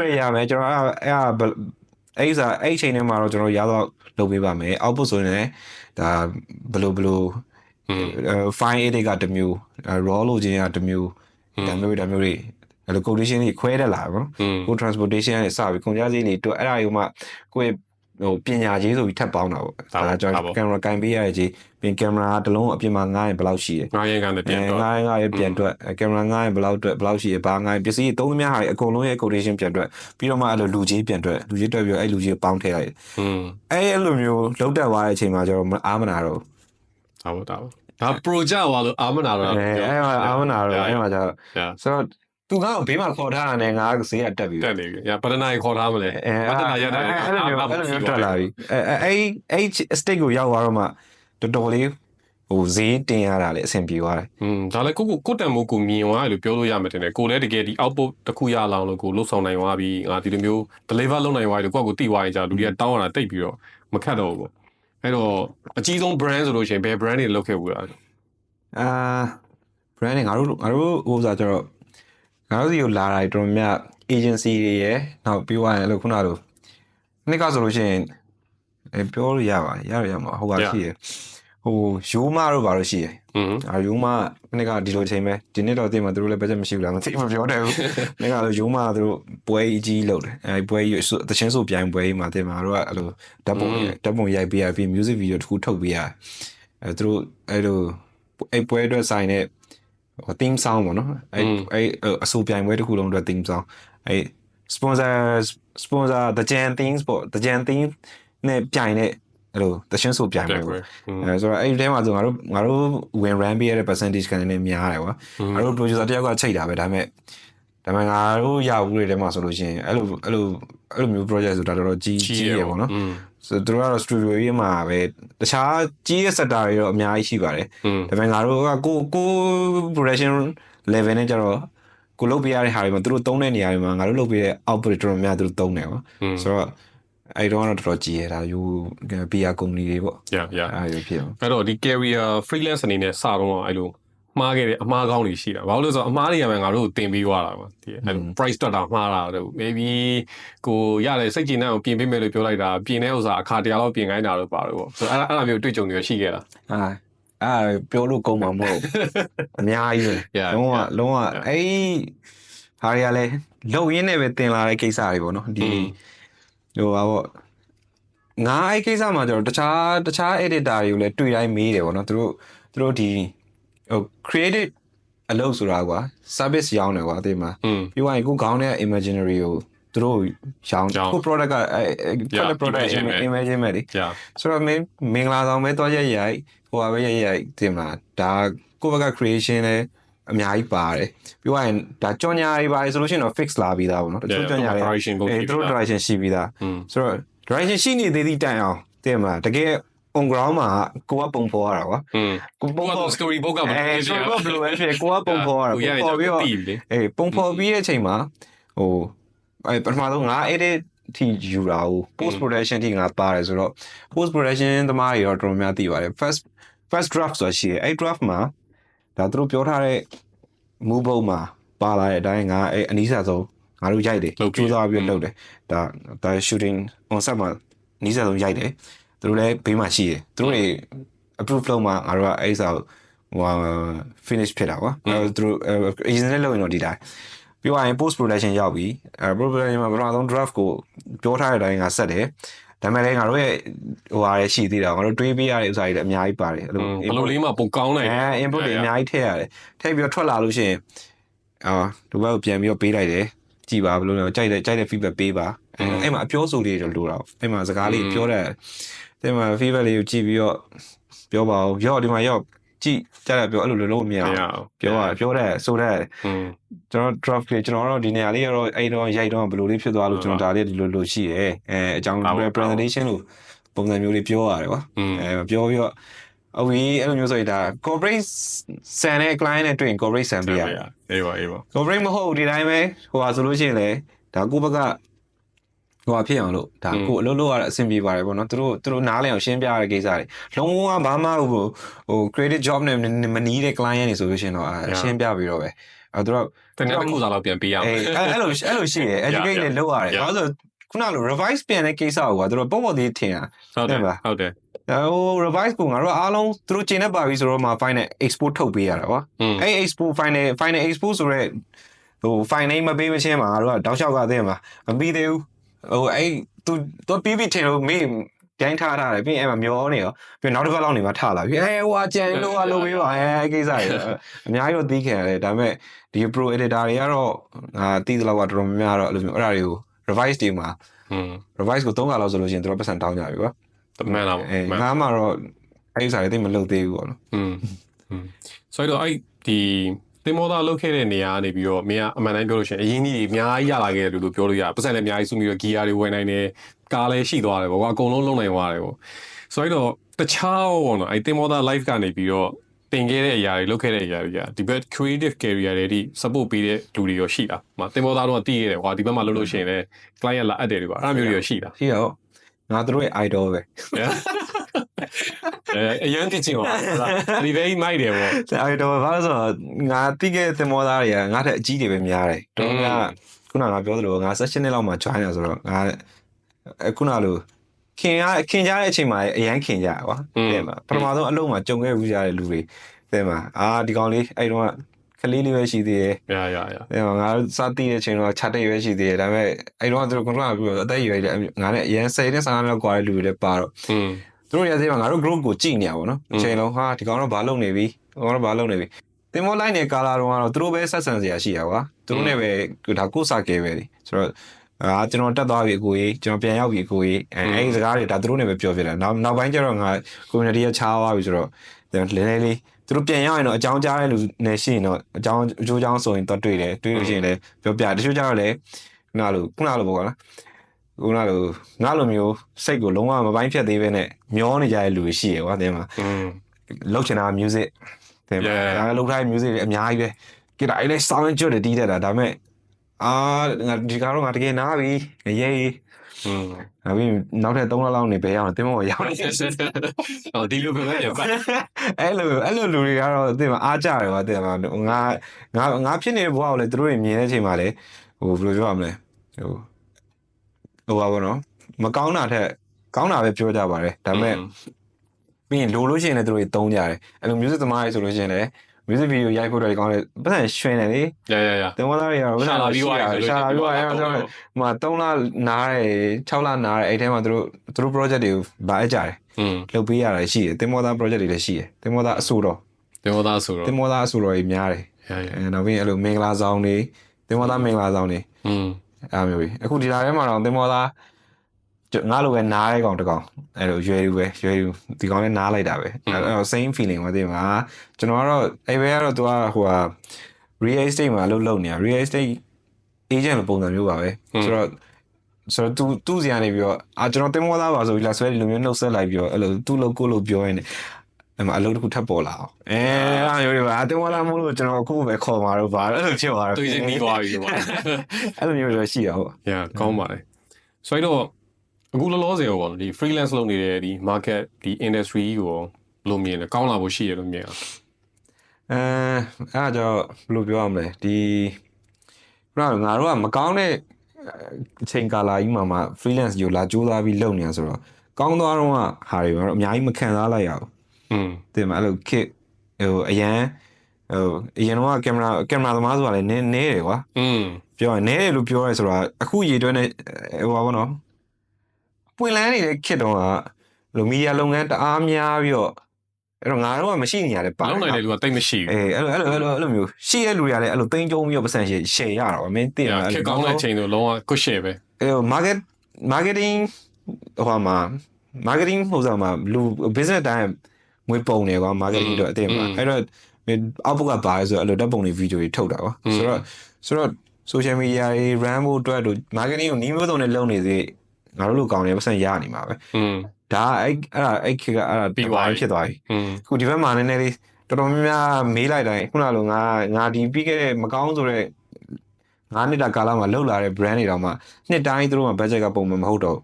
ဲရမယ်ကျွန်တော်အဲ့အချိန်ထဲမှာတော့ကျွန်တော်ရတော့လုပ်ပေးပါမယ် output ဆိုရင်ဒါဘယ်လိုfile edit ကတစ်မျိုး raw လို့ခြင်းကတစ်မျိုးဒါမျိုးတွေအဲ့လို condition တွေခွဲတက်လာပါတော့ကို transportation ကနေစပြီးကုန်ကြစည်တွေတွေ့အဲ့ဒါယူမှကိုယ့်ဟိုပညာကြီးဆိုပြီးထပ်ပေါင်းတာပေါ့ဒါကျွန်တော်ကင်မရာကင်ပေးရကြီးပြင်ကင်မရာတစ်လုံးအပြင်မှာငားရင်ဘယ်လောက်ရှိတယ်ငားရင်ကနေပြန်တွက်ငားရင်ပြန်တွက်ကင်မရာငားရင်ဘယ်လောက်ရှိရဘာငားရင်ပစ္စည်းသုံးသမျှဟာအကုန်လုံးရဲ့ quotation ပြန်တွက်ပြီးတော့မှအဲ့လိုလူကြီးပြန်တွက်လူကြီးတွက်ပြီးတော့အဲ့လူကြီးကိုပေါင်းထည့်လိုက်အဲ့လိုမျိုးလောက်တက်သွားတဲ့အချိန်မှာကျတော့အားမနာတော့ဒါ project ဟောလို့အားမနာတော့အဲ့မှာအားမနာတော့အဲ့မှာကျတော့ဆိုတော့သူကဘေးမှာခေါ်ထားတယ်ငါဈေးကတက်ပြီတက်နေပြီ။ပထနာကြီးခေါ်ထားမလဲ။ပထနာရတဲ့အဲ့လိုမျိုးထွက်လာပြီ။အဲ့ state ကိုရောက်သွားတော့မှတော်တော်လေးဟိုဈေးတင်ရတာလေအဆင်ပြေသွားတယ်။ဒါလည်းကိုတန်မိုးကိုမြင်သွားတယ်လို့ပြောလို့ရမှာတင်တယ်။ကိုလည်းတကယ်ဒီ output တစ်ခုရအောင်လို့ကိုလှုပ်ဆောင်နိုင်သွားပြီ။ငါဒီလိုမျိုး deliver လုပ်နိုင်သွားပြီလို့ကိုတိသွားရင်ကြာလူတွေကတောင်းရတာတိတ်ပြီးတော့မခတ်တော့ဘူးပေါ့။အဲ့တော့အကြီးဆုံး brand ဆိုလို့ရှိရင်ဘယ် brand တွေလုပ်ခဲ့ဘူးလား။ brand တွေငါတို့ဟိုစားကျတော့ငါတို့စီကိုလာတာတော်များ agency တွေရယ်နောက်ပြီးသွားရင်လို့ခုနလိုနှစ်ကဆိုလို့ရှိရင်ပြောလို့ရပါတယ်ရမှာဟိုကရှိရယ်ဟိုယူမတို့ဘာလို့ရှိရယ်ယူမနှစ်ကဒီလိုချိန်ပဲဒီနှစ်တော့တင်မှာသူတို့လည်း budget မရှိဘူးလားမသိမပြောတယ်ဘူးနှစ်ကလို့ယူမသူတို့ပွဲကြီးလုပ်တယ်ပွဲကြီးတချင်းဆိုပြိုင်ပွဲကြီးမှာတင်မှာတို့ကအဲ့လိုဓာတ်ပုံရိုက်ပေးရပြီး music video တစ်ခုထုတ်ပေးရသူတို့အဲ့လိုအဲ့ပွဲအတွက်ဆိုင်တဲ့theme song ပေါ့နော်အဲ့အဆိုပြိုင်ပွဲတစ်ခုလုံးအတွက် theme song အဲ့ sponsor the Jan things ပေါ့ the Jan theme နဲ့ပြိုင်တဲ့အဲ့လိုတချင်းဆိုပြိုင်ပွဲပေါ့ဆိုတော့အဲ့ဒီထဲမှာဆိုငါတို့ဝင် run ပေးရတဲ့ percentage ကနေလည်းများတယ်ကွာငါတို့ producer တယောက်ကချိန်တာပဲဒါပေမဲ့ငါတို့ရဘူးတွေထဲမှာဆိုလို့ရှိရင်အဲ့လို အဲ့လိုမျိုး project ဆိုတာတော်တော်ကြီးရပေါ့နော်ဆိုတော့တို့ကတော့ studio ရေးမှာပဲတခြားကြီးရဲ့ sector တွေတော့အများကြီးရှိပါတယ်ဒါပေမဲ့ငါတို့ကကို production level နဲ့ကြတော့ကိုလုပ်ပေးရတဲ့ဟာတွေမှာသူတို့သုံးတဲ့နေရာတွေမှာငါတို့လုပ်ပေးတဲ့ output တွေတော်တော်များသူတို့သုံးတယ်ပေါ့ဆိုတော့အဲ့တော့တော်တော်ကြီးရတာယူ PR company တွေပေါ့အဲ့လိုဖြစ်အောင်အဲ့တော့ဒီ career freelance အနေနဲ့စတော့အဲ့လိုမှားခဲ့တဲ့အမှားကောင်းတွေရှိတာဘာလို့လဲဆိုတော့အမှားတွေကမှငါတို့တင်ပေးသွားတာပါဒီအဲ့ price တက်တာမှားတာတော့ maybe ကိုရတယ်စိတ်ကြည်နှံ့အောင်ပြင်ပေးမယ်လို့ပြောလိုက်တာပြင်တဲ့ဥစ္စာအခါတရလောက်ပြင်ခိုင်းတာလို့ပါလို့ပေါ့ဆိုတော့အဲ့လိုမျိုးတွေ့ကြုံနေရရှိခဲ့တာပြောလို့ကုန်မှာမဟုတ်အများကြီးပဲလုံးဝအဲ့ဟာတွေကလည်းလုံရင်းနဲ့ပဲတင်လာတဲ့ကိစ္စတွေပေါ့နော်ဒီဟိုပါပေါ့ငါအဲ့ကိစ္စမှာကျတော့တခြား editor တွေကိုလည်းတွေ့တိုင်းမေးတယ်ပေါ့နော်သူတို့ဒီဟို creative အလုပ်ဆိုတာကွာ service ရောင်းတယ်ကွာအသိမှာပြီးသွားရင်ကိုခေါင်းတဲ့ imaginary ကိုသူတို့ရောင်းကို product ကproduct imagine မဲ့လေဆိုတော့မင်္ဂလာဆောင်ပဲတွားရိုက်ဟိုပါပဲရိုက်တင်မှာဒါကိုဘက်က creation လည်းအများကြီးပါတယ်ပြီးသွားရင်ဒါကြော်ညာတွေပါတယ်ဆိုလို့ရှိရင်တော့ fix လာပြီးသားပေါ့နော်တချို့ကြော်ညာတွေသူတို့ direction ရှိပြီးသားဆိုတော့ direction ရှိနေသေးသည့်တိုင်အောင်တင်မှာတကယ်on ground မှာကိုကပုံဖော်ရတာကွာကိုပုံဖော် story book ကဘယ်လိုပဲဖြစ်ကိုကပုံဖော်ရတာပုံဖော်ပြီးတော့ပုံဖော်ပြီးတဲ့အချိန်မှာဟိုပထမဆုံးငါ edit ထိယူတာကို post production ထိငါပါတယ်ဆိုတော့ post production သမားတွေတော့တော်တော်များသိပါတယ် first draft ဆိုတာရှိတယ်အဲ့ draft မှာဒါသူတို့ပြောထားတဲ့ move ပုံမှာပါလာတဲ့အတိုင်းငါအဲ့အနည်းစားဆုံးငါတို့ရိုက်တယ်ကြိုးစားပြီးလုပ်တယ်ဒါ shooting on set မှာအနည်းစားဆုံးရိုက်တယ်သူတို့လည်းဘေးမှာရှိတယ်သူတို့တွေ approve လုပ်မှငါတို့ကအဲ့စာဟို finish ဖြစ်တာကွာသူတို့ agency နဲ့လုပ်ရင်တော့ဒီတိုင်းပြီးသွားရင် post production ရောက်ပြီpost production မှာပထမဆုံး draft ကိုပြောထားတဲ့အတိုင်းငါဆက်တယ်ဒါပေမဲ့လည်းငါတို့ရဲ့ဟိုဟာရရှိသေးတာငါတို့တွေးပေးရတဲ့ဥစ္စာတွေလည်းအများကြီးပါတယ်ဘယ်လိုလေးမှပုံကောင်းနိုင်input တွေအများကြီးထည့်ရတယ်ထည့်ပြီးတော့ထွက်လာလို့ရှိရင်ဒီဘက်ကိုပြန်ပြီးတော့ပေးလိုက်တယ်ကြည်ပါဘယ်လိုလဲကြိုက်တဲ့ feedback ပေးပါအဲ့မှာအပြောဆိုလေးတွေလိုတာအဲ့မှာစကားလေးပြောတဲ့အဲ့မှာ feedback လေးကိုကြည့်ပြီးတော့ပြောပါဦးရော့ဒီမှာရော့ကြည့်ကြရပြောအဲ့လိုလုံးမရအောင်ပြောတဲ့ဆိုတဲ့ကျွန်တော် drop လေးကျွန်တော်တော့ဒီနေရာလေးကတော့အဲ့တော့ရိုက်တော့ဘယ်လိုလေးဖြစ်သွားလို့ကျွန်တော်ဒါလေးဒီလိုရှိရဲအကြောင်း presentation လို့ပုံစံမျိုးလေးပြောရတယ်ကွာပြောပြီးတော့အဝေးအဲ့လိုမျိုးဆိုရင်ဒါ corporate ဆန်တဲ့ client နဲ့တွေ့ရင် corporate ဆန်ပေးရအေးပါ corporate မဟုတ်ဒီတိုင်းပဲဟိုဟာဆိုလို့ရှိရင်လေဒါကိုဘက်ကဟိုဖြစ်အောင်လို့ဒါကိုအလုပ်လုပ်ရတာအဆင်ပြေပါတယ်ပေါ့နော်သူတို့နားလည်အောင်ရှင်းပြရတဲ့ကိစ္စတွေလုံးဝဘာမှဟို credit job နဲ့မနီးတဲ့ client တွေဆိုလို့ရှိရင်တော့ရှင်းပြပြီးတော့ပဲသူတို့တကယ်တစ်ခုစားလောက်ပြန်ပေးရမယ်အဲ့လိုရှိတယ် educate နဲ့လုပ်ရတယ်ဘာလို့ဆိုခုနလို revise ပြန်တဲ့ကိစ္စကိုကသူတို့ပုံသေးထင်တာဟုတ်တယ်ဟို revise ကိုငါတို့အားလုံးသူတို့ကျင်းနေပါပြီဆိုတော့မှ final export ထုတ်ပေးရတာကွာအဲ့ export final export ဆိုရဲဟို final မပေးမချင်းမှာငါတို့ကတောက်လျှောက်ကသိမှာမပြီးသေးဘူးဟိုအဲ့သူပြီးပြီထင်လို့မေးတိုင်းထားတယ်ပြီးအဲ့မှာမျောနေရောပြီးနောက်တစ်ပတ်လောက်နေမှထလာပြီဟိုအကြံလို့လုပ်ပေးပါအဲ့ကိစ္စတွေအများကြီးတော့သိခဲ့ရတယ်ဒါပေမဲ့ဒီ pro editor တွေကတော့တီးသလောက်ကတော့တော်တော်များများတော့အဲ့လိုမျိုးအဲ့ဒါတွေကို revise တွေမှာrevise ကို3ခါလောက်ဆိုလို့ရှိရင်တို့ပတ်စံတောင်းကြပြီကွာမှန်လားပေါ့ငါမှတော့အဲ့ဒီစာတွေသိမလုပ်သေးဘူးပေါ့နော်ဆိုတော့အဲ့ဒီတင်မောသားလုတ်ခဲ့တဲ့နေရာကနေပြီးတော့မင်းကအမှန်တိုင်းပြောလို့ရှိရင်အရင်ကြီးအများကြီးရလာခဲ့တယ်လို့ပြောလို့ရတယ်ပတ်စံလည်းအများကြီးစုပြီးတော့ gear တွေဝယ်နိုင်တယ်ကားလည်းရှိသွားတယ်ပေါ့ကွာအကုန်လုံးလုံနိုင်သွားတယ်ပေါ့ဆိုတော့တခြားပေါ့နော်အဲ့တင်မောသား live ကနေပြီးတော့တင်ခဲ့တဲ့အရာတွေလုတ်ခဲ့တဲ့အရာတွေကဒီဘက် creative career တွေဒီ support ပေးတဲ့လူတွေရောရှိတာ။တင်မောသားတော့တည်ရတယ်ကွာဒီဘက်မှာလုပ်လို့ရှိရင်လည်း client လာအပ်တယ်တွေပါအဲ့လိုမျိုးတွေရောရှိတာ။ရှိရောငါတို့ရဲ့ idol ပဲ။အရင်တိကျပါလားဒီဘေးမိုက်တယ်ပေါ့ idol ဘာလို့ဆိုတော့ငါတည်ခဲ့တဲ့တင်မောသားတွေကငါထက်အကြီးတွေပဲများတယ်။တော်ကခုနကပြောသလိုငါ session နှစ်လောက်မှ join ရဆိုတော့ငါခုနလိုခင်ကြတဲ့အချိန်မှာအရန်ခင်ကြကွာတဲ့မှာပထမဆုံးအလုံးမှာကြုံခဲ့ဘူးကြတဲ့လူတွေတဲ့မှာဒီကောင်လေးအဲ့တော့ကလေးလေးပဲရှိသေးတယ်ရတဲ့မှာငါစသည်တဲ့အချိန်တော့ခြာတိတ်ပဲရှိသေးတယ်ဒါပေမဲ့အဲ့တော့သူတို့ကတော့ပြီးတော့အသက်အရွယ်ငါနဲ့အရန်10နဲ့15လောက်กว่าတဲ့လူတွေလည်းပါတော့သူတို့ရသေးမှာငါတို့ group ကိုကြည့်နေရပါတော့အချိန်လုံးဒီကောင်တော့ဘာလုပ်နေပြီတင်မောလိုက်တဲ့ကာလာတော့သူတို့ပဲဆက်ဆံစရာရှိရကွာသူတို့နဲ့ပဲဒါကိုစာကဲပဲဆိုတော့ကျွန်တော်တက်သွားပြီအကိုကြီးကျွန်တော်ပြန်ရောက်ပြီအကိုကြီးအဲ့ဒီစကားတွေဒါသူတို့နဲ့ပဲပြောပြတယ်နောက်ပိုင်းကျတော့ငါ community ကချားသွားပြီဆိုတော့လဲလေးသူတို့ပြန်ရောက်ရင်တော့အကြောင်းကြားတဲ့လူနဲ့ရှိရင်တော့အကြောင်းဆိုရင်တော့တွေ့လို့ရှိရင်လည်းပြောပြတချို့ကျတော့လည်းခုနလိုပေါ့ကွာ ခုနလိုငါလိုမျိုးစိတ်ကိုလုံးဝမပိုင်းဖြတ်သေးပဲနဲ့မျောနေကြတဲ့လူတွေရှိရကွာတင်မှာလောက်ချင်တာ music တင်မှာဒါလောက်ထားတဲ့ music တွေအများကြီးပဲကြည့်တာအဲ့လေ sound ကျွတ်တယ်တီးတတ်တာဒါပေမဲ့ငါဒီကတော့ငါတကယ်နားပြီရေးနောက်ပြီးနောက်ထပ်3လလောက်နေပဲရောက်တင်မောရောက်နေဟောဒီလိုပဲရပါအဲ့လိုလူတွေကတော့တင်မှာအားကြတယ်ကွာတင်မှာငါဖြစ်နေတဲ့ဘဝကိုလည်းသူတို့တွေမြင်တဲ့အချိန်မှာလည်းဟိုဘယ်လိုပြောရမလဲဟိုပါဘောနော်မကောင်းတာထက်ကောင်းတာပဲပြောကြပါတယ်ဒါပေမဲ့ပြီးရင်လိုလို့ရှိရင်လည်းသူတို့တွေတုံးကြတယ်အဲ့လို music သမားတွေဆိုလို့ရှိရင်လည်း music video ရိုက်ဖို့တော့ကောင်းတယ်ပတ်စံရွှင်တယ်လေတင်မောသားတွေကတော့ပတ်စံလာပြီးသွားတယ်ရှာလာပြီးသွားတယ်အဲ့တော့ဟို3လနားတယ်6လနားတယ်အဲ့ထဲမှာသူတို့ project တွေကိုဗားကြတယ်လုပ်ပေးရတာရှိတယ်တင်မောသား project တွေလည်းရှိတယ်တင်မောသားအဆိုတော်တင်မောသားအဆိုတော်ကြီးများတယ်နောက်ပြီးအဲ့လိုမင်္ဂလာဆောင်တွေတင်မောသားမင်္ဂလာဆောင်တွေအားမျိုးကြီးအခုဒီလာထဲမှာတော့တင်မောသားငါလိုပဲနားရဲကောင်တကောင်အဲ့လိုရွယ်ဒီကောင်လည်းနားလိုက်တာပဲအဲ့တော့ same feeling ပါတင်မှာကျွန်တော်ကတော့အဲ့ဘဲကတော့သူကဟိုဟာ real estate မှာလုပ်နေတာ real estate agent လိုပုံစံမျိုးပါပဲဆိုတော့သူစီကနေပြီးတော့ကျွန်တော်တင်မောသားပါဆိုပြီးလာဆွဲဒီလိုမျိုးနှုတ်ဆက်လိုက်ပြီးတော့အဲ့လိုသူ့လို့ကိုလို့ပြောရင်းနဲ့အဲ့မှာအလုပ်တစ်ခုထပ်ပေါ်လာအောင်အဲ့လိုမျိုးတွေပါတင်မောသားမို့လို့ကျွန်တော်အခုပဲခေါ်มาတော့ဗာအဲ့လိုဖြစ်သွားတော့သူစီနီးသွားပြီပေါ့အဲ့လိုမျိုးတွေရှိရဟုတ်ကောင်းပါလေဆိုတော့အခုလောလောဆယ်ရောဒီ freelance လုပ်နေတဲ့ဒီ market ဒီ industry ကိုဘယ်လိုမြင်လဲကောင်းလာဖို့ရှိရလို့မြင်အောင်အဲ့တော့ဘယ်လိုပြောရမလဲဒီငါတို့ကမကောင်းတဲ့အချိန်ကာလကြီးမှာ freelance ကိုလာကြိုးစားပြီးလုပ်နေတာဆိုတော့ကောင်းသွားတော့ဟာတွေကတော့အများကြီးမခံစားလိုက်ရဘူးတင်မအဲ့လိုခစ်ဟိုအရန်အရင်တော့ကင်မရာသမားဆိုတာလည်းနည်းတယ်ကွာပြောရင်နည်းတယ်လို့ပြောရဲဆိုတော့အခုရေတွဲနဲ့ဟိုပါဘောနော်ပွင့်လန်းနေတဲ့ခစ်တော့ကလိုမီဒီယာလုပ်ငန်းတအားများပြီးတော့အဲ့တော့ငါတို့ကမရှိနေရတယ်ပါလုံးနိုင်တဲ့လူကတိတ်မရှိဘူးအဲ့လိုမျိုးရှိတဲ့လူတွေကလည်းအဲ့လိုသိန်းကျုံပြီးတော့ပတ်စံရှယ်ရတာပါမင်းသိရခက်ကောင်းတဲ့ချိန်ဆိုလုံးဝကွရှယ်ပဲအဲ့ marketing ဟိုမှာ marketing ဟိုစားမှာလူ business တိုင်းငွေပုံနေကွာ marketing တော့အသိမှာအဲ့တော့အောက်ဘက်ကပါလဲဆိုတော့အဲ့လိုဓာတ်ပုံတွေ video တွေထုတ်တာကွာဆိုတော့ social media တွေ run ဖို့အတွက်တို့ marketing ကိုနီးမျိုးစုံနဲ့လုပ်နေစေငါတို့လိုကောင်းတယ်ပတ်စံရနေမှာပဲဒါအဲ့ခေတ်ကအဲ့ဒါပြီးသွားဖြစ်သွားပြီခုဒီဘက်မှာနည်းနည်းလေးတော်တော်များများမေးလိုက်တိုင်းခုနလိုငါဒီပြီးခဲ့တဲ့မကောင်းဆိုတဲ့9နှစ်တာကာလမှာလှုပ်လာတဲ့ brand တွေတောင်မှနှစ်တိုင်းသူတို့က budget ကပုံမှန်မဟုတ်တော့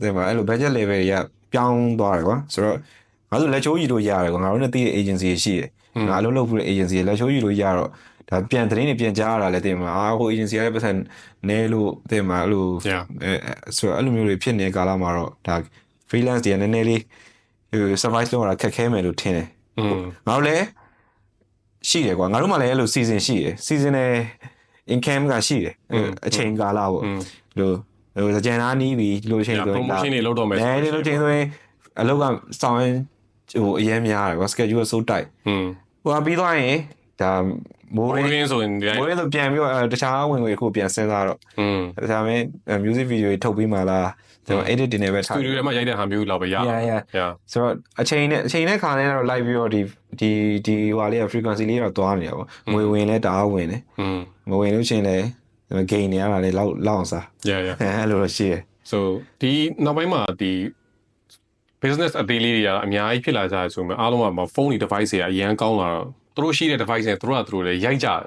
တဲ့မှာအဲ့လို budget level တွေကပြောင်းသွားတယ်ကွာဆိုတော့ငါတို့လက်ချိုးကြီးလို့ရတယ်ကွာငါတို့နဲ့တည်တဲ့ agency ရှိတယ်ငါအလုပ်လုပ်ဖို့တဲ့ agency လက်ချိုးကြီးလို့ရတော့ဒါပြန်သတင်းတွေပြန်ကြားရတာလည်းတင်မှာဟို agency ရဲ့ပတ်စံနဲလို့တင်မှာအဲ့လိုဆိုတော့အဲ့လိုမျိုးတွေဖြစ်နေတဲ့ကာလမှာတော့ဒါ freelance တွေနည်းနည်းလေးsurvive လုပ်ရတာခက်ခဲမယ်လို့ထင်တယ်ငါတို့လည်းရှိတယ်ကွာငါတို့မှလည်းအဲ့လို season ရှိတယ် season နဲ့ income ကရှိတယ်အချိန်ကာလပေါ့လို့ကြံသားနီးပြီဒီလိုအချိန်ဆိုရင် promotion တွေလုပ်တော့မယ်ဒီလိုအချိန်ဆိုရင်အလုပ်ကစောင်းဟိုအရင်များတယ်ကွာ schedule ဆိုတိုက်ဟိုပြီးသွားရင်ဒါမိုးရင်းဆိုရင်မိုးရင်းဆိုပြန်ပြီးတော့တခြားဝင်ငွေခုပြန်စဉ်းစားတော့တခြားမင်း music video တွေထုတ်ပြီးမှလားကျွန်တော် edit တင်နေပဲထား studio ထဲမှာရိုက်တဲ့ဟာမျိုးလောက်ပဲရဆိုတော့အချိန်နဲ့ခါနဲ့တော့ live ပြီးတော့ဒီဟိုလေးက frequency လေးတော့သွားနေတာပေါ့ငွေဝင်လဲတအားဝင်တယ်မဝင်လို့ချင်းလဲ gain နေရတာလေလောက်အောင်စားအဲ့လိုတော့ရှိရယ် so ဒီနောက်ပိုင်းမှာဒီ business အသေးလေးတွေကအများကြီးဖြစ်လာကြတယ်ဆိုမှအားလုံးကဖုန်းတွေ device တွေအရန်ကောင်းလာတော့သူတို့ရှိတဲ့ device တွေသူတို့လည်းရိုက်ကြတယ်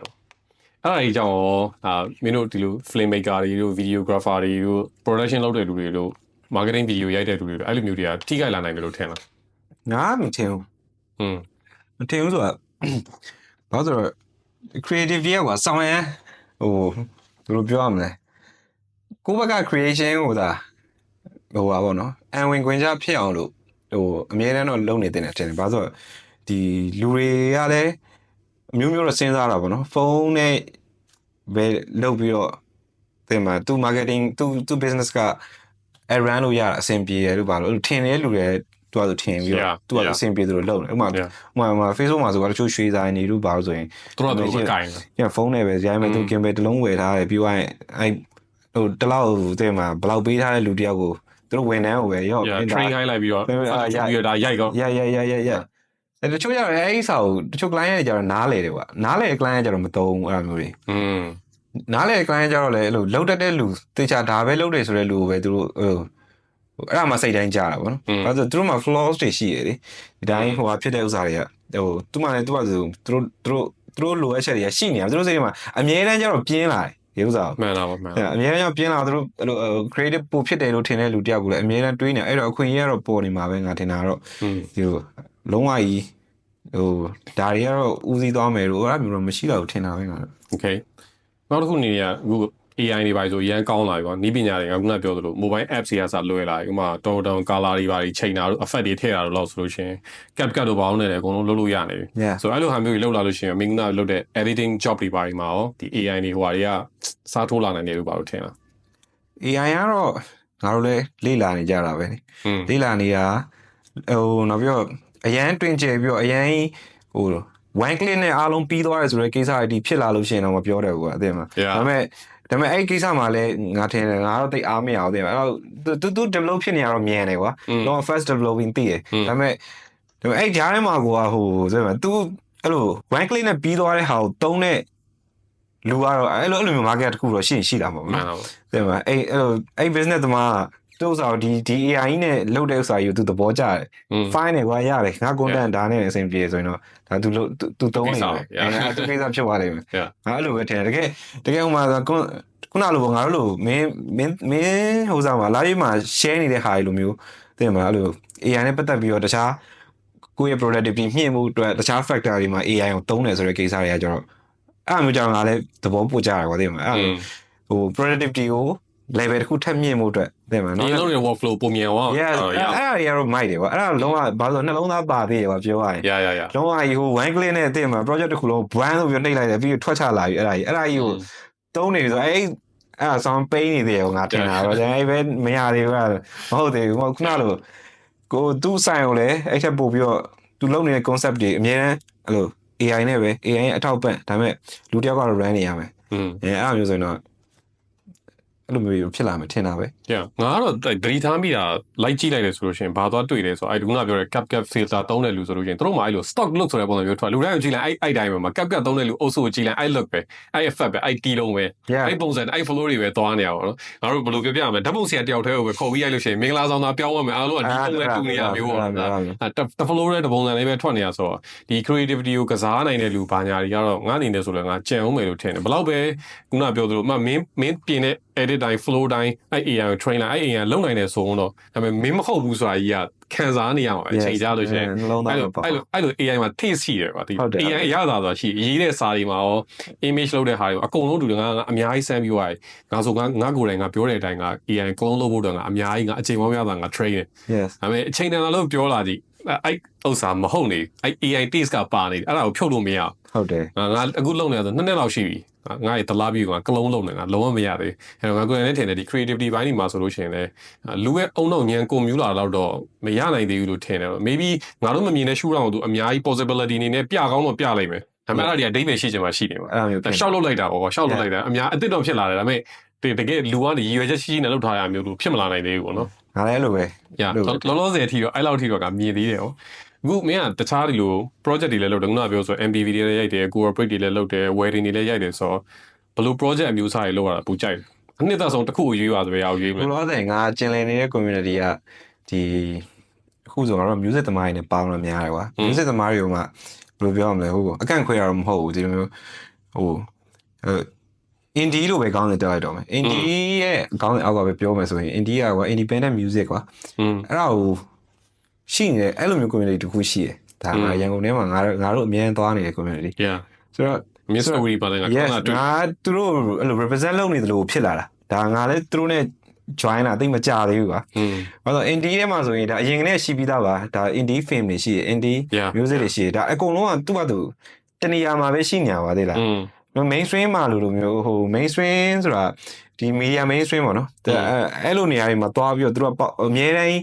အဲ့ဒါကြီးကြောင့်မင်းတို့ဒီလို film maker တွေတို့ videographer တွေတို့ production လုပ်တဲ့လူတွေတို့ marketing video ရိုက်တဲ့လူတွေတို့အဲ့လိုမျိုးတွေကထိခိုက်လာနိုင်တယ်လို့ထင်လားငါမထင်ဘူးမထင်ဘူးဆိုတာဘာလို့ဆိုတော့ creative တွေကစောင်းရန်ဟိုဘယ်လိုပြောရမလဲကိုယ့်ဘက်က creation ကိုသာဟိုပါပေါ့နော်အန်ဝင်ခွင်ကြဖြစ်အောင်လို့ဟိုအမြဲတမ်းတော့လုပ်နေတယ်ထင်တယ်ဘာလို့ဆိုတော့ဒီလူတွေကလည်းအမျိုးမျိုးတော့စဉ်းစားတာပေါ့နော်ဖုန်းနဲ့ပဲလုပ်ပြီးတော့တင်မှာသူ marketing သူ business က run လို့ရတာအဆင်ပြေတယ်လို့ပါလို့ထင်တဲ့လူတွေသူကဆိုထင်ပြီးတော့သူကအဆင်ပြေသလိုလုပ်တယ်ဥပမာ Facebook မှာဆိုတော့တချို့ရွှေဆိုင်နေလို့ပါလို့ဆိုရင်သူတို့ကကိုင်တယ်ဖုန်းနဲ့ပဲရိုင်းမယ်သူ gimbal တစ်လုံးဝယ်ထားတယ်ပြီးသွားရင်အဲ့ဟိုတလောက်တင်မှာဘယ်လောက်ပေးထားတဲ့လူတယောက်ကိုသူတို့ဝန်ထမ်းကိုပဲရော့ train ခိုင်းလိုက်ပြီးတော့ဒါရိုက်ကောတချို့ကျတော့အဲ့ဒီစာကိုတချို့ client တွေကျတော့နားလေတယ်ကွာနားလေ client ကျတော့မသုံးဘူးအဲ့လိုမျိုးတွေ နားလေ client ကြတော့လေအဲ့လိုလောက်တက်တဲ့လူတေချာဒါပဲလောက်တယ်ဆိုတဲ့လူကိုပဲသူတို့အဲ့ဒါမှစိတ်တိုင်းကြတာပေါ့နော်။အဲ့ဒါဆိုသူတို့မှာ flaws တွေရှိရလေ။ဒီတိုင်းဟိုဟာဖြစ်တဲ့ဥစ္စာတွေကသူမှလည်းသူကဆိုသူတို့လိုအပ်ချက်တွေကရှိနေတာသူတို့စိတ်ထဲမှာအမြဲတမ်းကြတော့ပြင်းလာတယ်ဒီဥစ္စာမှန်လားမှန်အမြဲတမ်းပြင်းလာသူတို့အဲ့လို creative ပို့ဖြစ်တယ်လို့ထင်တဲ့လူတယောက်ကိုလည်းအမြဲတမ်းတွေးနေအဲ့တော့အခွင့်အရေးကတော့ပေါ်နေမှာပဲငါထင်တာတော့ဒီလိုလုံးဝကြီးဒါတွေကတော့ဦးစီးသွားမယ်လို့အဲ့လိုမျိုးတော့မရှိတော့ဘူးထင်တာပဲငါတော့ Okay နောက်တစ်ခုနေရအခု AI တွေပါဆိုရန်ကောင်းလာပြီကွာနီးပညာတွေကခုနပြောသလို mobile apps တွေကစလွယ်လာပြီဥပမာ total color တွေပါချိန်တာတို့ effect တွေထည့်တာတို့လောက်ဆိုလို့ရှိရင် CapCut တို့ဘာလို့နေလဲအကုန်လုံးလုပ်လို့ရနေပြီဆိုတော့အဲ့လိုဟာမျိုးကြီးလုပ်လာလို့ရှိရင်မင်းကလုပ်တဲ့ editing job တွေပါဒီမှာရောဒီ AI တွေဟိုဟာတွေကစားထိုးလာနိုင်တယ်လို့ဘာလို့ထင်လား AI ကတော့ငါတို့လည်းလေ့လာနေကြတာပဲလေ့လာနေတာနောက်ပြီးတော့အရန်တွင်ကျယ်ပြီးတော့အရန်one click နဲ့အားလုံးပြီးသွားတယ်ဆိုတဲ့ကိစ္စအတီးဖြစ်လာလို့ရှိရင်တော့မပြောတယ်ကွာအသိမှာဒါပေမဲ့အဲ့ကိစ္စမှာလည်းငါထင်တယ်ငါတော့တိတ်အားမရအောင်သိမှာအဲ့တော့သူ develop ဖြစ်နေရတော့မြင်တယ်ကွာတော့ first developing သိတယ်ဒါပေမဲ့အဲ့ကြားထဲမှာကွာဆိုမှာ तू အဲ့လို one click နဲ့ပြီးသွားတဲ့ဟာကိုတုံးတဲ့လူကတော့အဲ့လိုမျိုး market တစ်ခုတော့ရှိတာပေါ့နော်သိမှာအဲ့ business သမားတို့ဆိုဒီ AI နဲ့လုပ်တဲ့ဥစ္စာကြီးကို तू သဘောကျတယ် fine နဲ့ကွာရတယ်ငါ content ဒါနဲ့အဆင်ပြေဆိုရင်တော့ဒါ तू တုံးနေတယ်အဲ့သူကိစ္စဖြစ်သွားတယ်ငါအဲ့လိုပဲထင်တယ်တကယ်ဟိုမှာခုနလိုပေါ့ငါတို့လိုမင်းဟိုစားမှာ live မှာ share နေတဲ့ဟာတွေလိုမျိုးသိမှာအဲ့လို AI နဲ့ပတ်သက်ပြီးတော့တခြားကိုယ့်ရဲ့ productivity မြင့်မှုအတွက်တခြား factor တွေမှာ AI ကိုသုံးတယ်ဆိုတဲ့ကိစ္စတွေကကျတော့အဲ့မျိုးကြောင့်ငါလည်းသဘောပို့ကြတာကွာသိမှာအဲ့လိုproductivity ကို level တစ်ခုထပ်မြင့်မှုအတွက်သိမှာနော်ဒီလို workflow ပုံမြန်အောင်အဲ့ဒါတွေကတော့မိုက်တယ်ကွာအဲ့ဒါလုံးဝဘာလို့နှလုံးသားပါသေးတယ်ကွာပြောရရင်လုံးဝဟို one click နဲ့သိမှာ project တစ်ခုလုံး brand လို့ပြောနှိပ်လိုက်တယ်ပြီးထွက်ချလာပြီအဲ့ဒါကြီးကိုသုံးနေပြီဆိုအဲ့ဆောင်းပိန်းနေသေးတယ်ငါတင်တာပဲအဲ့ပဲမရသေးဘူးမဟုတ်သေးဘူးခုနလိုကိုသူ့ဆိုင်ကိုလည်းအဲ့ချက်ပို့ပြီးတော့သူလုပ်နေတဲ့ concept တွေအများအားအဲ့လို AI နဲ့ပဲ AI ရဲ့အထောက်ပံ့ဒါပေမဲ့လူတစ်ယောက်ကတော့ run နေရမယ်အဲ့လိုမျိုးဆိုရင်တော့အဲ့လိုမျိုးဖြစ်လာမှထင်တာပဲငါကတော့သတိထားမိတာလိုက်ကြည့်လိုက်တယ်ဆိုလို့ရှိရင်ဘာသွားတွေ့လဲဆိုအဲ့ဒီခုနပြောတဲ့ CapCut filter သုံးတဲ့လူဆိုလို့ရှိရင်တို့မှအဲ့လို stock look ဆိုတဲ့ပုံစံမျိုးထွက်လူတိုင်းကိုကြည့်လိုက်အဲ့တိုင်းပဲမှာ CapCut သုံးတဲ့လူအုပ်စုကိုကြည့်လိုက်အဲ့ look ပဲအဲ့ effect ပဲအဲ့ key လုံးပဲအဲ့ပုံစံအဲ့ flow တွေပဲသွားနေရပါတော့ငါတို့ဘယ်လိုပြောပြရမလဲဓာတ်ပုံဆရာတယောက်တည်းကိုပဲခေါ်ပြီးရိုက်လို့ရှိရင်မင်္ဂလာဆောင်သားပြောင်းရမယ်အားလုံးကဒီပုံစံတူနေရမျိုးပေါ့တ flow တဲ့ပုံစံလေးပဲထွက်နေရဆိုတော့ဒီ creativity ကိုကစားနိုင်တဲ့လူဘာညာတွေကတော့ငါအနေနဲ့ဆိုလည်းငါကြံအောင်မယ်လို့ထင်တယ်ဘယ်တော့ပဲခုနပြောသလိုမင်းပြင်တဲ့ edit တိုင်း flow တိုင်းအဲ့ AI ကို train လိုက်အဲ့ AI လုံနိုင်တယ်ဆိုတော့ဒါပေမဲ့မင်းမဟုတ်ဘူးဆိုတာကြီးကခံစားနေရမှာအချိန်ကြာလို့ရှိရင်အဲ့လို AI မှာ taste ရှိတယ်ကွာဒီ AI အရသာဆိုတာရှိရေးတဲ့စာတွေမှာရော image လုပ်တဲ့ဟာတွေအကုန်လုံးတူတယ်ငါအများကြီးစမ်းပြီးသွားပြီငါဆိုငါကိုယ်တိုင်ငါပြောတဲ့အတိုင်းက AI ကလုံးလုပ်ဖို့တော့ငါအများကြီးငါအချိန်ပေါင်းများစွာငါ train တယ်ဒါပေမဲ့အချိန်တန်လာလို့ပြောလာကြည့်အဲ့ဥစ္စာမဟုတ်နေအဲ့ AI taste ကပါနေတယ်အဲ့ဒါကိုဖြုတ်လို့မရဟုတ်တယ်ငါအခုလုပ်နေရဆို2နှစ်လောက်ရှိပြီငါ့ရဲ့တလားပြီးကကလုံးလုံးနေငါလုံးဝမရသေးအဲ့တော့ငါကိုယ်နဲ့ထင်တယ်ဒီ creativity ဘိုင်းဒီမှာဆိုလို့ရှိရင်လည်းလူရဲ့အုံနောက်ညံကွန်မြူလာတော့မရနိုင်သေးဘူးလို့ထင်တယ် maybe ငါတို့မမြင်တဲ့ရှူတောင်သူအများကြီး possibility နေနဲ့ပြကောင်းတော့ပြလိုက်မယ်ဒါပေမဲ့အဲ့ဒါတွေအဓိပ္ပာယ်ရှိချင်မှရှိနေမှာရှောက်လုပ်လိုက်တာပေါ့ရှောက်လုပ်လိုက်တာအများအစ်စ်တော့ဖြစ်လာတယ်ဒါပေမဲ့တကယ်လူကနေရည်ရွယ်ချက်ရှိနေလောက်ထားရမျိုးလို့ဖြစ်မလာနိုင်သေးဘူးပေါ့နော်ငါလည်းအဲ့လိုပဲလောလောဆယ်အထိတော့အဲ့လောက်ထိတော့ကမြင်သေးတယ်ဟောအခုမင်းကတခြားဒီလို project တွေလည်းလုပ်တယ်ခုနကပြောဆို MPV တွေလည်းရိုက်တယ် corporate တွေလည်းလုပ်တယ် wedding တွေလည်းရိုက်တယ်ဆိုတော့ဘယ်လို project အမျိုးအစားတွေလုပ်ရတာပူကြိုက်အနှစ်သက်ဆုံးတစ်ခုကိုရွေးပါဆိုပဲအောင်ရွေးမယ်ဘယ်လိုလဲငါကျင်လည်နေတဲ့ community ကဒီအခုဆိုတော့ music သမားတွေနဲ့ပေါင်းလို့များတယ်ကွာ music သမားတွေကမှဘယ်လိုပြောရမလဲဟိုအကန့်ခွဲရတော့မဟုတ်ဘူးဒီလိုမျိုးဟိုindie လို့ပဲကောင်းတယ်တက်လိုက်တော့မယ် indie ရဲ့ကောင်းတဲ့အောက်ကပဲပြောမယ်ဆိုရင် indie ကကွာ independent music ကွာအဲ့ဒါကိုရှိနေတယ်အဲ့လိုမျိုး community တစ်ခုရှိတယ်ဒါကရန်ကုန်ထဲမှာငါတို့အများကြီးသွားနေတဲ့ community ဆိုတော့ mystery ပါတယ်ငါငါသူတို့အဲ့လို represent လုပ်နေတယ်လို့ဖြစ်လာတာဒါငါလည်းသူတို့နဲ့ join လာတိတ်မကြသေးဘူးကွာဘာလို့ indie ထဲမှာဆိုရင်ဒါအရင်ကတည်းကရှိပြီးသားပါဒါ indie film တွေရှိတယ် indie music တွေရှိတယ်ဒါအကုန်လုံးကသူ့ဘာသူတနေရာမှာပဲရှိနေပါသေးလားmainstream မှာလိုမျိုးဟို mainstream ဆိုတာဒီ media mainstream ပေါ့နော်အဲ့လိုနေရာတွေမှာသွားပြီးတော့သူတို့ကအများတိုင်း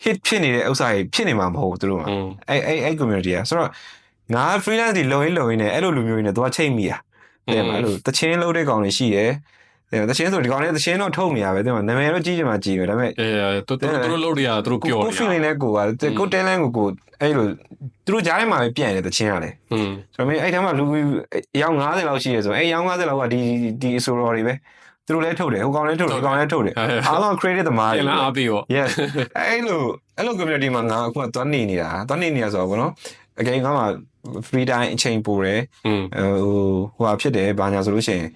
hit ဖြစ်နေတဲ့ဥစ္စာတွေဖြစ်နေမှာမဟုတ်ဘူးသူတို့မှာအဲ့ community อ่ะဆိုတော့ငါ freelance တွေလုံရင်းနဲ့အဲ့လိုလူမျိုးတွေနဲ့သူကချိန်မိတာတဲ့မှာအဲ့လိုတချင်းလုံးတဲ့ကောင်တွေရှိတယ် တချင်းဆိုဒီကောင်လေးတချင်းတော့ထုတ်နေရပဲတဲ့မှာနာမည်တော့ကြီးချင်မှကြီးပဲဒါပေမဲ့သူတို့လုပ်ရသူတို့ပြောကို feeling နဲ့ကိုတဲလန်းကိုအဲ့လိုသူတို့ကြားထဲမှာပဲပြန့်နေတချင်းရလေဆိုတော့အဲ့ထဲမှာလူအယောက်90လောက်ရှိရဆိုအဲ့အယောက်90လောက်ကဒီအဆိုတော်တွေပဲသူတို့လည်းထုတ်တယ်ဟိုကောင်လည်းထုတ်တယ်ဒီကောင်လည်းထုတ်တယ်အားလုံး credit သမားတွေအားပေးရော yes အဲ့လို community မှာငါအခုကသွားနေနေတာဆိုတော့ဘောနော်အကယ်ငါမှ free time အချိန်ပို့တယ်ဟိုဖြစ်တယ်ဘာညာဆိုလို့ရှိရင်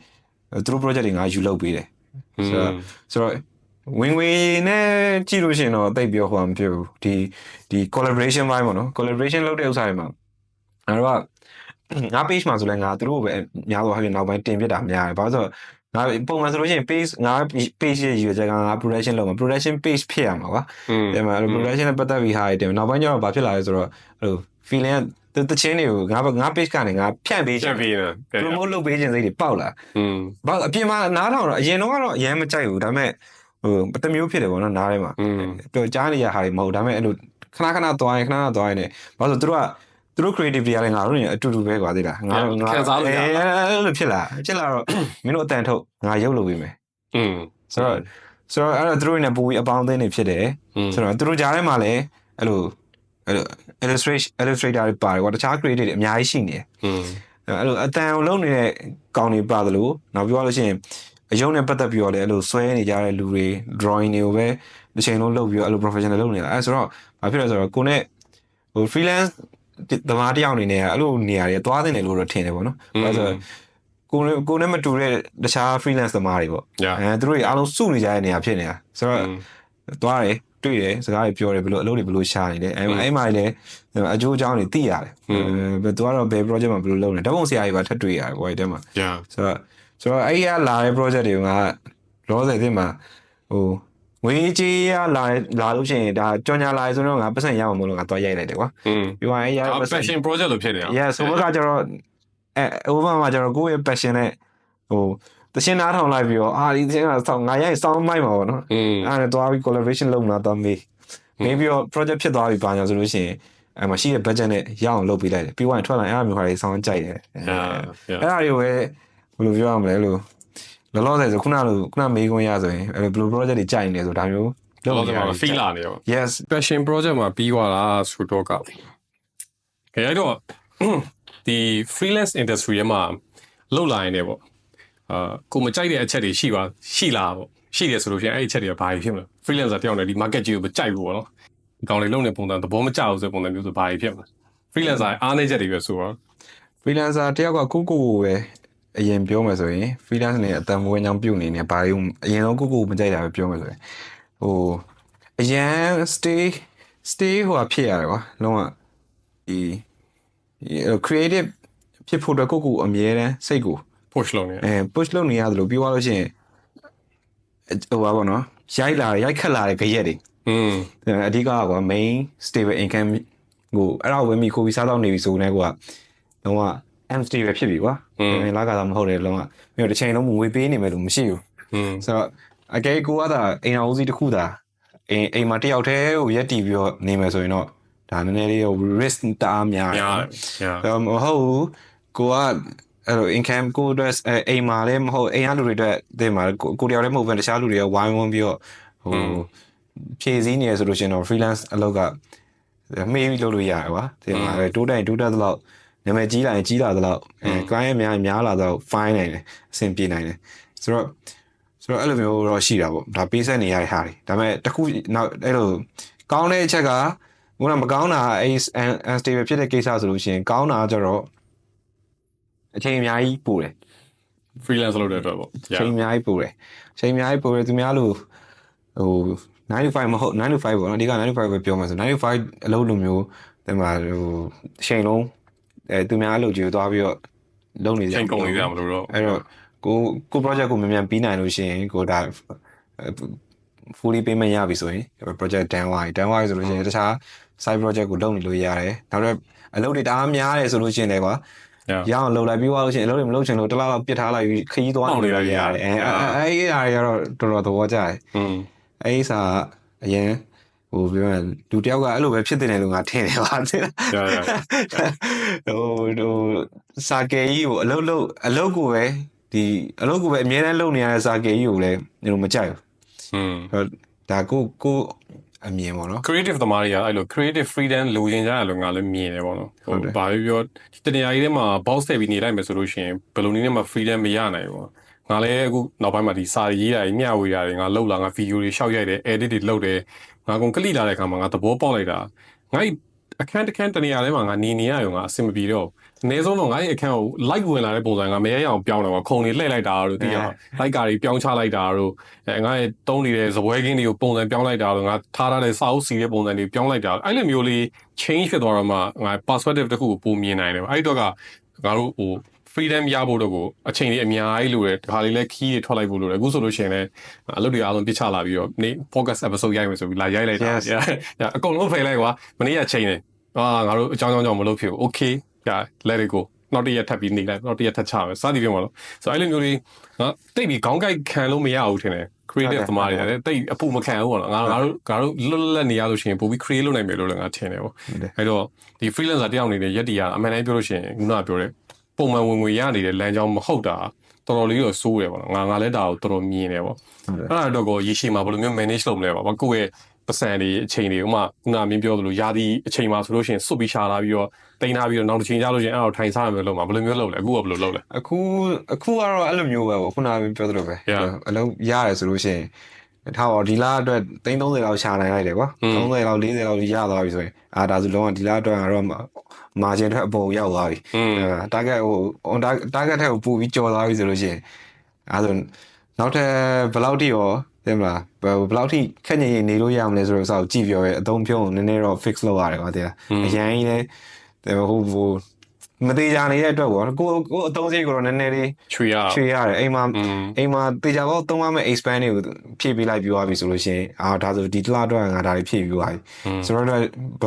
သူတို့ project တွေငါယူလုပ်ပေးတယ်ဆိုတော့ဝင်နဲ့ကြည့်လို့ရှိရင်တော့တိတ်ပြောဟိုမဖြစ်ဘူးဒီ collaboration ဘိုင်းပေါ့နော် collaboration လုပ်တဲ့ဥစ္စာတွေမှာငါတို့ကငါ page မှာဆိုလဲငါသူတို့ပဲများတော့ဟာပြနောက်ပိုင်းတင်ပြတာများတယ်ဘာလို့ဆိုတော့ငါပုံမှန်ဆိုလို့ရှိရင် ငါ page ရဲ့ရွေးချက်ကငါ production လုပ်မှာ production page ဖြစ်ရမှာကွာအဲ့မှာ production နဲ့ပတ်သက်ပြီးဟာတွေတင်နောက်ပိုင်းကျတော့ဘာဖြစ်လာလဲဆိုတော့အဲ့လို feeling တချင်းတွေကိုငါ page ကနေငါဖြန့်ပေးချင် promote လုပ်ပေးခြင်းစိတ်တွေပေါက်လာဘာအပြင်မှာနားထောင်တော့အရင်တော့အရင်မကြိုက်ဘူးဒါပေမဲ့တမျိုးဖြစ်တယ်ပေါ့နော်နားထဲမှာတော်ကြားနေရဟာတွေမဟုတ်ဒါပေမဲ့အဲ့လိုခဏသွားရင်နဲ့ဘာလို့ဆိုသူတို့ creativity ကလည်းငါတို့နေအတူတူပဲကွာသိလားငါခံစားလို့ရအဲ့လိုဖြစ်လာတော့မင်းတို့အတန်ထုတ်ငါရုပ်လုပ်ပေးမယ်ဆိုတော့အဲ့တော့သူတို့နေပူပြီးအပေါင်းအသင်းတွေဖြစ်တယ်ဆိုတော့သူတို့ကြားထဲမှာလည်းအဲ့လို illustrator တွေပါတယ်ကွာတခြား creative တွေအများကြီးရှိနေတယ်အဲ့လိုအတန်လုံးနေတဲ့ကောင်တွေပါတယ်လို့နောက်ပြောလို့ရှိရင်အယုံနဲ့ပတ်သက်ပြီးတော့လည်းအဲ့လိုဆွဲနေကြတဲ့လူတွေ drawing တွေကိုပဲတစ်ချိန်လုံးလုပ်ပြီးတော့အဲ့လို professional လုပ်နေတာအဲ့ဆိုတော့ဘာဖြစ်လဲဆိုတော့ကိုနဲ့ဟို freelance သမားတယောက်အနေနဲ့အဲ့လိုနေရာတွေသွားတင်တယ်လို့တော့ထင်တယ်ပေါ့နော်အဲ့ဆိုကိုနဲ့မတူတဲ့တခြား freelance သမားတွေပေါ့သူတို့တွေအားလုံးစုနေကြတဲ့နေရာဖြစ်နေတာဆိုတော့သွားတယ်တွေ့တယ်စကားတွေပြောတယ်ဘယ်လိုအလုပ်တွေဘယ်လိုရှာနေလဲအဲ့မှာလည်းအကျိုးအကြောင်းတွေသိရတယ်သူကတော့ဘယ် project မှာဘယ်လိုလုပ်နေဓာတ်ပုံဆရာတွေပါထပ်တွေ့ရတယ်ဘောအဲ့တဲမှာဆိုတော့အဲ့ရလာတဲ့ project တွေကလောဆယ်တင်မှာဟိုငွေကြေးရလာလို့ရှိရင်ဒါကြော်ညာလာဆိုတော့ငါပတ်စံရအောင်မလို့ငါသွားရိုက်လိုက်တယ်ကွာပြီးသွားအဲ့ရ passion project လို့ဖြစ်နေတာ yes ဆိုတော့ကျတော့over မှာကျတော့ကိုယ့်ရဲ့ passion နဲ့ဟိုတရှင်းနားထောင်လိုက်ပြီးတော့ဒီတရှင်းကဆောင်းငါရိုက်ဆောင်းမိုက်မှာပေါ့နော်အဲ့ဒါသွားပြီး collaboration လုပ်လာတော့မေးပြီးတော့ project ဖြစ်သွားပြီပါညာဆိုလို့ရှိရင်အဲ့မှာရှိတဲ့ budget နဲ့ရအောင်လုပ်ပေးလိုက်တယ်ပြီးသွားရင်ထွက်လာအဲ့အမျိုးဟာတွေဆောင်းကြိုက်တယ်အဲ့ဒါတွေကိုပဲဘယ်လိုပြောရမလဲလို့လောဆယ်ဆိုခုနမေးခွန်းရဆိုရင်ဘယ်လို project တွေကြိုက်နေလဲဆိုဒါမျိုးလုပ်နေတယ် feel လာနေရော yes passion project မှာပြီးသွားတာဆိုတော့ကခဲအဲ့တော့ဒီ freelance industry ရဲ့မှာလောက်လာရင်လည်းပေါ့ကိုမကြိုက်တဲ့အချက်တွေရှိလားပေါ့ရှိတယ်ဆိုလို့ရှိရင်အဲ့ဒီအချက်တွေကဘာဖြစ်မလဲ freelancer တယောက်နဲ့ဒီ market ကြီးကိုမကြိုက်ဘူးပေါ့နော်ဒီကောင်လေးလုံးနေပုံစံသဘောမကျဘူးဆိုပုံစံမျိုးဆိုဘာဖြစ်မလဲ freelancer အားနည်းချက်တွေပဲဆိုတော့ freelancer တယောက်ကကိုပဲအရင်ပြောမယ်ဆိုရင် freelance နဲ့အတန်မွေးချောင်းပြုတ်နေနေဘာလို့အရင်တော့ကိုမကြိုက်တာပဲပြောမယ်ဆိုရင်ဟိုအရင် stay ဟိုဖြစ်ရတယ်ကွာလုံးဝဒီ creative ဖြစ်ဖို့တော့ကိုအမြဲတမ်းစိတ်ကိုpush လုပ်နေpush လုပ်နေရတယ်လို့ပြောရလို့ရှိရင်ဟိုပါပေါ့နော်ရိုက်ခတ်လာတဲ့ကြရက်တွေအဓိကကွာ main stable income ကိုအဲ့ဒါဝယ်မိခိုးပြီးစားတော့နေပြီဆိုနေကွာလုံးဝ unstable ဖြစ်ပြီကွာလာကစားမဟုတ်တယ်လုံးဝမြို့တစ်ချိန်လုံးငွေပေးနေမယ်လို့မရှိဘူးဆိုတော့အကယ်ကိုကသာအိမ်အောင်ဦးစီးတစ်ခုသာအိမ်မှာတယောက်တည်းကိုရက်တီပြီးတော့နေမယ်ဆိုရင်တော့ဒါနည်းနည်းလေး risk တအားများတယ်မဟုတ်ဘူးကိုကအဲ့လို income ကိုအတွက်အိမ်မှာလည်းမဟုတ်အိမ်ကလူတွေအတွက်ဒီမှာကိုတယောက်လည်းမဟုတ်ဘူးတခြားလူတွေကဝိုင်းဝန်းပြီးတော့ဟိုဖြည့်စည်းနေရဆိုလို့ရှိရင်တော့ freelance အလုပ်ကမေးပြီးလုပ်လို့ရတယ်ကွာဒီမှာတိုးတက်သလောက်နာမည်ကြီးလာရင်ကြီးလာသလောက်client များလာတော့ fine နိုင်တယ်အဆင်ပြေနိုင်တယ်ဆိုတော့အဲ့လိုမျိုးတော့ရှိတာပေါ့ဒါပေးဆက်နေရတဲ့ဟာတွေဒါပေမဲ့တခုနောက်အဲ့လိုကောင်းတဲ့အချက်ကခုနမကောင်းတာအဲ့ unstable ဖြစ်တဲ့ကိစ္စဆိုလို့ရှိရင်ကောင်းတာကျတော့အချိန်အများကြီးပို့တယ် freelance လုပ်တဲ့အတွက်ပေါ့အချိန်အများကြီးပို့တယ်သူများလို့ဟို9 to 5မဟုတ်9 to 5ပေါ့နော်အဓိက9 to 5ပဲပြောမှာဆို9 to 5အလုပ်လိုမျိုးဒီမှာဟိုအချိန်လုံးသူများအလုပ်ကြီးကိုသွားပြီးတော့လုပ်နေကြချိန်ကုန်နေကြမလို့တော့အဲ့တော့ကို project ကိုမြန်ပြီးနိုင်လို့ရှိရင်ကိုဒါ fully payment ရပြီဆိုရင် project done သွားဆိုလို့ရှိရင်တခြား side project ကိုလုပ်နေလို့ရတယ်နောက်တော့အလုပ်တွေတအားများတယ်ဆိုလို့ရှိရင်လည်းကွာရအောင်လှုပ်လိုက်ပြီးသွားလို့ရှိရင်အလုပ်တွေမလုပ်ချင်လို့တစ်လားလောက်ပစ်ထားလိုက်ပြီးခရီးသွားနေလို့ရတယ်အဲ့ဒီအရာတွေကတော့တော်သဘောကျတယ်အဲ့ဒီစာအရင်ဟိုပြောရင်လူတယောက်ကအဲ့လိုပဲဖြစ်တယ်လို့ငါထင်တယ်ပါဟိုစာကယ်ကြီးကိုအလုပ်ကိုပဲ ဒီအလုပ်ကိုပဲအများနဲ့လုပ်နေရတဲ့စာကေကြီးကိုလည်းမကြိုက်ဘူးဒါကိုအမြင်ပေါ့နော် creative သမားတွေကအဲ့လို creative freedom လိုချင်ကြရလို့ငါလည်းမြင်တယ်ပေါ့နော်ဟိုဘာပြောတနေရာကြီးထဲမှာ box ထည့်ပြီးနေလိုက်မယ်ဆိုလို့ရှိရင်ဘယ်လိုနည်းနဲ့မှ freedom မရနိုင်ဘူးငါလည်းအခုနောက်ပိုင်းမှာဒီစာရေးတာမျှဝေတာတွေငါလုပ်လာငါ video တွေရှောက်ရိုက်တယ် edit တွေလုပ်တယ်ငါကုန်ကလိလာတဲ့အခါမှာငါသဘောပေါက်လိုက်တာငါအခန်းတစ်ခန်းတနေရာထဲမှာငါနေရရောငါအဆင်မပြေတော့အနည်းဆုံးတော့ငါ့ရဲ့အခန်းကို like ဝင်လာတဲ့ပုံစံငါမရရအောင်ပြောင်းတယ်ပေါ့ခုံတွေလှည့်လိုက်တာတို့သိရအောင် like ကာတွေပြောင်းချလိုက်တာတို့ငါရဲ့တုံးနေတဲ့ဇပွဲကင်းတွေကိုပုံစံပြောင်းလိုက်တာတို့ငါထားထားတဲ့စာအုပ်စီတဲ့ပုံစံတွေပြောင်းလိုက်တာအဲ့လိုမျိုးလေး change ဖြစ်သွားတော့မှငါ perspective တစ်ခုကိုပုံမြင်နိုင်တယ်အဲ့တော့ကငါတို့ဟို freedom ရဖို့တော့ကိုအချိန်လေးအများကြီးလိုတယ်ဒါလေးလည်း key တွေထွက်လိုက်ဖို့လိုတယ်အခုဆိုလို့ရှိရင်လည်းအလုပ်တွေအားလုံးပြစ်ချလာပြီးတော့နေ့ podcast episode ရိုက်မယ်ဆိုပြီးလာရိုက်လိုက်တာအကုန်လုံးဖိလိုက်ကွာမနေ့ကချိန်တယ်ငါတို့အကြောင်းကြောင့်မလုပ်ဖြစ်ဘူး okay let it go နောက်တစ်ရက်ထပ်ပြီးနေလိုက်နောက်တစ်ရက်ထပ်ချမယ်စသည်ဖြင့်ပေါ့လို့ဆိုအဲ့လိုမျိုးလေးငါတိတ်ပြီးခေါင်းကိုက်ခံလို့မရဘူးထင်တယ် creative သမားတွေလည်းတိတ်အပူမခံဘူးပေါ့နော်ငါတို့လွတ်လပ်နေရလို့ရှိရင်ပိုပြီး create လုပ်နိုင်မယ်လို့လည်းငါထင်တယ်ပေါ့အဲ့တော့ဒီ freelancer တယောက်အနေနဲ့ရက်တီရအမှန်တမ်းပြောလို့ရှိရင်ခုနကပြောတဲ့ပုံမှန်ဝင်ငွေရနေတဲ့လမ်းကြောင်းမဟုတ်တာတော်တော်လေးတော့စိုးတယ်ပေါ့နော်ငါလည်းဒါကိုတော်တော်မြင်တယ်ပေါ့အဲ့ဒါတော့ကိုရေရှည်မှာဘယ်လိုမျိုး manage လုပ်မလဲပေါ့ကိုယ့်ရဲ့ပတ်စံတွေအချိန်တွေဥမာခုနမင်းပြောသလိုယာဒီအချိန်မှာဆိုလို့ရှိရင်စွတ်ပြီးရှာလာပြီးတော့တိန်းထားပြီးတော့နောက်တစ်ချိန်ကြာလို့ရှိရင်အဲ့တော့ထိုင်စားရမယ်လို့မှာဘယ်လိုမျိုးလုပ်လဲအခုကဘယ်လိုလုပ်လဲအခုကတော့အဲ့လိုမျိုးပဲပေါ့ခုနမင်းပြောသလိုပဲအလုံးရတယ်ဆိုလို့ရှိရင်ထားပါဒီလအတွက်330လောက်ရှာနိုင်လိုက်တယ်ကွာ30လောက်40လောက်ရသွားပြီဆိုရင်ဒါဆိုလုံးဝဒီလအတွက်ကတော့margin ထက်အပေါ်ရောက်သွားပြီ target ဟို target ထက်ကိုပို့ပြီးကျော်သွားပြီဆိုလို့ရှိရင်ဆိုနောက်ထပ်ဘယ်လောက်ထိရောသိမလားဘယ်လောက်ထိခက်ညင်နေလို့ရမလဲဆိုတော့စောက်ကြည့်ပြောရဲအသုံးပြုံးနည်းနည်းတော့ fix လုပ်ရတယ်ကွာတဲ့အရန်ကြီးလဲဟိုမသေးကြနေတဲ့အတွက်ပေါ့ကိုအသုံးစရိတ်ကိုတော့နည်းနည်းလေးချွေရတယ်အိမ်မှာသေချာပေါ့သုံးရမယ့် expand တွေကိုဖြည့်ပေးလိုက်ပြီးသွားပြီဆိုလို့ရှိရင်ဒါဆိုဒီတစ်လအတွက်ငါဒါတွေဖြည့်ပြီးသွားပြီဆိုတော့ဘယ်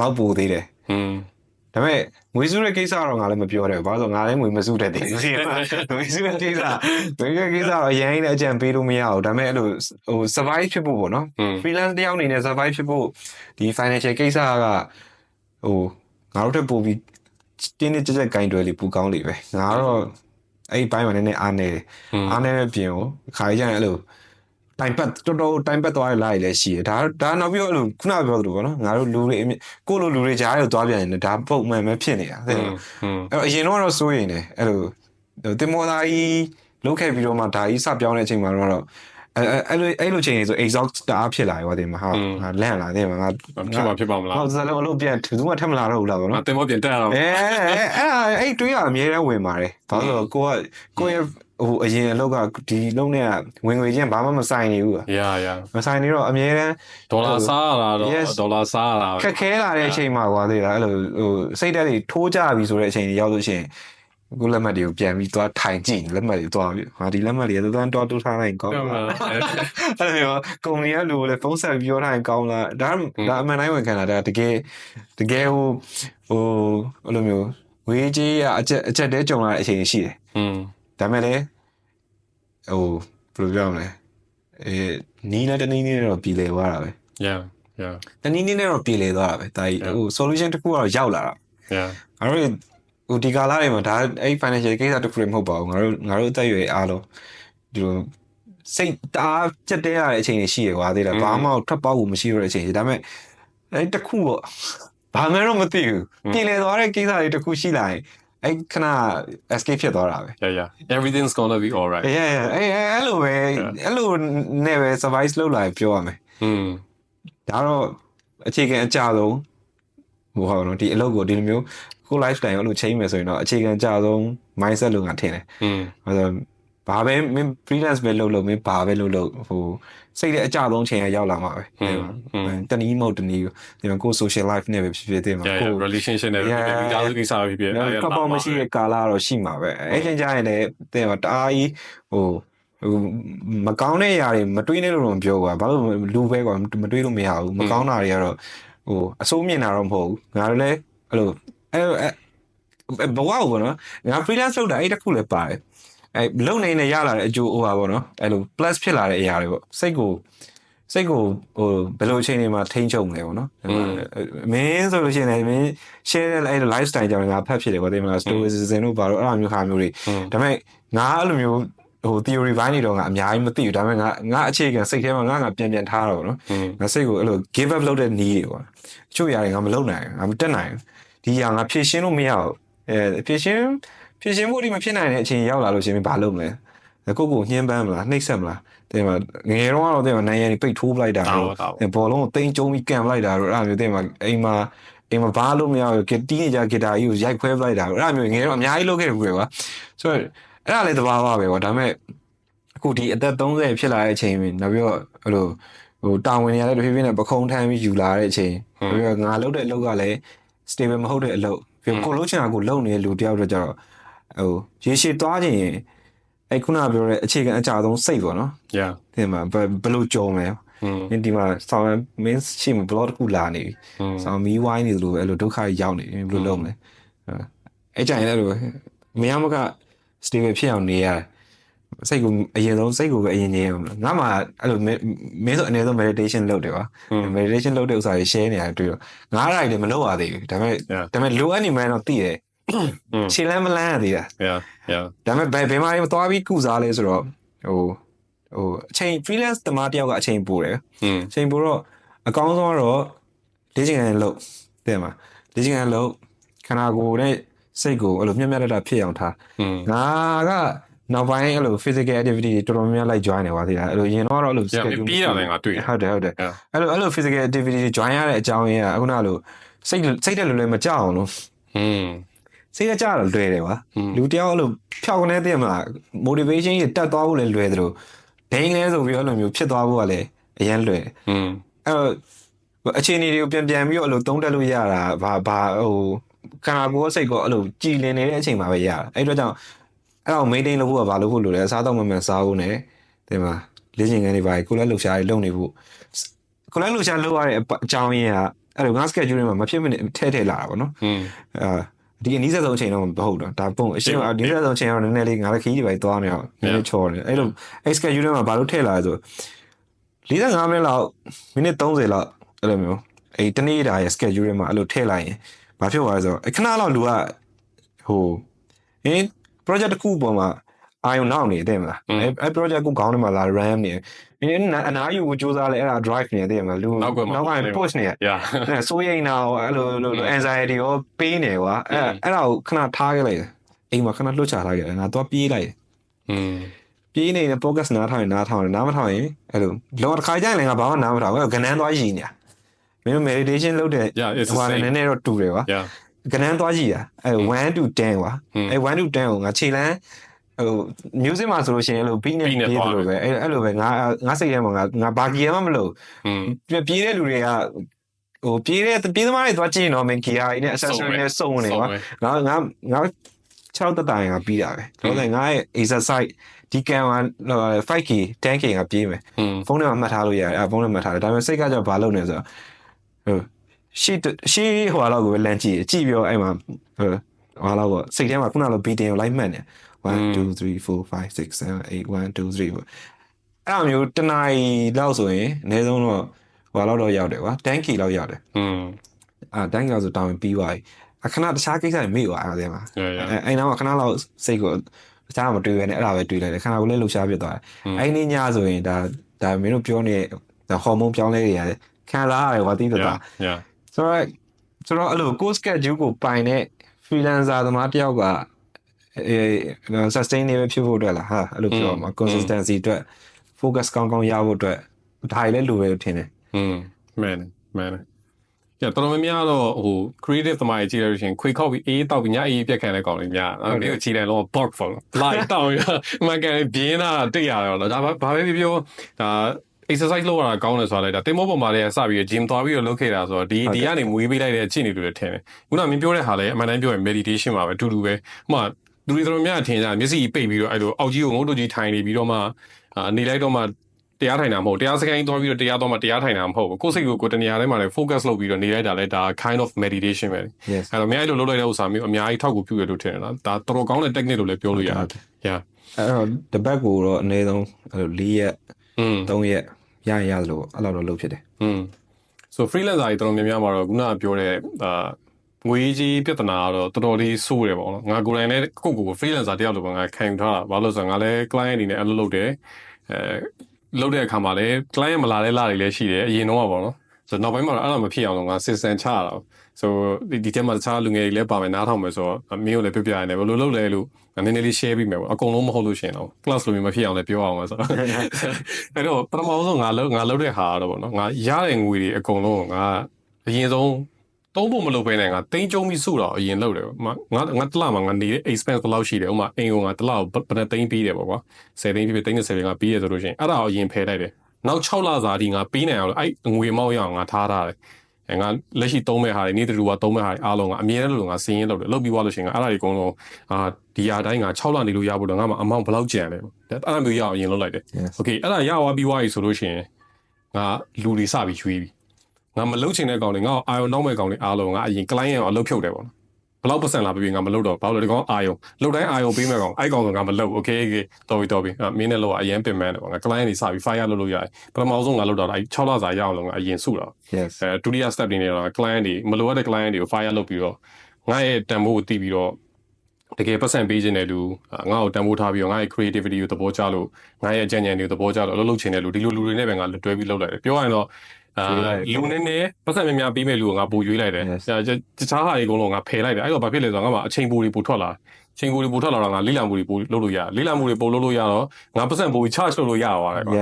လောက်ပိုသေးတယ်ဒါပေမဲ့ငွေစုတဲ့ကိစ္စတော့ငါလည်းမပြောတယ်ဘာလို့ဆိုငါလည်းငွေမစုတတ်တယ်ငွေစုတဲ့ကိစ္စတော့အရင်နဲ့အကြံပေးလို့မရဘူးဒါပေမဲ့အဲ့လိုဟို survive ဖြစ်ဖို့ပေါ့နော် freelance တယောက်အနေနဲ့ survive ဖြစ်ဖို့ဒီ financial ကိစ္စကဟိုငါတို့ထပ်ပို့ပြီးတင်းတင်းကြပ်ကြပ်ဂိုင်းတွယ်လေးပူကောင်းလေးပဲငါတော့အဲ့ဒီဘိုင်းမှာနည်းနည်းအားနေတယ်အားနေတဲ့ပြင်ကိုခါကြရင်အဲ့လိုတိုင်ပတ်တော်သွားရလာရလည်းရှိတယ်ဒါနောက်ပြီးတော့အဲ့လိုခုနပြောသလိုပေါ့နော်ငါတို့လူတွေကိုလိုလူတွေကြားရသွားပြန်နေတယ်ဒါပုံမှန်ပဲဖြစ်နေတာအဲ့တော့အရင်တော့စိုးရင်တယ်အဲ့လိုတင်မောသားကြီးလုတ်ခဲ့ပြီးတော့မှဒါကြီးစပြောင်းတဲ့အချိန်မှာတော့အဲ့လိုချိန်နေဆို exhaust တအားဖြစ်လာရောတင်မှာဟာလန့်လာတယ်မှာငါဖြစ်ပါမလားဟုတ်စလုံးအလုပ်ပြန်သူကထက်မလာတော့ဘူးလားဗောနော်တင်မောပြန်တက်ရတော့အဲ့တွေးရအများကြီးဝင်ပါတယ်ဘာလို့လဲကိုရဲ့ဟိုအရင်အလုပ်ကဒီလုံးနဲ့ဝင်ငွေချင်းဘာမှမဆိုင်နေဘူးမဆိုင်နေတော့အများတန်းဒေါ်လာစားရတာတော့ဒေါ်လာစားရတာခက်ခဲလာတဲ့အချိန်မှာကွာသေးတာအဲ့လိုဟိုစိတ်ဓာတ်တွေထိုးကြပြီဆိုတဲ့အချိန်ရောက်လို့ရှိရင်အခုလက်မှတ်တွေကိုပြန်ပြီးသွားထိုင်ကြည့်လက်မှတ်တွေသွားပြီးဟာဒီလက်မှတ်တွေကသွားတိုးထားလိုက်ကောင်းလားအဲ့လိုမျိုးကုမ္ပဏီကလူကိုလည်းဖုန်းဆက်ပြောထားရင်ကောင်းလားဒါအမှန်တိုင်းဝန်ခံတာဒါတကယ်ဟိုအဲ့လိုမျိုးဝေးကြီးအချက်တဲကြုံလာတဲ့အချိန်ရှိတယ်ဒါပေမဲ့လည်းဟိုဘယ်လိုပြောမလဲနီးနဲ့တနည်းနည်းတော့ပြည်လေသွားတာပဲတနည်းနည်းနဲ့တော့ပြည်လေသွားတာပဲဒါဟို solution တစ်ခုကတော့ရောက်လာတာအဲ့တော့ဟိုဒီကာလတွေမှာဒါအဲ့ financial ကိစ္စတစ်ခုလည်းမဟုတ်ပါဘူးငါတို့အသက်အရွယ်အားလုံးဒီလိုစိတ်တအားကြက်တဲရတဲ့အချိန်တွေရှိရကွာသေးတယ်ဘာမှထွက်ပေါက်ဖို့မရှိရတဲ့အချိန်တွေဒါပေမဲ့အဲ့တစ်ခုပေါ့ဘာမှတော့မသိဘူးပြည်လေသွားတဲ့ကိစ္စတွေတစ်ခုရှိလာရင်အဲ့ခဏ escape ဖြစ်သွားတာပဲ everything's gonna be all right အဲ့လိုပဲအဲ့လိုနဲ့ပဲ survive လုပ်လာပြောရမယ်ဒါတော့အခြေခံအကြဆုံးဟိုဟာနော်ဒီအလုပ်ကိုဒီလိုမျိုးကို lifestyle ကိုအဲ့လို change မယ်ဆိုရင်တော့အခြေခံအကြဆုံး mindset လို့ငါထင်တယ်အဲ့တော့ဘာပဲမင်း freelance ပဲလုပ်မင်းဘာပဲလုပ်ဟိုစိတ်တဲ့အကြဆုံးချိန်ရောက်လာမှာပဲတနည်းမဟုတ်တနည်းဒီမှာကို social life နဲ့ပဲဖြစ်ဖြစ်တင်မှာကို relationship နဲ့ပဲဒီကားကိစ္စပဲဖြစ်ဖြစ်အဲ့တော့မရှိတဲ့ကာလတော့ရှိမှာပဲအဲ့ချိန်ကျရင်လည်းတင်မှာတအားကြီးဟိုမကောင်းတဲ့အရာတွေမတွေးနဲ့လို့တော့မပြောကွာဘာလို့လူပဲကွာမတွေးလို့မရဘူးမကောင်းတာတွေကတော့ဟိုအစိုးမြင်တာတော့မဟုတ်ဘူးငါတို့လည်းအဲ့လိုဘဝကိုပေါ့နော်ငါ freelance လုပ်တာအဲ့တခုလည်းပါတယ်အဲ့လုံနေရလာတဲ့အကျိုးဟိုပါပေါ့နော်အဲ့လို plus ဖြစ်လာတဲ့အရာတွေပေါ့စိတ်ကိုဟိုဘယ်လိုအချိန်တွေမှာထိန်းချုပ်လဲပေါ့နော်မင်းဆိုလို့ရှိရင်လည်းမင်း share တဲ့အဲ့လို lifestyle ကြောင့်ငါဖတ်ဖြစ်တယ်ကွာဒီမှာ stoicism တို့ဘာလို့အဲ့လိုမျိုးဟာမျိုးတွေဒါပေမဲ့ငါအဲ့လိုမျိုး ဟို theory ဘိုင်းနေတော့ငါအများကြီးမသိဘူးဒါပေမဲ့ငါအခြေခံစိတ်ထဲမှာငါပြန်ထားတော့ဗောနော်ငါစိတ်ကိုအဲ့လို give up လုပ်တဲ့နည်းတွေပေါ့အချို့ຢာတွေငါမလုပ်နိုင်ငါမတက်နိုင်ဒီຢာငါဖြည့်ရှင်းလို့မရဘူးဖြည့်ရှင်းဖို့ဒီမဖြစ်နိုင်တဲ့အချိန်ရောက်လာလို့ရှင်ဘာလုပ်မလဲကိုညှင်းပန်းမလားနှိပ်စက်မလားတဲ့မှာငယ်တော့တော့တဲ့မှာနိုင်ရပိတ်ထိုးပလိုက်တာတော့ဘောလုံးကိုတင်းကျုံပြီးကန်ပလိုက်တာတော့အဲ့လိုမျိုးတဲ့မှာအိမ်မှာဘာလို့မရဘူးတီးနေကြဂီတာကြီးကိုရိုက်ခွဲပလိုက်တာအဲ့လိုမျိုးငယ်တော့အများကြီးလုပ်ခဲ့တယ်ကွယ်ကွာဆိုတော့အဲ့ဒါလည်းတဘာဝပဲကွာဒါပေမဲ့အခုဒီအသက်30ဖြစ်လာတဲ့အချိန်နောက်ပြီးတော့အဲ့လိုဟိုတာဝန်တွေလည်းတစ်ဖြည်းဖြည်းနဲ့ပခုံးထမ်းပြီးယူလာတဲ့အချိန်ပြီးတော့ငါလုပ်တဲ့အလုပ်ကလည်း stable မဟုတ်တဲ့အလုပ်ပြီးကိုလုံးချင်တာကိုလုပ်နေတဲ့လူတယောက်တော့ကြတော့ဟိုရေရှည်သွားခြင်းအဲ့ခုနပြောတဲ့အခြေခံအကြဆုံးစိတ်ပေါ့နော် yeah ဒီမှာဘယ်လိုကြုံလဲဒီမှာဆောင်းမင်းရှိမ blog ကူလာနေပြီဆောင်းမီးဝိုင်းနေလို့အဲ့လိုဒုက္ခရောက်နေဘယ်လိုလုပ်မလဲအဲ့ကြရင်လည်းလို့မရမက stable ဖြစ်အောင်နေရစိတ်ကိုအရင်ဆုံးစိတ်ကိုပဲအရင်နေရအောင်ငါမှအဲ့လိုမင်းဆိုအနေဆုံး meditation လုပ်တယ်ကွာ meditation လုပ်တဲ့ဥစ္စာတွေ share နေရတယ်တွေ့တော့ငါအဲ့ဒါတွေလည်းမလုပ်ရသေးဘူးဒါပေမဲ့လိုအပ်နေမှန်းတော့သိတယ်ခြေလမ်းမလန်းရသေးတာ yeah ဒါပေမဲ့ဘယ်မှာတွေသွားပြီးကုစားလဲဆိုတော့ဟိုအချိန် freelance တမားတယောက်ကအချိန်ပို့တယ်အချိန်ပို့တော့အကောင်းဆုံးကတော့လေ့ကျင့်ခန်းလုပ်တဲ့မှာလေ့ကျင့်ခန်းလုပ်ခန္ဓာကိုယ်နဲ့စိတ်ကိုအဲ့လိုမျက်မျက်တတဖြစ်အောင်ထားငါကနောက်ပိုင်းအဲ့လို physical activity တွေတော်တော်များများလိုက် join နေပါသေးတယ်အဲ့လိုရင်တော့အဲ့လို schedule ပြီးရတယ်ငါတွေ့ဟုတ်တယ်အဲ့လို physical activity တွေ join ရတဲ့အကြောင်းရင်းကအခုနကလိုစိတ်တက်လွယ်မကြောက်အောင်လို့စိတ်ကကြတော့လွယ်တယ်ကွာလူတယောက်အဲ့လိုဖြောက်ကနေတည်းမှာ motivation ကြီးတက်သွားဖို့လည်းလွယ်တယ်လို့ဒိန်းလဲဆိုပြီးအဲ့လိုမျိုးဖြစ်သွားဖို့ကလည်းအရင်လွယ်အဲ့တော့အခြေအနေတွေကိုပြန်ပြီးတော့အဲ့လိုသုံးတက်လို့ရတာဘာဟိုခန္ဓာကိုယ်စိတ်ကိုအဲ့လိုကြည်လင်နေတဲ့အချိန်မှာပဲရတာအဲ့တော့ကြောင့်အဲ့တော့ maintain လုပ်ဖို့ကဘာလုပ်ဖို့လိုလဲအစားတော့မှန်စားဖို့နဲ့ဒီမှာလေ့ကျင့်ခန်းတွေပါကိုလည်းလှုပ်ရှားတွေလုပ်နေဖို့ကိုလည်းလှုပ်ရှားလုပ်ရတဲ့အကြောင်းရင်းကအဲ့လိုငါ schedule တွေမှာမဖြစ်မနေထဲလာတာပေါ့နော်ဒီအနည်းဆုံးအချိန်တော့မဟုတ်တော့ဒါပုံအရှင်းအနည်းဆုံးအချိန်တော့နည်းနည်းလေးငါလည်းခီးတွေပဲသွားနေအောင်နည်းနည်းချော်နေအဲ့လို schedule တွေမှာဘာလို့ထည့်လာလဲဆို45မိနစ်လောက်မိနစ်30လောက်အဲ့လိုမျိုးအဲ့တနေ့တာရဲ့ schedule တွေမှာအဲ့လိုထည့်လိုက်ရင်ဘာဖြစ်သွားလဲဆိုတော့ခဏလောက်လူကဟိုproject တစ်ခုပေါ်မှာအာယုံနောက်နေတယ်မလားအဲ့ project ကိုခေါင်းထဲမှာလာ RAM နေအနားယူကိုစူးစမ်းလဲအဲ့ဒါ drive နေတယ်မလားလူနောက်က push နေအဲ့ဆိုရင်တော့အဲ့လို anxiety ရောပေးနေကွာအဲ့ဒါကိုခဏထားခဲ့လိုက်တယ်အိမ်မှာခဏလွတ်ချထားခဲ့တယ်ငါတော့ပြေးလိုက်ပြေးနေတဲ့ focus နားထောင်ရင်နားမထောင်ရင်အဲ့လိုလောတစ်ခါကျရင်လည်းငါဘာမှနားမထောင်ဘူးကနန်းသွားရည်နေတာမင်း meditation လုပ်တဲ့ဟိုနည်းနည်းတော့တူတယ်ကွာကနန်းသွားကြည့်တာအဲ့1 to 10ကွာအဲ့1 to 10ကိုငါခြေလမ်းဟို music မှာဆိုလို့ရှိရင်အဲ့လို beat နဲ့ပြေးတယ်လို့ပဲအဲ့လိုပဲငါစိတ်ထဲမှာငါဘာကြီးမှမလို့ပြေးတဲ့လူတွေကဟိုပြေးသမားတွေသွားကြည့်တော့မင်းဂီယာနဲ့ accessory နဲ့စုံနေကွာငါ6တတိုင်ကပြီးတာပဲတော့ငါရဲ့ exercise ဒီကံက 5k 10k ကပြေးမယ်ဖုန်းထဲမှာမှတ်ထားလို့ရတယ်ဖုန်းထဲမှာမှတ်ထားတယ်ဒါပေမဲ့စိတ်ကကြောက်ဘာလုပ်နေဆိုတော့ဟိုရှေ့ဟိုလောက်ကိုပဲလမ်းကြည့်ပြီးတော့အဲ့မှာဟိုလောက်ကိုစိတ်ထဲမှာခုနလို beating ကိုလိုက်မှတ်နေ1 2 3 4 5 6 7 8 1 2 3အဲ့လိုမျိုးတနားရီလောက်ဆိုရင်အနည်းဆုံးတော့ဟိုလောက်တော့ရောက်တယ်ကွာ 10k လောက်ရောက်တယ်10k လောက်ဆိုတောင်းပြီးသွားပြီအခဏတခြားကိစ္စတွေမေ့သွားတယ်မှာအဲ့နောက်ခဏလောက်စိတ်ကိုတခြားမတွေးပဲနဲ့အဲ့ဒါပဲတွေးလိုက်တယ်ခဏကိုလည်းလှုပ်ရှားပြသွားတယ်အဲ့ဒီညဆိုရင်ဒါမင်းတို့ပြောနေတဲ့ဟော်မုန်းပြောင်းလဲတွေရတယ်ခံစားရတယ်ကွာတိတိကျဆိုတော့အဲ့လို course schedule ကိုပိုင်တဲ့ freelancer သမားတယောက်ကsustainable ဖြစ်ဖို့အတွက်လားဟာအဲ့လိုပြောမှာ consistency အတွက် focus ကောင်းရဖို့အတွက်ဒါတွေလည်းလိုပဲထင်တယ်မှန်တယ်တော်တော်များတော့ဟို creative သမားကြီးကြည့်ရလို့ရှိရင်ခွေခောက်ပြီးအေးတောက်ပြီးညအေးပြက်ခံတဲ့ကောင်တွေများအဲ့ဒီအခြေတယ်တော့ box ပေါ့ light တောက်ရမှကန်ပြင်းတာတိတ်ရတော့ဒါဘာပဲပြောဒါ exercise လုပ်ရတာကောင်းတယ်ဆိုတာလေဒါတင်မောပေါ်မှာလည်းစပြီး gym သွားပြီးတော့လုပ်ခဲ့တာဆိုတော့ဒီကနေမွေးပေးလိုက်တဲ့အခြေအနေတွေလည်းထင်တယ်ခုနမင်းပြောတဲ့ဟာလည်းအမှန်တမ်းပြောရင် meditation ပါပဲတူတူပဲဥပမာလူတွေတော်တော်များထင်ကြမျက်စိပိတ်ပြီးတော့အဲ့လိုအောက်ကြီးကိုငုတ်တုတ်ကြီးထိုင်နေပြီးတော့မှနေလိုက်တော့မှတရားထိုင်တာမဟုတ်တရားစကိုင်းသွားပြီးတော့တရားတော့မှတရားထိုင်တာမဟုတ်ဘူးကိုယ်စိတ်ကိုတနေရာထဲမှာလည်း focus လုပ်ပြီးတော့နေလိုက်တာလည်းဒါ kind of meditation ပဲအဲ့တော့အများကြီးလုပ်လိုက်တဲ့ဥစ္စာမျိုးအများကြီးထောက်ကူပြုရလို့ထင်တယ်လားဒါတော်တော်ကောင်းတဲ့ technique လို့လည်းပြောလို့ရတယ်အဲ့တော့တပတ်ကိုတော့အနည်းဆုံးအဲ့လို4ရက်3ရက်ရလို့အဲ့လိုတော့လုပ်ဖြစ်တယ်so freelancer တွေတော်တော်များများမှာတော့ခုနကပြောတဲ့ ငွေကြီးပြဿနာကတော့တော်တော်လေးဆိုးတယ်ပေါ့နော်ငါကိုယ်တိုင်လည်းကို freelancer တယောက်လိုပဲငါခံယူထားတာဘာလို့ဆိုတော့ငါလည်း client အနေနဲ့အလုပ်လုပ်တယ်လုပ်တဲ့အခါမှာလည်း client မလာတဲ့လတွေလည်းရှိတယ်အရင်တော့ပေါ့နော်ဆိုတော့နောက်ပိုင်းမှာတော့အဲ့လိုမဖြစ်အောင်တော့ငါ system ချရတာဆိုဒီထဲမှာတခြားလူငယ်တွေလည်းပါမယ်နားထောင်မယ်ဆိုတော့မင်းတို့လည်းပြပြရတယ်ဘယ်လိုလုပ်လဲလို့နည်းနည်းလေး share ပေးမယ်ပေါ့အကုန်လုံးမဟုတ်လို့ရှိရင်တော့ class လိုမျိုးမဖြစ်အောင်လည်းပြောအောင်ပါဆိုတော့အဲ့တော့ပထမဆုံးငါလုပ်တဲ့ဟာတော့ပေါ့နော်ငါရတဲ့ငွေတွေအကုန်လုံးငါအရင်ဆုံးသုံးဖို့မလုပ်ဘဲနဲ့ငါတင်းကျုံပြီးစုတော့အရင်လုပ်တယ်ငါတစ်လမှာငါနေတဲ့ expense ဘယ်လောက်ရှိတယ်ဥမာအိမ်ကငါတစ်လကိုဘယ်နှသိန်းပေးတယ်ပေါ့ကွာ10သိန်းဖြစ်ဖြစ်30သိန်းငါပေးရဆိုလို့ရှိရင်အဲ့ဒါကိုအရင်ဖယ်လိုက်တယ်နောက်6လစာဒီငါပေးနိုင်အောင်အဲ့ငွေမောက်ရအောင်ငါထားထားတယ်ငါလက်ရှိသုံးမဲ့ဟာတွေနေ့တူကသုံးမဲ့ဟာတွေအားလုံးကအမြဲတမ်းလို့ငါစီးရင်လုပ်တယ်လုပ်ပြီးသွားလို့ရှိရင်အဲ့ဒါတွေအကုန်လုံးဒီအတိုင်းငါ6လနေလို့ရဖို့တော့ငါမှ amount ဘယ်လောက်ကျန်လဲအဲ့ဒါမျိုးရအောင်အရင်လုပ်လိုက်တယ် okay အဲ့ဒါရသွားပြီးသွားပြီဆိုလို့ရှိရင်ငါလူတွေစပြီးရွေးပြီငါမလုပ်ချင်တဲ့ကောင်တွေငါအာယုံနောက်မဲ့ကောင်တွေအားလုံးငါအရင် client ရောအလုပ်ဖြုတ်တယ်ပေါ့ဘလောက်ပတ်စံလာပြီးငါမလုပ်တော့ဘာလို့လဲဒီကောင်အာယုံလုပ်တိုင်းအာယုံပေးမဲ့ကောင်အဲ့ကောင်ကငါမလုပ် okay တော်ပြီမင်းနဲ့လောက်အရင်ပင်မန်းတယ်ပေါ့ငါ client တွေစပြီး fire လုပ်လို့ရတယ်ပထမဆုံးငါလုပ်တော့အဲ့6လစာရအောင်လို့ငါအရင်စုတာဒုတိယ step တွေနေတော့ client တွေမလိုအပ်တဲ့ client တွေကို fire လုပ်ပြီးတော့ငါရဲ့တန်ဖိုးကိုတီးပြီးတော့တကယ်ပတ်စံပေးခြင်းတဲ့လူငါ့ကိုတန်ဖိုးထားပြီးတော့ငါရဲ့ creativity ကိုသဘောကျလို့ငါရဲ့အကြံဉာဏ်တွေကိုသဘောကျလို့အလုပ်လုပ်ချင်တဲ့လူဒီလိုလူတွေနဲ့ပဲငါတွဲပြီးလုပ်လိုက်တယ်ပြောရရင်တော့လူနဲ့ပတ်စံများပြီးမဲ့လူကိုငါပို့ရွေးလိုက်တယ်တခြားဟာတွေအကုန်လုံးငါဖယ်လိုက်တယ်အဲ့တော့ဘာဖြစ်လဲဆိုတော့ငါမှအချိန်ပိုတွေပိုထွက်လာချိန်ပိုတွေပိုထွက်လာတော့ငါလိလာမှုတွေပိုလုပ်လို့ရလိလာမှုတွေပိုလုပ်လို့ရတော့ငါပတ်စံပို charge လုပ်လို့ရသွားတယ်ကွ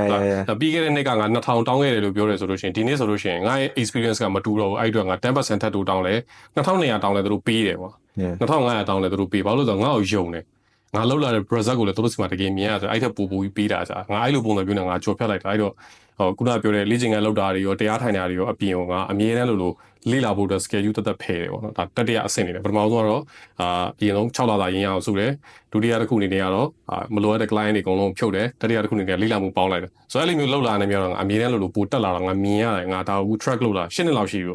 ာပြီးခဲ့တဲ့နှစ်ကငါ2000တောင်းခဲ့တယ်လို့ပြောတယ်ဆိုလို့ရှိရင်ဒီနေ့ဆိုလို့ရှိရင်ငါရဲ့ experience ကမတူတော့ဘူးအဲ့အတွက်ငါ 10% ထပ်တိုးတောင်းလဲ2200တောင်းလဲသူတို့ပေးတယ်ကွာ2500တောင်းလဲသူတို့ပေးဘာလို့လဲဆိုတော့ငါ့ကိုယုံတယ်ငါလောက်လာတဲ့ project ကိုလည်းသူတို့စီမှာတကယ်မြင်ရဆိုအဲ့ထက်ပိုပြီးပေးတာကြာငါအဲ့လိုပုံစံမျိုးနဲ့ငါကြော်ဖြတ်လိုက်တာအဲ့တော့ခုနပြောတဲ့လေ့ကျင့်ခန်းလောက်တာတွေရောတရားထိုင်တာတွေရောအပြင်ကအမြဲတမ်းလို့လေ့လာဖို့အတွက် schedule တက်ဖယ်တယ်ပေါ့နော်ဒါတတိယအဆင့်နေတယ်ပထမဆုံးကတော့အရင်ဆုံး6လသာရင်းရအောင်စုတယ်ဒုတိယတစ်ခုအနေနဲ့ကတော့မလိုအပ်တဲ့ client တွေအကုန်လုံးဖြုတ်တယ်တတိယတစ်ခုအနေနဲ့လေ့လာမှုပေါင်းလိုက်တယ်ဆိုတော့အဲ့လိုမျိုးလောက်လာနေမျိုးတော့အမြဲတမ်းလို့ပိုတက်လာတော့ငါမြင်ရတယ်ငါဒါကို track လုပ်လာ10နှစ်လောက်ရှိပြီ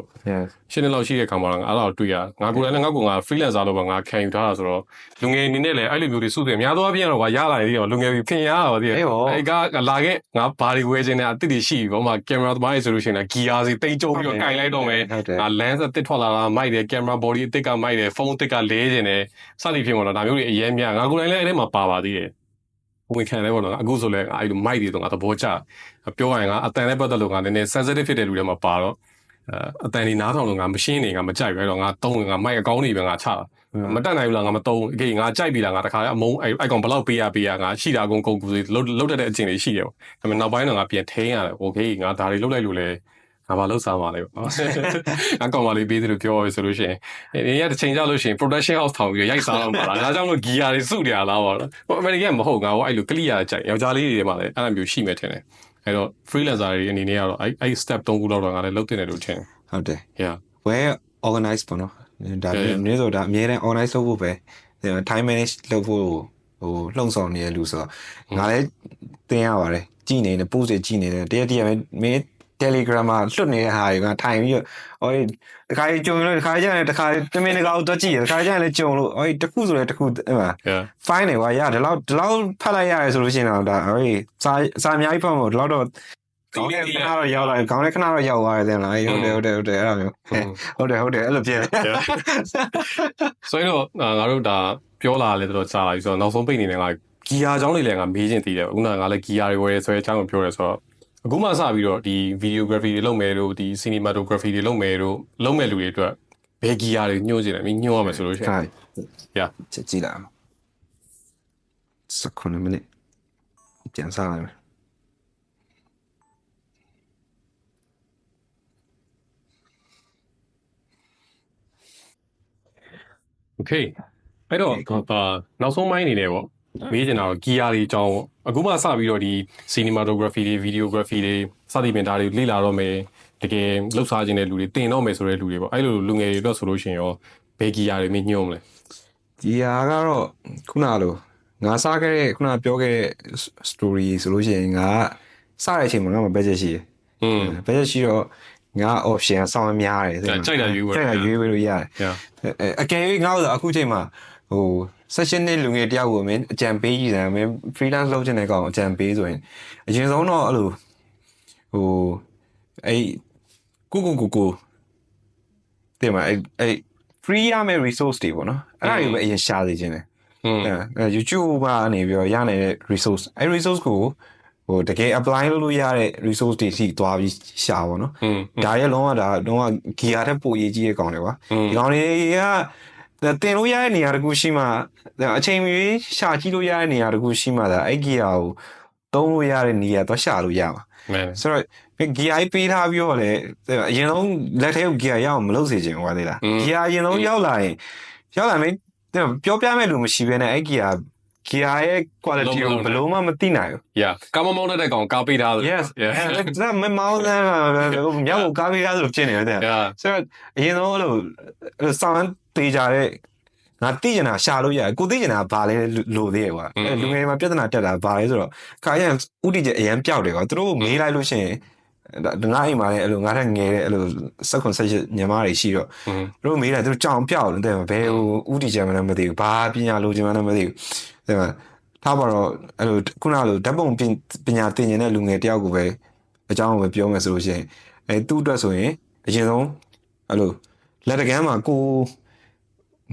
10နှစ်လောက်ရှိတဲ့ခါမှာတော့အဲ့ဒါကိုတွေ့ရငါကိုယ်တိုင်လည်းငါက freelancer လို့ပဲငါခံယူထားတာဆိုတော့လူငယ်အနေနဲ့လည်းအဲ့လိုမျိုးတွေစုတယ်အများသောအားဖြင့်တော့ရလာနေတယ်လူငယ်တွေပြင်ရတော့တည်းအဲ့ကလာခဲ့ငါဘာတွေဝယ်ချင်တယ်အတစ်တွေရှိပြီပေါ့မှာကင်မရာသမားတွေဆိုလို့ရှိရင် gear စီတိတ်ကျုံပြီးတော့ကင်လိုက်တော့မယ်lens အတစ်ထွက်လာတာမိုက်တယ် camera body အတစ်ကမိုက်တယ်ဖုန်းအတစ်ကလဲကျင်တယ်စသည်ဖြစ်မှာတော့ဒါမျိုးတွေအရင်များငါကိုယ်တိုင်လည်းအဲ့ထဲမှာပါပါသေးတယ်ဝင်ခံလဲပေါ့နော်အခုဆိုလဲအဲ့လိုမိုက်တွေတော့ငါသဘောကျပြောရရင်ငါအတန်နဲ့ပတ်သက်လို့ငါနည်းနည်း sensitive ဖြစ်တဲ့လူတွေမှာပါတော့အတန်ဒီနားထောင်လို့ငါမရှင်းနေငါမကြိုက်ပဲတော့ငါတုံးငါမိုက်အကောင်းတွေပဲငါချတာမတက်နိုင်ဘူးလားငါမတုံးအေးငါကြိုက်ပြီလားငါတခါအမုန်းအဲ့ကောင်ဘလောက်ပေးရငါရှိတာအကုန်ကုန်ကူစီလုတ်တဲ့အကျင့်တွေရှိတယ်ပေါ့ဒါပေမဲ့နောက်ပိုင်းတော့ငါပြန်ထိန်းရတယ်โอเคငါဒါတွေလုတ်လိုက်လို့လဲငါဘာလို့စားမှာလဲပေါ့အကောင်မလေးပေးတယ်လို့ပြောရဆိုလို့ရှိရင်နေရတစ်ချိန်ကြာလို့ရှိရင် production house ထောင်ပြီးရိုက်စားတော့မှာလားဒါကြောင့်လို့ gear တွေစုတယ်လားပေါ့ဟို American မဟုတ်ငါဟိုအဲ့လို clear ကြိုက်ယောက်ျားလေးတွေမှာလည်းအဲ့လိုမျိုးရှိမယ်ထင်တယ်အဲ့တော့ freelancer တွေအနေနဲ့ကတော့အဲ့ step 3ခုလောက်တော့ငါလည်းလုပ်တင်တယ်လို့ထင်ဟုတ်တယ် yeah well organize ပေါ့နော်ဒါမျိုးဆိုတာအများနဲ့ organize လုပ်ဖို့ပဲ time manage လုပ်ဖို့ဟိုလှုံ့ဆော်နေတဲ့လူဆိုတော့ငါလည်းသင်ရပါတယ်ကြည်နေတယ် post တွေကြည်နေတယ်တရက်မင်း Telegram မှာလွတ်နေတဲ့ဟာတွေကထိုင်ပြီးတော့ဟိုတခါကြုံလို့တခါကျရင်တခါတမင်တကာတော့ကြည့်ရတခါကျရင်လည်းကြုံလို့ဟိုတခုဆိုလည်းတခုအဲ့မှာ fine နေကွာရဒီလောက်ဖတ်လိုက်ရတယ်ဆိုလို့ရှိရင်တော့ဒါဟိုစာအများကြီးဖတ်ဖို့ဒီလောက်တော့ခေါင်းနဲ့ခဏတော့ရောက်လာခေါင်းနဲ့ခဏတော့ရောက်သွားတယ်လားဟုတ်တယ်အဲ့လိုမျိုးဟုတ်တယ်အဲ့လိုဖြစ်တယ်ဆိုတော့ငါတို့ဒါပြောလာလဲတော့ကြားလာပြီဆိုတော့နောက်ဆုံးပိတ်နေတယ်ငါဂီယာအကြောင်းလေးလည်းငါမေးချင်သေးတယ်ခုနကငါလည်းဂီယာတွေဝယ်ဆိုတဲ့အကြောင်းကိုပြောရဲဆိုတော့အခုမှစပြီးတော့ဒီ videography တွေလုပ်မယ်တို့ဒီ cinematography တွေလုပ်မယ်တို့လုပ်မဲ့လူတွေအတွက်ဘယ်ဂီယာတွေညှို့ချင်တယ်မင်းညှို့ရမယ်ဆိုလို့ရှိရင်yeah ကြည့်လာ19 မိနစ်ပြန်စားလိုက်မယ် okay အဲ့တော့နောက်ဆုံးပိုင်းအနေနဲ့ပေါ့မေးချင်တာတော့ gear တွေအကြောင်းပေါ့အခုမှစပြီးတော့ဒီ cinematography တွေ videography တွေစသည်ဖြင့်ဒါတွေလေ့လာတော့မယ်တကယ်လှုပ်ရှားခြင်းတဲ့လူတွေတင်တော့မယ်ဆိုတဲ့လူတွေပေါ့အဲ့လိုလူငယ်တွေတော့ဆိုလို့ရှိရင်ရောဘယ် gear တွေမညှို့မလဲ gear ကတော့ခုနလိုငါစားခဲ့တဲ့ခုနပြောခဲ့တဲ့ story ဆိုလို့ရှိရင်ငါစတဲ့အချိန်မှာငါမ budget ရှိတယ်budget ရှိတော့ငါ option ဆောင်းများတယ်ကြိုက်တာရွေးပေးလို့ရတယ်အကယ်၍ငါ့အခုချိန်မှာဟို session နဲ့လူငယ်တယောက်ကိုမင်းအကြံပေးကြည့်တယ်မင်း freelance လုပ်ချင်တဲ့ကောင်အကြံပေးဆိုရင်အရင်ဆုံးတော့အဲ့လိုဟိုအဲ့ကိုတင်မှာအဲ့ free ရမယ့် resource တွေပေါ့နော်အဲ့ဒါတွေပဲအရင်ရှာနေခြင်းတယ်YouTube ကနေပြီးတော့ရနေတဲ့ resource အဲ့ resource ကိုဟိုတကယ် apply လုပ်လို့ရတဲ့ resource တွေစီသွားပြီးရှာပါတော့ဒါရဲ့လုံးဝgear ထက်ပိုရေးကြီးတဲ့ကောင်တွေကွာဒီကောင်တွေကတင်လို့ရတဲ့နေရာတခုရှိမှအချိန်မီရှာကြည့်လို့ရတဲ့နေရာတခုရှိမှဒါအဲ့ gear ကိုသုံးလို့ရတဲ့နေရာတော့ရှာလို့ရမှာဆိုတော့ gear ပေးထားပြီးတော့လေအရင်ဆုံးလက်ထဲကို gear ရအောင်မလုပ်စေချင်ဘူးကွာသိလား gear အရင်ဆုံးရောက်လာမင်းပြောပြမဲ့လူမရှိဘဲနဲ့အဲ့ gear ရဲ့ quality ကိုဘယ်လိုမှမသိနိုင်ဘူး ကားမမောင်းတဲ့ကောင်ကားပေးထားတယ် yes ဒါမမောင်းတဲ့မြောက်ကိုကားပေးထားဆိုဖြစ်နေတယ်ဆိုတော့အရင်ဆုံးအဲ့လိုစောင်းတေးကြတဲ့ငါသိကျင်တာရှာလို့ရတယ်ကိုသိကျင်တာဘာလဲလို့သေးရကွာလူငယ်မှာပြဿနာတက်တာဘာလဲဆိုတော့ခါရန်ဥတီကျအရန်ပျောက်တယ်ကွာသူတို့မေးလိုက်လို့ရှိရင်ဒနာအိမ်မှာလည်းအဲ့လိုငါထက်ငယ်တဲ့အဲ့လို16-17ညမတွေရှိတော့သူတို့မေးလိုက်သူတို့ကြောင်ပျောက်တယ်တဲ့ဘယ်ဟိုဥတီကျမှလည်းမသိဘူးဘာပညာလိုချင်မှလည်းမသိဘူးတဲ့မှာထားပါတော့အဲ့လိုခုနလိုဓာတ်ပုံပညာသင်နေတဲ့လူငယ်တယောက်ကိုပဲအကြောင်းပဲပြောမယ်ဆိုလို့ရှိရင်သူ့အတွက်ဆိုရင်အရင်ဆုံးအဲ့လိုလက်တကမ်းမှာကို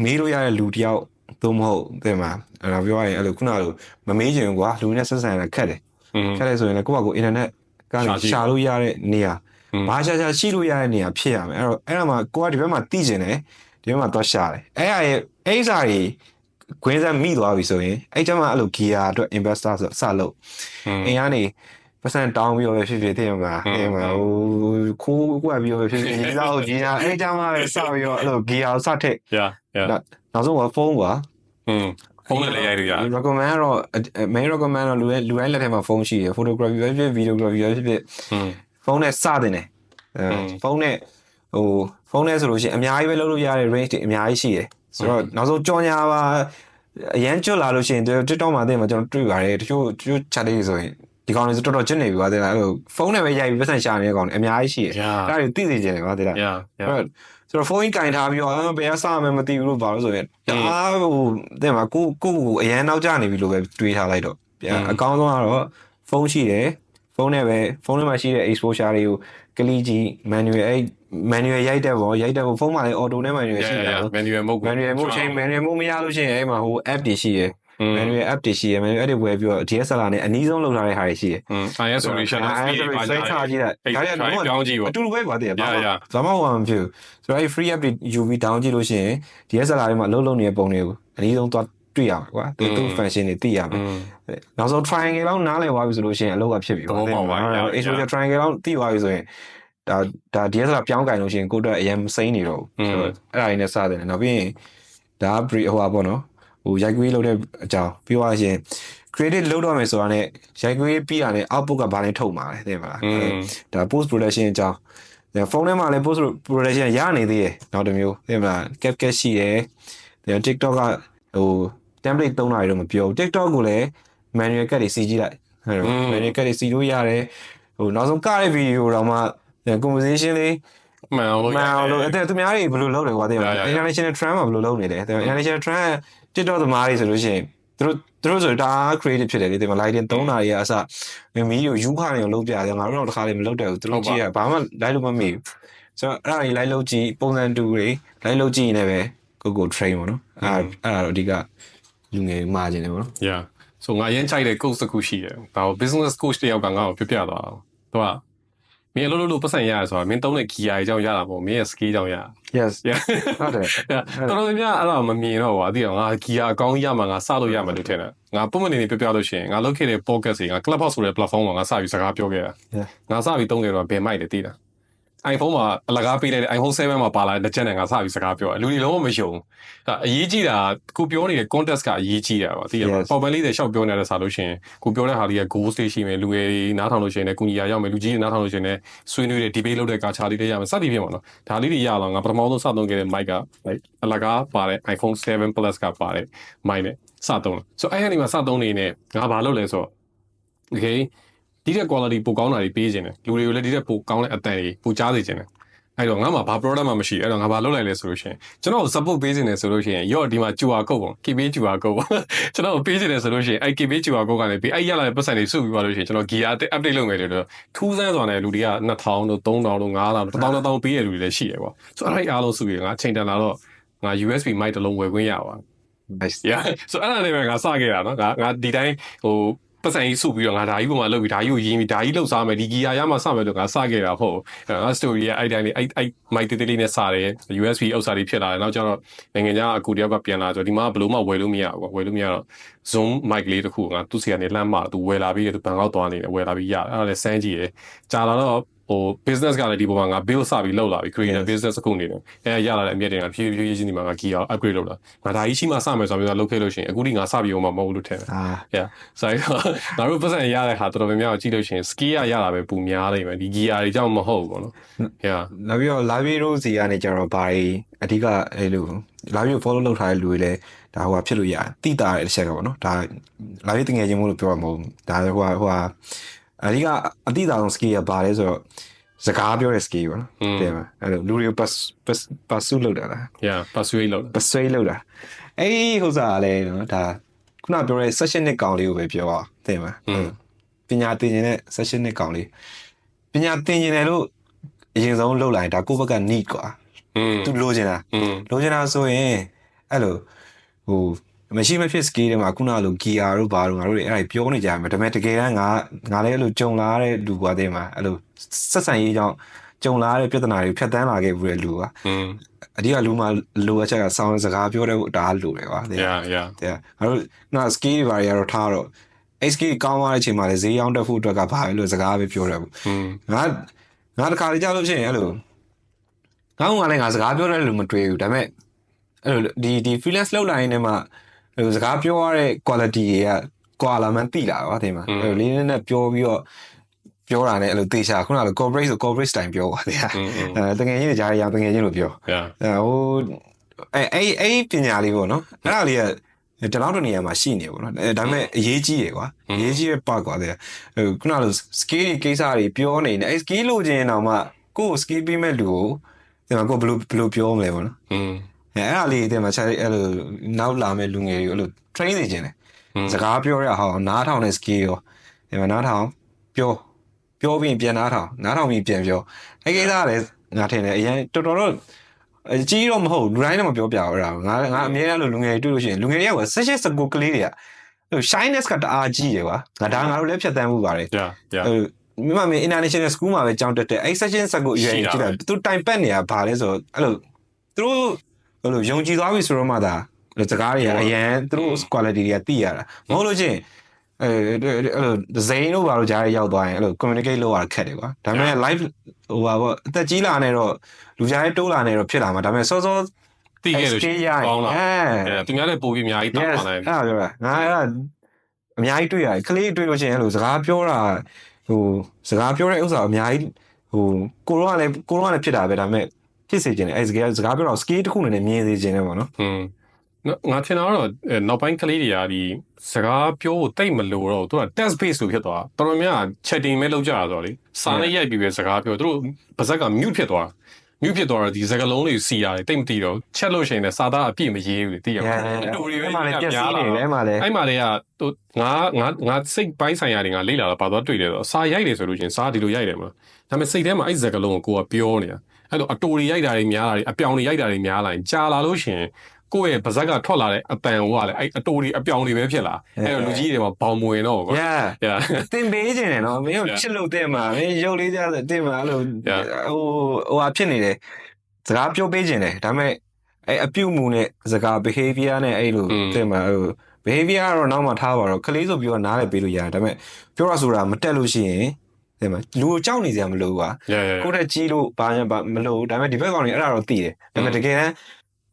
မေးလို့ရတဲ့လူတယောက်သို့မဟုတ်တဲ့မှာအဲ့ဒါပြောရရင်အဲ့လိုခုနလိုမမေးချင်ဘူးကွာလူနဲ့ဆက်ဆံရတာခက်တယ်ဆိုရင်လည်းကိုယ့်ဘာကိုအင်တာနက်ကနေရှာလို့ရတဲ့နေရာဘာရှာရှိလို့ရတဲ့နေရာဖြစ်ရမယ်အဲ့တော့မှကိုကဒီဘက်မှာသိကျင်တယ်ဒီဘက်မှာသွားရှာတယ်အဲ့စာကြီးခွင်းစားမိသွားပြီဆိုရင်အဲ့ကျမှအဲ့လို gear အတွက် investor ဆိုစလို့အင်းကနေပတ်စံတောင်းပြီးတော့ဖြစ်ဖြစ်သိရမှာဟိုခိုးကွက်ပြီးတော့ဖြစ်ဖြစ်ဒီလောက်ကြီးညာအဲ့ကျမှပဲစပြီးတော့အဲ့လို gear ကိုစထည့်နောက်ဆုံးကဖုန်းကွာဖုန်းနဲ့လည်းရိုက်လို့ရတယ် recommend တော့ main recommend တော့လူတိုင်းလက်ထဲမှာဖုန်းရှိတယ် photography ပဲဖြစ် videography ပဲဖြစ်ဖုန်းနဲ့စတင်တယ်ဖုန်းနဲ့ဆိုလို့ရှိရင်အများကြီးပဲလုပ်လို့ရတဲ့ range တွေအများကြီးရှိတယ်ဆိုတော့နောက်ဆုံးကြော်ညာပါအရန်ကျွတ်လာလို့ရှိရင် TikTok မှာတင်မှာကျွန်တော်တွေ့ပါတယ်တချို့ chat တွေဆိုရင်ဒီကောင်တွေဆိုတော်တော်ကျွတ်နေပြီကွာတဲ့လားအဲ့လိုဖုန်းနဲ့ပဲရိုက်ပြီးပတ်စံရှာနေတဲ့ကောင်တွေအများကြီးရှိတယ်ဒါတွေသိစေချင်တယ်ကွာတဲ့လားဆိုတော့ဖုန်းကြီးကင်ထားပြီးတော့ဘယ်ကစမှမသိဘူးလို့ပါလို့ဆိုရင်အားတဲ့မှာကိုအရန်နောက်ကျနေပြီလို့ပဲတွေးထားလိုက်တော့အကောင်းဆုံးကတော့ဖုန်းရှိတယ်ဖုန်းနဲ့မှာရှိတဲ့ exposure တွေကိုကလီကြီး manual ရိုက်တဲ့ဖုန်းမှာလည်း auto နဲ့ manual ရှိတယ် manual mode ချိန် manual mode မရလို့ရှိရင်အဲ့မှာapp တွေရှိတယ် manual app တွေရှိတယ် manual app တွေဝယ်ပြီးတော့ DSLR နဲ့အနည်းဆုံးလုပ်ထားတဲ့ဟာတွေရှိတယ် IS solution စိတ်ချကြည့်လိုက်ဒါတွေတော့အတူတူပဲပါတည်းဘာမှမဖြစ်ဘူးဆိုတော့အဲ့ free app တွေ UV down ကြည့်လို့ရှိရင် DSLR တွေမှာအလုပ်လုပ်နေတဲ့ပုံတွေကိုအနည်းဆုံးသွားတွေ့ရမှာကွာသူ function တွေသိရမယ်နောက်ဆုံး triangle လောက်နားလည်သွားပြီဆိုလို့ရှိရင်အလုပ်ကဖြစ်ပြီပေါ့ exposure triangle လောက်သိသွားပြီဆိုရင်ဒါ DSLR ပြောင်းကြိုင်လို့ရှိရင်ကိုယ့်အတွက်အရင်မစိမ့်နေတော့ဘူးဆိုတော့အဲ့ဒါတွေနဲ့စတယ်နောက်ပြီးရင်ဒါ brief ဟိုပါပေါ့နော်ရိုက်ကွေးလုပ်တဲ့အကြောင်းပြောရရင် creative လုပ်တော့မယ်ဆိုတာနဲ့ရိုက်ကွေးပြီးတာနဲ့ output ကဘာနဲ့ထုတ်မှာလဲသိပါလားဒါ post production အကြောင်းဖုန်းထဲမှာလည်း post production ရနေသေးတယ်နောက်တစ်မျိုးသိမလား CapCut ရှိတယ် TikTok ကtemplate သုံးတာတွေတော့မပြောဘူး TikTok ကိုလည်း manual cut တွေစီကြည့်လိုက်manual cut တွေစီလို့ရတယ်နောက်ဆုံးကတဲ့ video တော့မှ conversation လေးမှန်အောင်လို့သူများတွေဘယ်လိုလုပ်လဲကွာသိမလား international trend မှာဘယ်လိုလုပ်နေလဲ international trend TikTok သမားတွေဆိုလို့ရှိရင်သူတို့ဆိုတာ creative ဖြစ်တယ်လေဒီမှာ lighting သုံးတာတွေကအစမီးကိုယူခါနေအောင်လုပ်ပြတယ်ငါတို့တော့တစ်ခါလေးမလုပ်တယ်ဘူးသူတို့ကြည့်ရဘာမှ live လို့မမေ့ဘူးဆိုတော့အဲ့ဒါကြီး live လုပ်ကြည့်ပုံစံတူတွေ live လုပ်ကြည့်နေပဲကို train ပေါ့နော်အဲ့ဒါတော့အဓိကလူငယ်မှာကျင်တယ်ပေါ့နော် ဆိုငါရမ်းကြိုက်တဲ့ coach တစ်ခုရှိတယ်ဒါကို business coach တယောက်ကငါ့ကိုပြောပြသွားတာသူကမင်းလို့ပတ်စံရရဆိုတာမင်းသုံးတဲ့ gear အကြောင်းရတာပေါ့မင်းရဲ့ skill အကြောင်းရ yes ဟုတ်တယ်တော်တော်များအဲ့တော့မမြင်တော့ဘူးအတိတော့ငါ gear အကောင်းကြီးရမှာငါစလို့ရမှာလို့ထင်တယ်ငါပုံမှန်နေပြောလို့ရှိရင်ငါလုပ်ခဲ့တဲ့ podcast တွေငါ Clubhouse ဆိုတဲ့ platform မှာငါစပြီးစကားပြောခဲ့တာငါစပြီးသုံးခဲ့တော့ဘယ်မိုက်လဲသိလား iPhone မှာအလကားပေးလိုက်တဲ့ iPhone 7မှာပါလာတဲ့ချက်နဲ့ငါစပြီးစကားပြောတယ်လူတွေလုံးဝမယုံအရေးကြီးတာကိုပြောနေတဲ့ context ကအရေးကြီးတာပါသိရပါပေါ်ပန်လေးတွေရှောက်ပြောနေတဲ့ဆာလို့ရှိရင်ကိုပြောတဲ့ဟာလေးက goal stage ရှိမယ်လူငယ်တွေနားထောင်လို့ရှိရင်လည်းကုညီရရောက်မယ်လူကြီးတွေနားထောင်လို့ရှိရင်လည်းဆွေးနွေးတဲ့ debate လုပ်တဲ့ကာချာလေးတွေရမယ်စသည်ဖြင့်ပေါ့နော်ဒါလေးတွေရအောင်ငါပထမဆုံးစသုံးခဲ့တဲ့ mic ကအလကားပါတဲ့ iPhone 7 Plus ကပါတဲ့ mic နဲ့စသုံးတယ်ဆိုအဲ့ဒီမှာစသုံးနေနဲ့ငါဘာလုပ်လဲဆိုတော့ okay ဒီတဲ့ quality ပိုကောင်းတာတွေပေးခြင်းတယ်လူတွေကိုလည်းဒီတဲ့ပိုကောင်းတဲ့အတန်တွေပိုကြားစေခြင်းတယ်အဲ့တော့ငါမှဘာ product မှမရှိအဲ့တော့ငါဘာလုပ်လိုက်လဲဆိုလို့ရှိရင်ကျွန်တော် support ပေးနေတယ်ဆိုလို့ရှိရင်ရော့ဒီမှာ QR code ပေါ့ KB QR code ပေါ့ကျွန်တော်ပေးနေတယ်ဆိုလို့ရှိရင်အဲ့ KB QR code ကနေပြီးအဲ့ရလာတဲ့ပတ်စံတွေစုပြီးပါလို့ရှိရင်ကျွန်တော် gear update လုပ်မယ်လို့ထူးဆန်းစွာနဲ့လူတွေက2000တို့3000တို့5000တို့1000ပေးရလူတွေလည်းရှိရပေါ့ဆိုအဲ့အားလုံးစုပြီးငါချိန်တန်လာတော့ ငါ USB mic တစ်လုံးဝယ်ခွင့်ရပါ nice yeah so အဲ့ဒါလည်းပဲငါစခဲ့တာနော်ငါဒီတိုင်းဟိုပတ်စံကြီးစုပြီးတော့ငါဒါကြီးပုံမှာလုပ်ပြီးဒါကြီးကိုရင်းပြီးဒါကြီးလှုပ်စားမယ်ဒီဂီယာရမှစမယ်လို့ငါစခဲ့တာဟုတ်ငါ story ရဲ့အဲ့တိုင်းလေးအဲ့ mic တေးသေးလေးနဲ့စတယ် USB ဥစ္စာတွေဖြစ်လာတယ်နောက်ကျတော့နိုင်ငံခြားအကူတယောက်ကပြန်လာဆိုဒီမှာဘယ်လိုမှဝယ်လို့မရဘူးကွာဝယ်လို့မရတော့ Zoom mic လေးတစ်ခုငါသူ့စီကနေလှမ်းမှသူဝယ်လာပြီးသူဘန်ကောက်သွားနေတယ်ဝယ်လာပြီးရတယ်အဲ့ဒါလည်းစမ်းကြည့်တယ်ကြာလာတော့ဟို business ကလည်းဒီပုံမှာငါ build စပြီးလုပ်လာပြီး creator business အခုနေတယ်အဲရလာတဲ့အမြတ်တွေကဖြည်းဖြည်းချင်းဒီမှာငါ gear upgrade လုပ်လာငါဒါကြီးရှိမှစမယ်ဆိုတော့လုပ်ခဲ့လို့ရှိရင်အခုဒီငါစပြီးအောင်မဟုတ်လို့ထင်တယ် yeah ဆိုတော့ငါတို့ပတ်စံရတဲ့ဟာတော်တော်များများကြည့်လို့ရှိရင် skill ရတာပဲပူများနေမယ်ဒီ gear တွေကြောင့်မဟုတ်ဘူးနော် yeah နောက်ပြီးတော့ live video စီကနေကြတော့ဘာတွေအဓိကအဲ့လို live video follow လုပ်ထားတဲ့လူတွေလည်းဒါဟိုဖြစ်လို့ရတယ်တိတာတဲ့တစ်ချက်ကပေါ့နော်ဒါ live တငယ်ချင်းမို့လို့ပြောရမှာမဟုတ်ဒါဟိုအဓိကအတိအကျဆုံး skill ကဘာလဲဆိုတော့စကားပြောတဲ့ skill ပေါ့နော်တဲ့မှာအဲ့လိုလူတွေ pursue လုပ်တာလား yeah persuade လုပ်တာ persuade လုပ်တာအဲ့ဒီဥစ္စာကလည်းနော်ဒါခုနပြောတဲ့ session နှစ်ကောင်လေးကိုပဲပြောအောင်တဲ့မှာပညာသင်နေတဲ့ session နှစ်ကောင်လေးပညာသင်နေတယ်လို့အရင်ဆုံးလုပ်လိုက်တာကိုယ့်ဘက်က need ကွာသူလိုချင်တာဆိုရင်အဲ့လိုဟိုမရှိမဖြစ် skill တွေမှာခုနလို gear တို့ဘာတို့ငါတို့တွေအဲ့ဒါပြောနေကြမှာဒါပေမဲ့တကယ်တမ်းငါလည်းအဲ့လိုကြုံလာတဲ့လူကွာတဲ့မှာအဲ့လိုဆက်ဆံရေးကြောင့်ကြုံလာတဲ့ပြဿနာတွေဖြတ်တန်းလာခဲ့ဘူးတဲ့လူကအဓိကလူမှာလိုအပ်ချက်ကစောင်းစကားပြောတဲ့ဒါလိုတယ်ကွာ yeah ငါတို့ငါ skill တွေဘာတွေကတော့ထားတော့အဲ့ skill ကောင်းသွားတဲ့အချိန်မှာလည်းဈေးရောက်တဲ့ဖို့အတွက်ကဘာပဲလို့စကားပဲပြောတယ်ဘူးငါတခါလေကြောက်လို့ဖြစ်ရင်အဲ့လိုငါကလည်းငါစကားပြောတဲ့လူမတွေ့ဘူးဒါပေမဲ့အဲ့လိုဒီ freelance လုပ်လာရင်လည်းမှစကားပြောရတဲ့ quality တွေကကွာလာမှန်းသိလာပါတဲ့မှာအဲ့လိုလေးနဲ့ပြောပြီးတော့ပြောတာနဲ့အဲ့လိုတေချာခုနက corporate ဆို corporate style ပြောပါဗျာတကယ်ကြီးကြားရအောင်တကယ်ကြီးလို့ပြောဟိုအဲ့ပညာလေးပေါ့နော်အဲ့ဒါလေးကတလောက်တနေရာမှာရှိနေပေါ့နော်ဒါပေမဲ့အရေးကြီးရယ်ကွာအရေးကြီးတဲ့ part ကွာတဲ့ခုနက skill ကိစ္စတွေပြောနေတယ်အဲ့ skill လို့ချင်းတော့မှကိုယ် skill ပေးမဲ့လူကိုဒီမှာကိုဘယ်လိုပြောမလဲပေါ့နော်အဲ့ဒါလေးတဲ့မှာအဲ့လိုနောက်လာမဲ့လူငယ်တွေအဲ့လို train နေခြင်းတယ်စကားပြောရအောင်နားထောင်တဲ့ skill ရောဒီမှာနားထောင်ပြောပြီးပြန်နားထောင်ပြီးပြန်ပြောအဲ့ကိစ္စကလည်းငါထင်တယ်အရင်တော်တော့ကြီးတော့မဟုတ်လူတိုင်းလည်းမပြောပြဘူးအဲ့ဒါငါအမြဲတမ်းလူငယ်တွေတွေ့လို့ရှိရင်လူငယ်တွေက16 19ကလေးတွေကဟို shyness ကတအားကြီးတယ်ကွာငါတို့လည်းဖြတ်တန်းမှုပါတယ်မြန်မာမင်း international school မှာပဲကြောင်းတက်တဲ့အဲ့ section 19အရွယ်ကြီးတာသူတိုင်ပတ်နေတာဘာလဲဆိုတော့အဲ့လိုသူတို့ဟိုလိုယုံကြည်သွားပြီဆိုတော့မှဒါစကားတွေအရင်သူတို့ quality တွေကသိရတာမဟုတ်လို့ချင်းအဲ့လိုဒီဇိန်းတို့ဘာလို့ကြားရရောက်သွားရင်အဲ့လို communicate လုပ်ရခက်တယ်ကွာဒါပေမဲ့ live ဟိုပါပေါ့အသက်ကြီးလာနေတော့လူကြားတိုးလာနေတော့ဖြစ်လာမှာဒါပေမဲ့စောသိခဲ့လို့ပေါင်းလာသူများလည်းပို့ပြီးအများကြီးတောင်းလာတယ်အဲ့ဒါပြောတာငါအဲ့ဒါအများကြီးတွေ့ရတယ်ကလေးတွေ့လို့ရှိရင်အဲ့လိုစကားပြောတာဟိုစကားပြောတဲ့ဥစ္စာအများကြီးဟိုကိုရောကလည်းဖြစ်တာပဲဒါပေမဲ့ဖြစ်စေချင်တယ်အဲ့စကားပြောတော့ skill တစ်ခုနဲ့မြင်စေချင်တယ်ပေါ့နော်ငါထင်တာတော့နောက်ပိုင်းကလေးတွေကဒီစကားပြောဖို့တိတ်မလို့တော့သူက test base လို့ဖြစ်သွားတော်တော်များ chatting ပဲလုပ်ကြတာဆိုတော့လေစာနဲ့ရိုက်ပြီးပဲစကားပြောသူတို့ပါဇက်က mute ဖြစ်သွားတော့ဒီစကားလုံးတွေစီရတယ်တိတ်မသိတော့ချက်လို့ရှိရင်လည်းစာသားအပြည့်မရေးဘူးသိရမှာတူတွေပဲပြည့်စည်နေတယ်မှာလေအဲ့မှာလေကသူငါစိတ်ပိုင်းဆိုင်ရာတွေငါလေ့လာတော့ပါတော့တွေ့တယ်ဆိုစာရိုက်တယ်ဆိုလို့ရှိရင်စာဒီလိုရိုက်တယ်မလားဒါပေမဲ့စိတ်ထဲမှာအဲ့စကားလုံးကိုကပြောနေတာအဲ့လိုအတူတွေရိုက်တာတွေများလာတယ်အပြောင်တွေရိုက်တာတွေများလာရင်ကြာလာလို့ရှိရင်ကိုယ့်ရဲ့ပါဇက်ကထွက်လာတဲ့အပန်ဟိုကလည်းအဲ့အတူတွေအပြောင်တွေပဲဖြစ်လာအဲ့တော့လူကြီးတွေမှာဘောင်မဝင်တော့ကွာတင်ပေးခြင်းတယ်နော်မင်းတို့ချစ်လို့တဲ့မှာမင်းရုပ်လေးကြတဲ့မှာအဲ့လိုဟိုဟာဖြစ်နေတယ်စကားပြောပေးခြင်းတယ်ဒါပေမဲ့အဲ့အပြုတ်မှုနဲ့စကား behavior နဲ့အဲ့လိုတဲ့မှာဟို behavior ကတော့နောက်မှထားပါတော့ကလေးဆိုပြီးတော့နားလည်းပေးလို့ရတယ်ဒါပေမဲ့ပြောရဆိုတာမတက်လို့ရှိရင်တဲ့မှာလူကိုကြောက်နေစရာမလိုပါကိုယ့်ထက်ကြီးလို့ဘာမှမလိုဒါပေမဲ့ဒီဘက်ကောင်တွေအဲ့ဒါတော့သိတယ်ဒါပေမဲ့တကယ်တမ်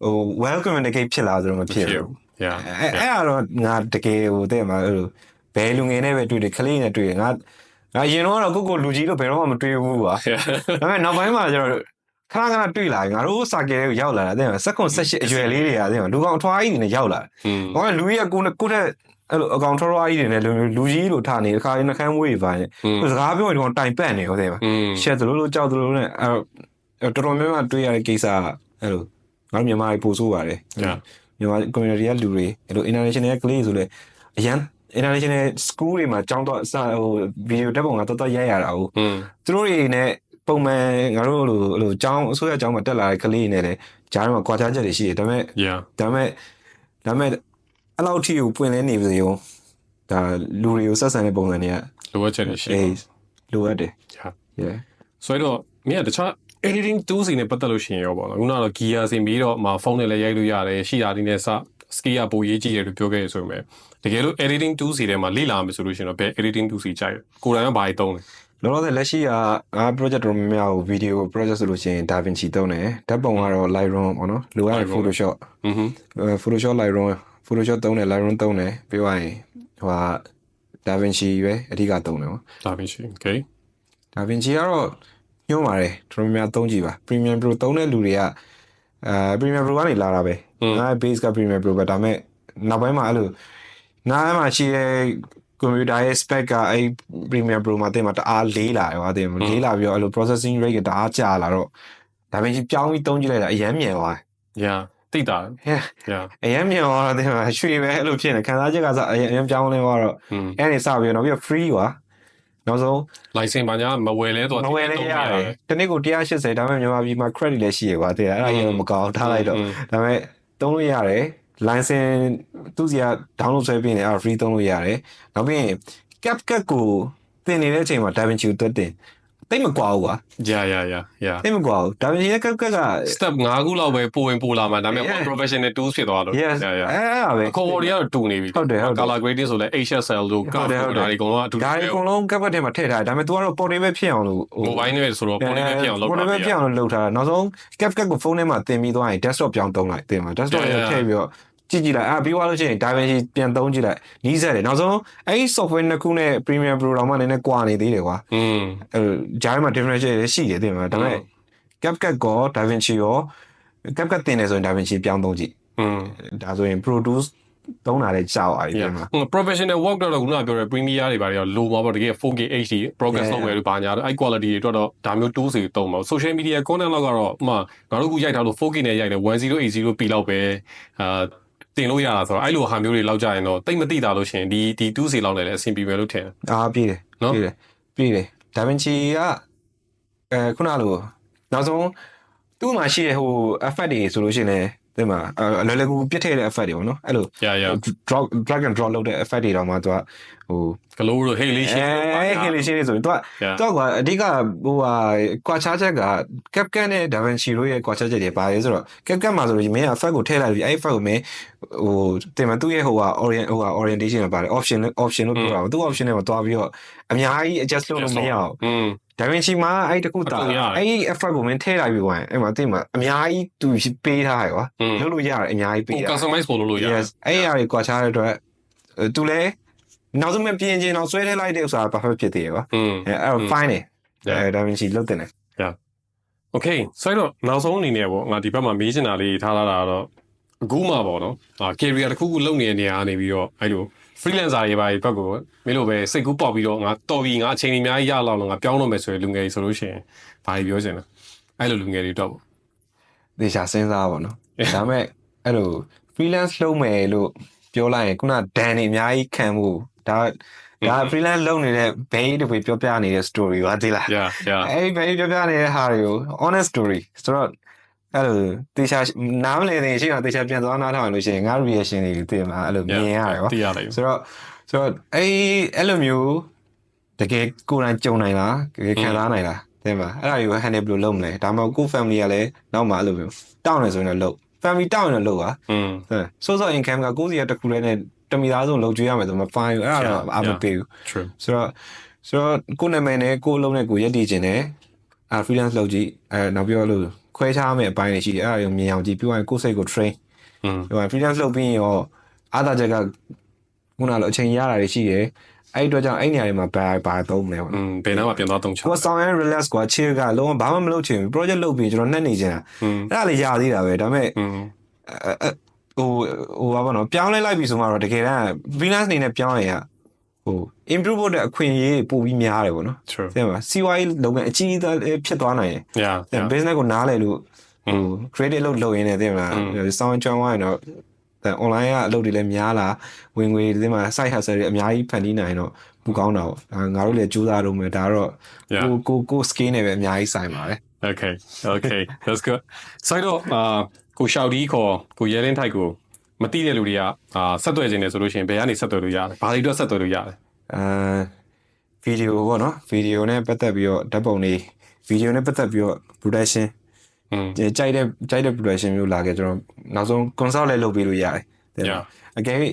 းဟို well communicate ဖြစ်လာဆိုတော့မဖြစ်ဘူးအဲ့တော့ငါတကယ်ဟိုတဲ့မှာဘယ်လူငယ်နဲ့ပဲတွေ့တယ်ကလေးနဲ့တွေ့တယ်ငါအရင်တော့ကိုလူကြီးလို့ဘယ်တော့မှမတွေ့ဘူးကွာဒါပေမဲ့နောက်ပိုင်းမှာကျတော့ခဏတွေ့လာငါတို့စာကယ်ကိုရောက်လာတယ်တဲ့16 17အရွယ်လေးတွေကတဲ့လူကောင်အထွားကြီးနေရောက်လာတယ်ဘာလဲလူကြီးကကိုတဲ့အဲ့လိုအကောင်ထော်ကြီးတွေနဲ့လူကြီးလို့ထားနေတခါနှခမ်းမွေးတွေပါနေစကားပြောရင်ဒီကောင်တိုင်ပတ်နေဟုတ်တယ်ပါရှက်သလိုကြောက်သလိုနဲ့တော်တော်များများတွေ့ရတဲ့ကိစ္စအဲ့လိုငါတို့မြန်မာတွေပို့ဆိုးပါတယ်မြန်မာ community ကလူတွေအဲ့လို international ကလေးဆိုလဲအရန် international school တွေမှာကျောင်းတော့ဟို video တက်ပုံကတော်တော်ရိုက်ရတာဟုတ်သူတို့တွေနဲ့ ပုံမှန်ငါတို့လိုအကြောင်းအစိုးရအကြောင်းမှာတက်လာတဲ့ကလေးတွေနဲ့လည်းဂျားထဲမှာကွာခြားချက်တွေရှိတယ်ဒါပေမဲ့အဲ့လောက်ထိကိုပွင့်လင်းနေပြီရောဒါလူတွေကိုဆက်ဆံတဲ့ပုံစံတွေကလိုအပ်ချက်တွေရှိလိုအပ်တယ်ဆိုတော့မင်းကတခြား editing tools တွေနဲ့ပတ်သက်လို့ရှိရင်ရောပေါ့နော်ခုနကတော့ gear စင်ပြီးတော့ဖုန်းနဲ့လည်းရိုက်လို့ရတယ်ရှိတာဒီနဲ့စ skill ကပိုရေးကြည့်တယ်လို့ပြောခဲ့ရဆိုပေမဲ့တကယ်လို့ editing tools တွေထဲမှာလေ့လာမယ်ဆိုလို့ရှိရင်တော့ဘယ် editing tools တွေကြိုက်ကိုယ်တိုင်ကဘာတွေသုံးလဲလောလောဆယ်လက်ရှိကproject တော်များများကို video project ဆိုလို့ရှိရင် DaVinci သုံးတယ်ဓာတ်ပုံကတော့ Lightroom ပေါ့နော်လိုရ Photoshop Photoshop Lightroom သုံးတယ် Lightroom သုံးတယ်ပြီးသွားရင်DaVinci ပဲအဓိကသုံးတယ်ပေါ့ DaVinci okay DaVinci ကတော့ညွှန်းပါတယ်တော်များသုံးကြည့်ပါ Premiere Pro သုံးတဲ့လူတွေကPremiere Pro ကနေလာတာပဲငါ base က Premiere Pro ပဲဒါပေမဲ့နောက်ပိုင်းမှာအဲ့လိုနားမှာရှိတဲ့ computer ရဲ့ spec ကအဲ့ Premiere Pro မှာတင်မှာတအားလေးလာတယ်ဟာတင်လေးလာပြီးတော့အဲ့လို processing rate ကတအားကြာလာတော့DaVinci ပြောင်းပြီးသုံးကြည့်လိုက်တာအရင်မြန်သွားသိတာအရင်မြန်သွားတော့တင်မှာရွှေပဲအဲ့လိုဖြစ်နေခံစားချက်ကစအရင်ပြောင်းလဲသွားတော့အဲ့ဒီစပြီးတော့ပြီးတော့ free ကွာနောက်ဆုံး license ဘာညာမဝယ်လဲတော့မဝယ်လဲရတယ်တနေ့ကို180ဒါပေမဲ့မြန်မာပြည်မှာ credit လည်းရှိရကွာတဲ့အဲ့ဒါကြီးမကောင်းထားလိုက်တော့ဒါပေမဲ့သုံးလို့ရတယ် license သူစီက download ဆွဲပြီးနေအဲ့ free သုံးလို့ရတယ်နောက်ပြီးရင် CapCut ကိုသင်နေတဲ့အချိန်မှာ DaVinci ကိုတွတ်တင်တိတ်မကွာဘူးကွာတိတ်မကွာဘူး DaVinci ရဲ့ CapCut က step 5ခုလောက်ပဲပိုဝင်ပိုလာမှာဒါပေမဲ့ professional tools ဖြစ်သွားတော့အဲ့ဒါပဲခေါ်ပေါ်တွေကတော့တူနေပြီ color grading ဆိုလဲ HSL လို့ကောက်ဒါတွေအကုန်လုံးအတူဒါတွေအကုန်လုံး CapCut ထဲမှာထည့်ထားတယ်ဒါပေမဲ့ तू ကတော့ portable ဖြစ်အောင်လို့ mobile နဲ့ဆိုတော့ portable ဖြစ်အောင်လုပ်တာ portable ဖြစ်အောင်လုပ်ထားတာနောက်ဆုံး CapCut ကိုဖုန်းထဲမှာသင်ပြီးသွားရင် desktop ပြောင်းသုံးလိုက်သင်မှာ desktop ထဲထည့်ပြီးတော့ကြည့်လိုက်ပြီးသွားလို့ရှိရင် DaVinci ပြန်သုံးကြည့်လိုက်နီးစက်တယ်နောက်ဆုံးအဲ့ဒီ software နှစ်ခုနဲ့ Premiere Pro တော့မှနည်းနည်းကွာနေသေးတယ်ကွာဂျားမှာ differential တွေရှိတယ်တင်မှာဒါပေမဲ့ CapCut ကော DaVinci ရော CapCut တင်တယ်ဆိုရင် DaVinci ပြောင်းသုံးကြည့်ဒါဆိုရင် Pro Tools သုံးတာလည်းကြောက်အားတယ်မှာ professional work တော့ခုနကပြောတဲ့ Premiere တွေဘာတွေတော့ low ပါပေါ့တကယ် 4K HD progress လုပ်မယ်လို့ဘာညာတော့အဲ့ quality တွေတော့ဒါမျိုး tools တွေသုံးပါ social media content လောက်ကတော့ငါတို့ခုရိုက်ထားလို့ 4K နဲ့ရိုက်တယ်1080p လောက်ပဲတင်လို့ရတာဆိုတော့အဲ့လိုဟာမျိုးတွေလောက်ကြရင်တော့တိတ်မသိတာလို့ရှင်ဒီ2စီလောက်နဲ့လည်းအဆင်ပြေမယ်လို့ထင်တယ်ပြေးတယ်နော်ပြေးတယ် DaVinci ကခုနလိုနောက်ဆုံးသူ့မှာရှိတဲ့ဟို effect တွေဆိုလို့ရှိရင်လည်းဒီမှာလွယ်လွယ်ကူပြစ်ထည့်တဲ့ effect တွေပေါ့နော်အဲ့လို drag and drop လုပ်တဲ့ effect တွေတော့မှသူကဟို glow တို့ halation တွေဆိုရင်သူကအဓိကဟိုကွာခြားချက်က CapCut နဲ့ DaVinci တို့ရဲ့ကွာခြားချက်တွေပါလေဆိုတော့ CapCut မှာဆိုလို့မင်းက effect ကိုထည့်လိုက်ပြီးအဲ့ effect ကိုမင်းဟိုတင်မှာသူ့ရဲ့orientation မှာပါတယ် option လို့ပြောတာသူ့ option နဲ့မှာတွားပြီးတော့အများကြီး adjust လုပ်လို့မရအောင်DaVinci မှာအဲ့တခုတာအဲ့ effect ကိုမင်းထည့်လိုက်ပြီးဝင်အဲ့မှာတင်မှာအများကြီးသူပေးထားရကွာလုပ်လို့ရတယ်အများကြီးပေးတာ customize ပို့လို့ရတယ်အဲ့အရာတွေကွာခြားတဲ့အတွက်သူလည်းနောက်ဆုံးမပြင်ချင်းတော့ဆွဲထည့်လိုက်တဲ့ဥစ္စာ perfect ဖြစ်သေးရကွာအဲ့တော့ fine တယ်DaVinci လုပ်တင်တယ်okay ဆိုတော့နောက်ဆုံးအနေနဲ့ပေါ့ငါဒီဘက်မှာမေးချင်တာလေးထားလာတာတော့အခုမှပေါ့နော်career တစ်ခုခုလုပ်နေတဲ့နေရာကနေပြီးတော့အဲ့လို freelancer တွေပါဘက်ကိုမင်းတို့ပဲစိတ်ကူးပေါက်ပြီးတော့ငါတော်ပြီငါအချိန်ကြီးအများကြီးရလောက်တော့ငါပြောင်းတော့မယ်ဆိုရင်လူငယ်ကြီးဆိုလို့ရှိရင်ဘာကြီးပြောချင်လဲအဲ့လိုလူငယ်တွေတော့ပေါ့ဒေရှာစဉ်းစားပါတော့ဒါပေမဲ့အဲ့လို freelance လုပ်မယ်လို့ပြောလိုက်ရင်ခုနဒဏ်တွေအများကြီးခံမှုဒါ freelance လုပ်နေတဲ့ဘေးတွေပြောပြနေတဲ့ story ပါသိလားအဲ့ဘေးပြောပြနေတဲ့ဟာတွေကို honest story ဆိုတော့အဲ့လိုတေချာနားမလည်တဲ့အချိန်မှာတေချာပြန်သွားနားထောင်လို့ရှိရင်ငါ reaction တွေသိမှာအဲ့လိုမြင်ရတယ်ကွာဆိုတော့အဲ့လိုမျိုးတကယ်ကိုယ်တိုင်ကြုံနိုင်လားတကယ်ခံစားနိုင်လားသိမှာအဲ့ဒါတွေကို handle ဘယ်လိုလုပ်မလဲဒါမှမဟုတ်ကိုယ် family ကလည်းနောက်မှအဲ့လိုမျိုးတောင်းနေဆိုရင်တော့လုပ် family တောင်းရင်တော့လုပ်ပါsource of income ကကိုယ်စီကတစ်ခုလည်းနဲ့တမိသားစုလုံးကျွေးရမယ်ဆိုမှ fine အဲ့ဒါတော့အမပေးဘူးဆိုတော့ကိုယ်နာမည်နဲ့ကိုယ်အလုံးနဲ့ကိုယ်ရက်တည်ခြင်းနဲ့freelance လုပ်ကြည့်နောက်ပြီးတော့လို့ခွဲခြားမယ့်အပိုင်းတွေရှိတယ်အဲ့ဒါကိုမြင်အောင်ကြည့်ပြီးရင်ကိုယ်စိတ်ကို train ဟို freelance လုပ်ပြီးရောအားသာချက်ကခုနလိုအချိန်ရတာတွေရှိတယ်အဲ့အတွက်ကြောင့်အဲ့နေရာတွေမှာဘာသုံးမလဲပေါ့ဘယ်နားမှာပြန်သွားသုံးချကိုဆောင်ရ relax กว่า chill ကလုံးဝဘာမှမလုပ်ချင်ဘူး project လုပ်ပြီးကျွန်တော်နှက်နေချင်တာအဲ့ဒါလေးရသေးတာပဲဒါပေမဲ့ဟိုဘာပေါ့နော်ပြောင်းလဲလိုက်ပြီဆိုမှတော့တကယ်တမ်း freelance အနေနဲ့ပြောင်းရဟို improve ဖို့တဲ့အခွင့်အရေးပိုပြီးများတယ်ပေါ့နော်သိမှာ CY လုပ်ငန်းအကြီးအသေးဖြစ်သွားနိုင်တယ် business ကိုနားလည်လို့ဟို credit လုပ်ရင်းနဲ့သိမလားစောင်းချောင်းဝိုင်းတော့online ကအလုပ်တွေလည်းများလာဝင်ငွေဒီမှာ side hustle တွေအများကြီးဖန်တီးနိုင်တော့ ပူကောင်းတာပေါ့ငါတို့လည်းကြိုးစားလို့မယ်ဒါတော့ကို skin နဲ့ပဲအများကြီးဆိုင်ပါတယ် Okay that's good ဆိုတော့ကိုရှောက်ဒီခေါ်ကိုရဲလင်းထိုက်ကိုမသိတဲ့လူတွေကဆက်သွယ်ခြင်းနဲ့ဆိုလို့ရှိရင်ဘယ်ကနေဆက်သွယ်လို့ရလဲဘာတွေအတွက်ဆက်သွယ်လို့ရလဲဗီဒီယိုပေါ့နော်ဗီဒီယိုနဲ့ပတ်သက်ပြီးတော့ဓာတ်ပုံတွေဗီဒီယိုနဲ့ပတ်သက်ပြီးတော့ production ကြိုက်တဲ့ production မျိုးလာခဲ့ကျွန်တော်နောက်ဆုံး consult လည်းလုပ်ပေးလို့ရတယ်အကယ်၍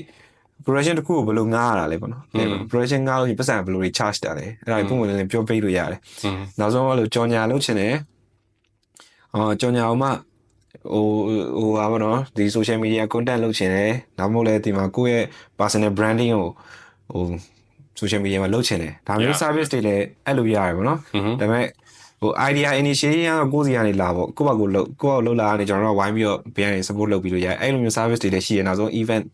production တစ်ခုကိုဘယ်လိုငားရတာလဲပေါ့နော် production ငားလို့ပတ်စံဘယ်လိုတွေ charge တာလဲအဲ့ဒါပုံမှန်လည်းပြောပေးလို့ရတယ်နောက်ဆုံးအဲ့လိုကြော်ညာလုပ်ချင်တယ်ကြော်ညာအောင်မှဟိုပါဘောနော်ဒီ social media content လုပ်ချင်တယ်နောက်မို့လဲဒီမှာကိုယ့်ရဲ့ personal branding ကိုဟို social media မှာလုပ်ချင်တယ်ဒါမျိုး service တွေလည်းအဲ့လိုရတယ်ပေါ့နော်ဒါပေမဲ့ဟို idea initiation ကကိုယ့်စီကနေလာပေါ့ကိုယ့်ဘာကိုလုပ်လာနေကျွန်တော်တို့ဝိုင်းပြီးတော့ဘေးကနေ support လုပ်ပြီးလို့ရတယ်အဲ့လိုမျိုး service တွေလည်းရှိရနောက်ဆုံး event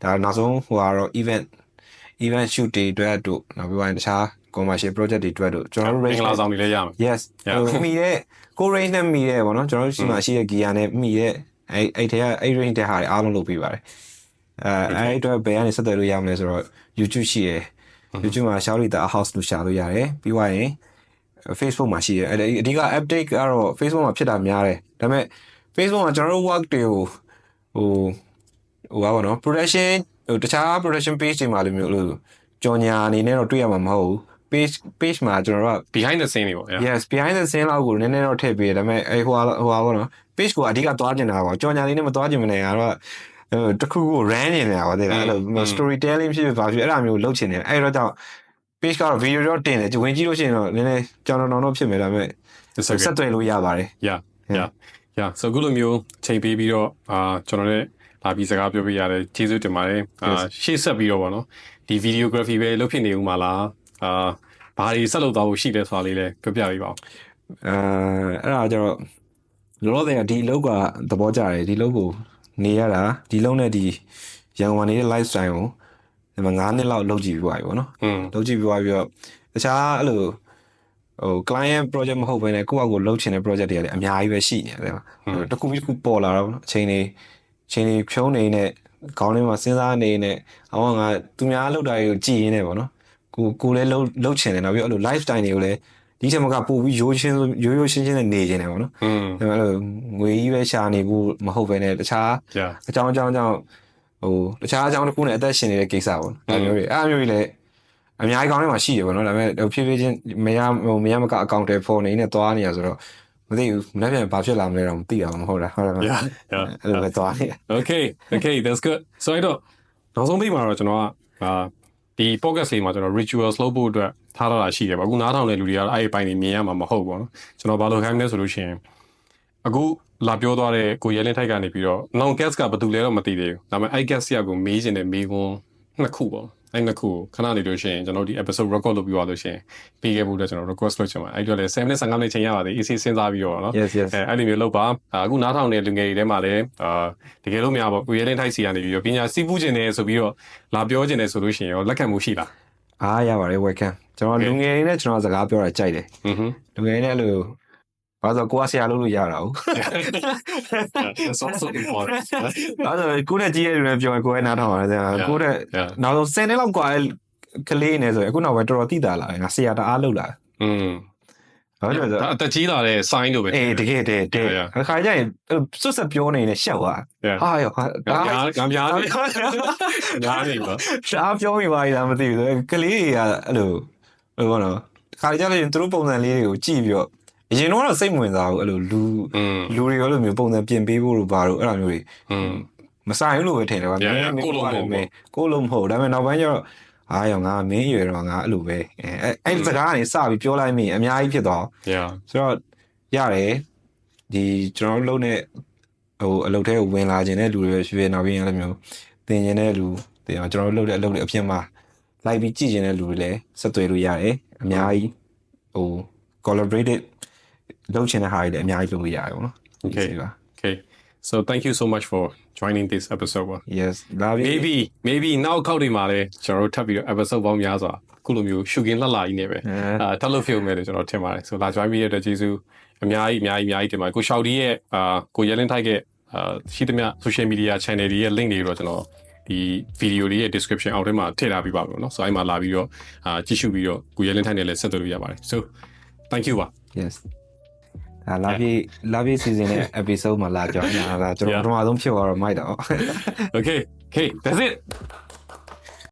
ဒါနောက်ဆုံးဟိုကတော့ event shoot တွေအတွက်တို့နောက်ပြီးတော့တခြား commercial project တွေအတွက်တို့ကျွန်တော်တို့ range လာဆောင်တွေလည်းရမယ် yes မိတဲ့ကို range နဲ့မိတဲ့ပေါ့နော်ကျွန်တော်တို့ရှိမှရှိတဲ့ gear နဲ့မိတဲ့အဲ့ထဲကအဲ့ range တဲ့ဟာတွေအားလုံးလုပ်ပေးပါတယ်အဲ့အတွက်ဘယ်ကနေဆက်သွယ်လို့ရမလဲဆိုတော့ YouTube ရှိရယ် YouTube မှာ Shaolita House လို့ရှာလို့ရတယ်ပြီးသွားရင် Facebook မှာရှိရယ်အဓိက update ကတော့ Facebook မှာဖြစ်တာများတယ်ဒါပေမဲ့ Facebook မှာကျွန်တော်တို့ work တွေကိုဟိုပါဘောနော် production တခြား production page တွေမှာလိုမျိုးလို့ကြော်ညာအနေနဲ့တော့တွေ့ရမှာမဟုတ်ဘူး page မှာကျွန်တော်တို့က behind the scene တွေပေါ့ yes behind the scene လောက်ကိုနည်းနည်းတော့ထည့်ပေးတယ်ဒါပေမဲ့ဟိုပါဘောနော် page ကိုအဓိကသွားကျင်တာပေါ့ကြော်ညာလေးနဲ့မသွားကျင်မနေရတော့တခုကို run နေတယ်ပါတဲ့အဲ့လို storytelling ဖြစ်ပါဖြစ်အဲ့လိုမျိုးလုပ်ချင်တယ်အဲ့တော့ကြောင့် page ကတော့ video တော့တင်တယ်ဝင်ကြည့်လို့ရှိရင်တော့နည်းနည်းကြောင်တော့ဖြစ်မယ်ဒါပေမဲ့ဆက်သွယ်လို့ရပါတယ် yeah so ခုလိုမျိုးချိန်ပေးပြီးတော့ကျွန်တော်လည်းလာပြီးစကားပြောပြရတယ်ကျေးဇူးတင်ပါတယ်ရှေ့ဆက်ပြီးတော့ဗောနော်ဒီ videography ပဲလုပ်ဖြစ်နေဦးမှာလားဘာတွေဆက်လုပ်သွားဖို့ရှိတယ်ဆိုတာလေးလည်းပြောပြပေးပါဦးအဲ့ဒါကျတော့လောလောဆယ်ကဒီအလုပ်ကသဘောကျတယ်ဒီအလုပ်ကိုနေရတာဒီလုံးနဲ့ဒီရန်ကုန်နေတဲ့ lifestyle ကိုဒီမှာ9နှစ်လောက်လုပ်ကြည့်ပြီးသွားပြီပေါ့နော်လုပ်ကြည့်ပြီးသွားပြီးတော့တခြားအဲ့လိုဟို client project မဟုတ်ဘဲနဲ့ကိုယ့်အကိုလုပ်ချင်တဲ့ project တွေကလည်းအများကြီးပဲရှိနေတယ်တခုပြီးတစ်ခုပေါ်လာတော့အချိန်တွေဖြုံးနေနဲ့ခေါင်းထဲမှာစဉ်းစားနေနဲ့အောင်ငါသူများလုပ်တာတွေကိုကြည်ရင်းနေပေါ့နော်ကိုလည်းလုပ်ချင်တယ်နောက်ပြီးအဲ့လို lifestyle တွေကိုလည်းဒီချက်မကပို့ပြီးရိုးရှင်းနဲ့နေချင်တယ်ပေါ့နော်အဲ့လိုငွေကြီးပဲရှာနေဖို့မဟုတ်ဘဲနဲ့တခြားအကြောင်းဟိုတခြားအကြောင်းတစ်ခုနဲ့အသက်ရှင်နေတဲ့ကိစ္စပေါ့ဒါမျိုးတွေအဲ့မျိုးတွေလည်းအများကြီးကောင်းထဲမှာရှိတယ်ပေါ့နော်ဒါပေမဲ့ဖြည်းဖြည်းချင်းမရမကအကောင့်တွေပေါ်နေနဲ့သွားနေရဆိုတော့မသိဘူးမနေ့ပြန်ဘာဖြစ်လာမလဲတော့မသိတာမဟုတ်လားဟုတ်လားအဲ့လိုပဲသွားနေ Okay that's good so အဲ့တော့နောက်ဆုံးပြီးမှာတော့ကျွန်တော်ကဒီ podcast လေးမှာကျွန်တော် rituals လုပ်ဖို့အတွက်ထားတာရှိတယ်ပေါ့အခုနားထောင်တဲ့လူတွေကတော့အဲ့ဒီပိုင်းတွေမြင်ရမှာမဟုတ်ဘူးပေါ့နော်ကျွန်တော်ဘာလို့ခိုင်းမလဲဆိုလို့ရှိရင်အခုလာပြောသွားတဲ့ကိုရဲလင်းထိုက်ကနေပြီးတော့ non guest ကဘာတူလဲတော့မသိသေးဘူးဒါပေမဲ့ I guess ကိုမေးချင်တဲ့မေးခွန်းနှစ်ခုပေါ့အဲ့နှစ်ခုခဏနေလို့ရှိရင်ကျွန်တော်ဒီ episode record လုပ်ပြီးသွားလို့ရှိရင်ပေးခဲ့ဖို့အတွက်ကျွန်တော် request လုပ်ချင်ပါတယ်အဲ့တော့လေ7မိနစ်15မိနစ်ချိန်ရပါတယ် easy စဉ်းစားပြီးတော့เนาะအဲ့လိုမျိုးလုပ်ပါအခုနားထောင်တဲ့လူငယ်တွေထဲမှာလည်းတကယ်လို့များပေါ့ကိုရဲလင်းထိုက်စီကနေပြီးတော့ပညာစီးပူးခြင်းတယ်ဆိုပြီးတော့လာပြောခြင်းတယ်ဆိုလို့ရှိရင်ရောလက်ခံမှုရှိလားအားရပါတယ် welcome ကျွန်တော်လူငယ်တွေနဲ့ကျွန်တော်စကားပြောတာကြိုက်တယ်လူငယ်တွေနဲ့အဲ့လိုဘာလို့ကိုကဆရာလုပ်လို့ရတာဟုတ်that's also important ဘာလို့ကိုနဲ့ကြီးရတယ်ပြောရင်ကိုယ်ကနားထောင်ရတယ်ကိုတဲ့နောက်ဆုံး10နှစ်လောက်ကကလေးနေဆိုအခုနောက်ပဲတော်တော်သိတာလာငါဆရာတအားလုပ်လာဟုတ်တယ်ဆိုအတကြီးလာတဲ့ sign တို့ပဲတကယ်အခါကျရင်စွတ်ဆက်ပြောနေနဲ့ရှောက်သွားဟာရောငါများနေပါရှားပြောမိပါလားမသိဘူးကလေးတွေကအဲ့လိုဟိုဘောနော်ခါကြရင်သူတို့ပုံစံလေးတွေကိုကြည့်ပြီးတော့အရင်တော့စိတ်မဝင်စားဘူးအဲ့လိုလူတွေရောလိုမျိုးပုံစံပြင်ပေးဖို့လို့ပါတော့အဲ့လိုမျိုးတွေမဆိုင်ဘူးလို့ပဲထင်တယ်ကွာကိုလုံးမဟုတ်ဒါပေမဲ့နောက်ပိုင်းကျတော့အားရောငါမင်းရွယ်တော့ငါအဲ့လိုပဲအဲ့စကားကနေစပြီးပြောလိုက်မိအများကြီးဖြစ်သွားဆိုတော့ရတယ်ဒီကျွန်တော်တို့လုံးနဲ့ဟိုအလုပ်ထဲကိုဝင်လာခြင်းတဲ့လူတွေရွှေနောက်ပြီးအဲ့လိုမျိုးသင်ခြင်းတဲ့လူကျွန်တော်တို့လုပ်တဲ့အလုပ်တွေအဖြစ်မှာလိုက်ပြီးကြည့်ခြင်းတဲ့လူတွေလည်းဆက်သွယ်လို့ရတယ်အများကြီးဟို collaborated လုပ်ချင်တဲ့ဟာတွေလည်းအများကြီးလုပ်လို့ရတယ်ပေါ့နော် Okay so thank you so much for joining this episode yes maybe နောက်ခောက်တွေမှာလည်းကျွန်တော်တို့ထပ်ပြီးတော့ episode ပေါင်းများစွာခုလိုမျိုးရှုကင်းလှလှကြီးနေပဲထပ်လို့ဖြစ်မယ်လို့ကျွန်တော်ထင်ပါတယ် so လာ join ပြီးရတဲ့ကျေးဇူးအများကြီးတင်ပါတယ်ကိုရှောက်ဒီရဲ့ကိုရဲလင်းထိုက်ကရှိသမျှ social media channel တွေရဲ့ link တွေတော့ကျွန်တော် ဒီ video လေးရဲ့ description အောက်ထဲမှာထည့်ထားပေးပါမယ်เนาะဆိုအဲ့မှာလာပြီးတော့ကြည့်ရှုပြီးတော့ကိုရဲလင်းထိုင်နဲ့လည်းဆက်သွယ်လို့ရပါတယ် so thank you ပါ yes လာပြေ season ရဲ့ episode မှာလာကြောင်းတာကျွန်တော်ပထမဆုံးဖြစ်သွားတော့မိုက်တော့ okay that's it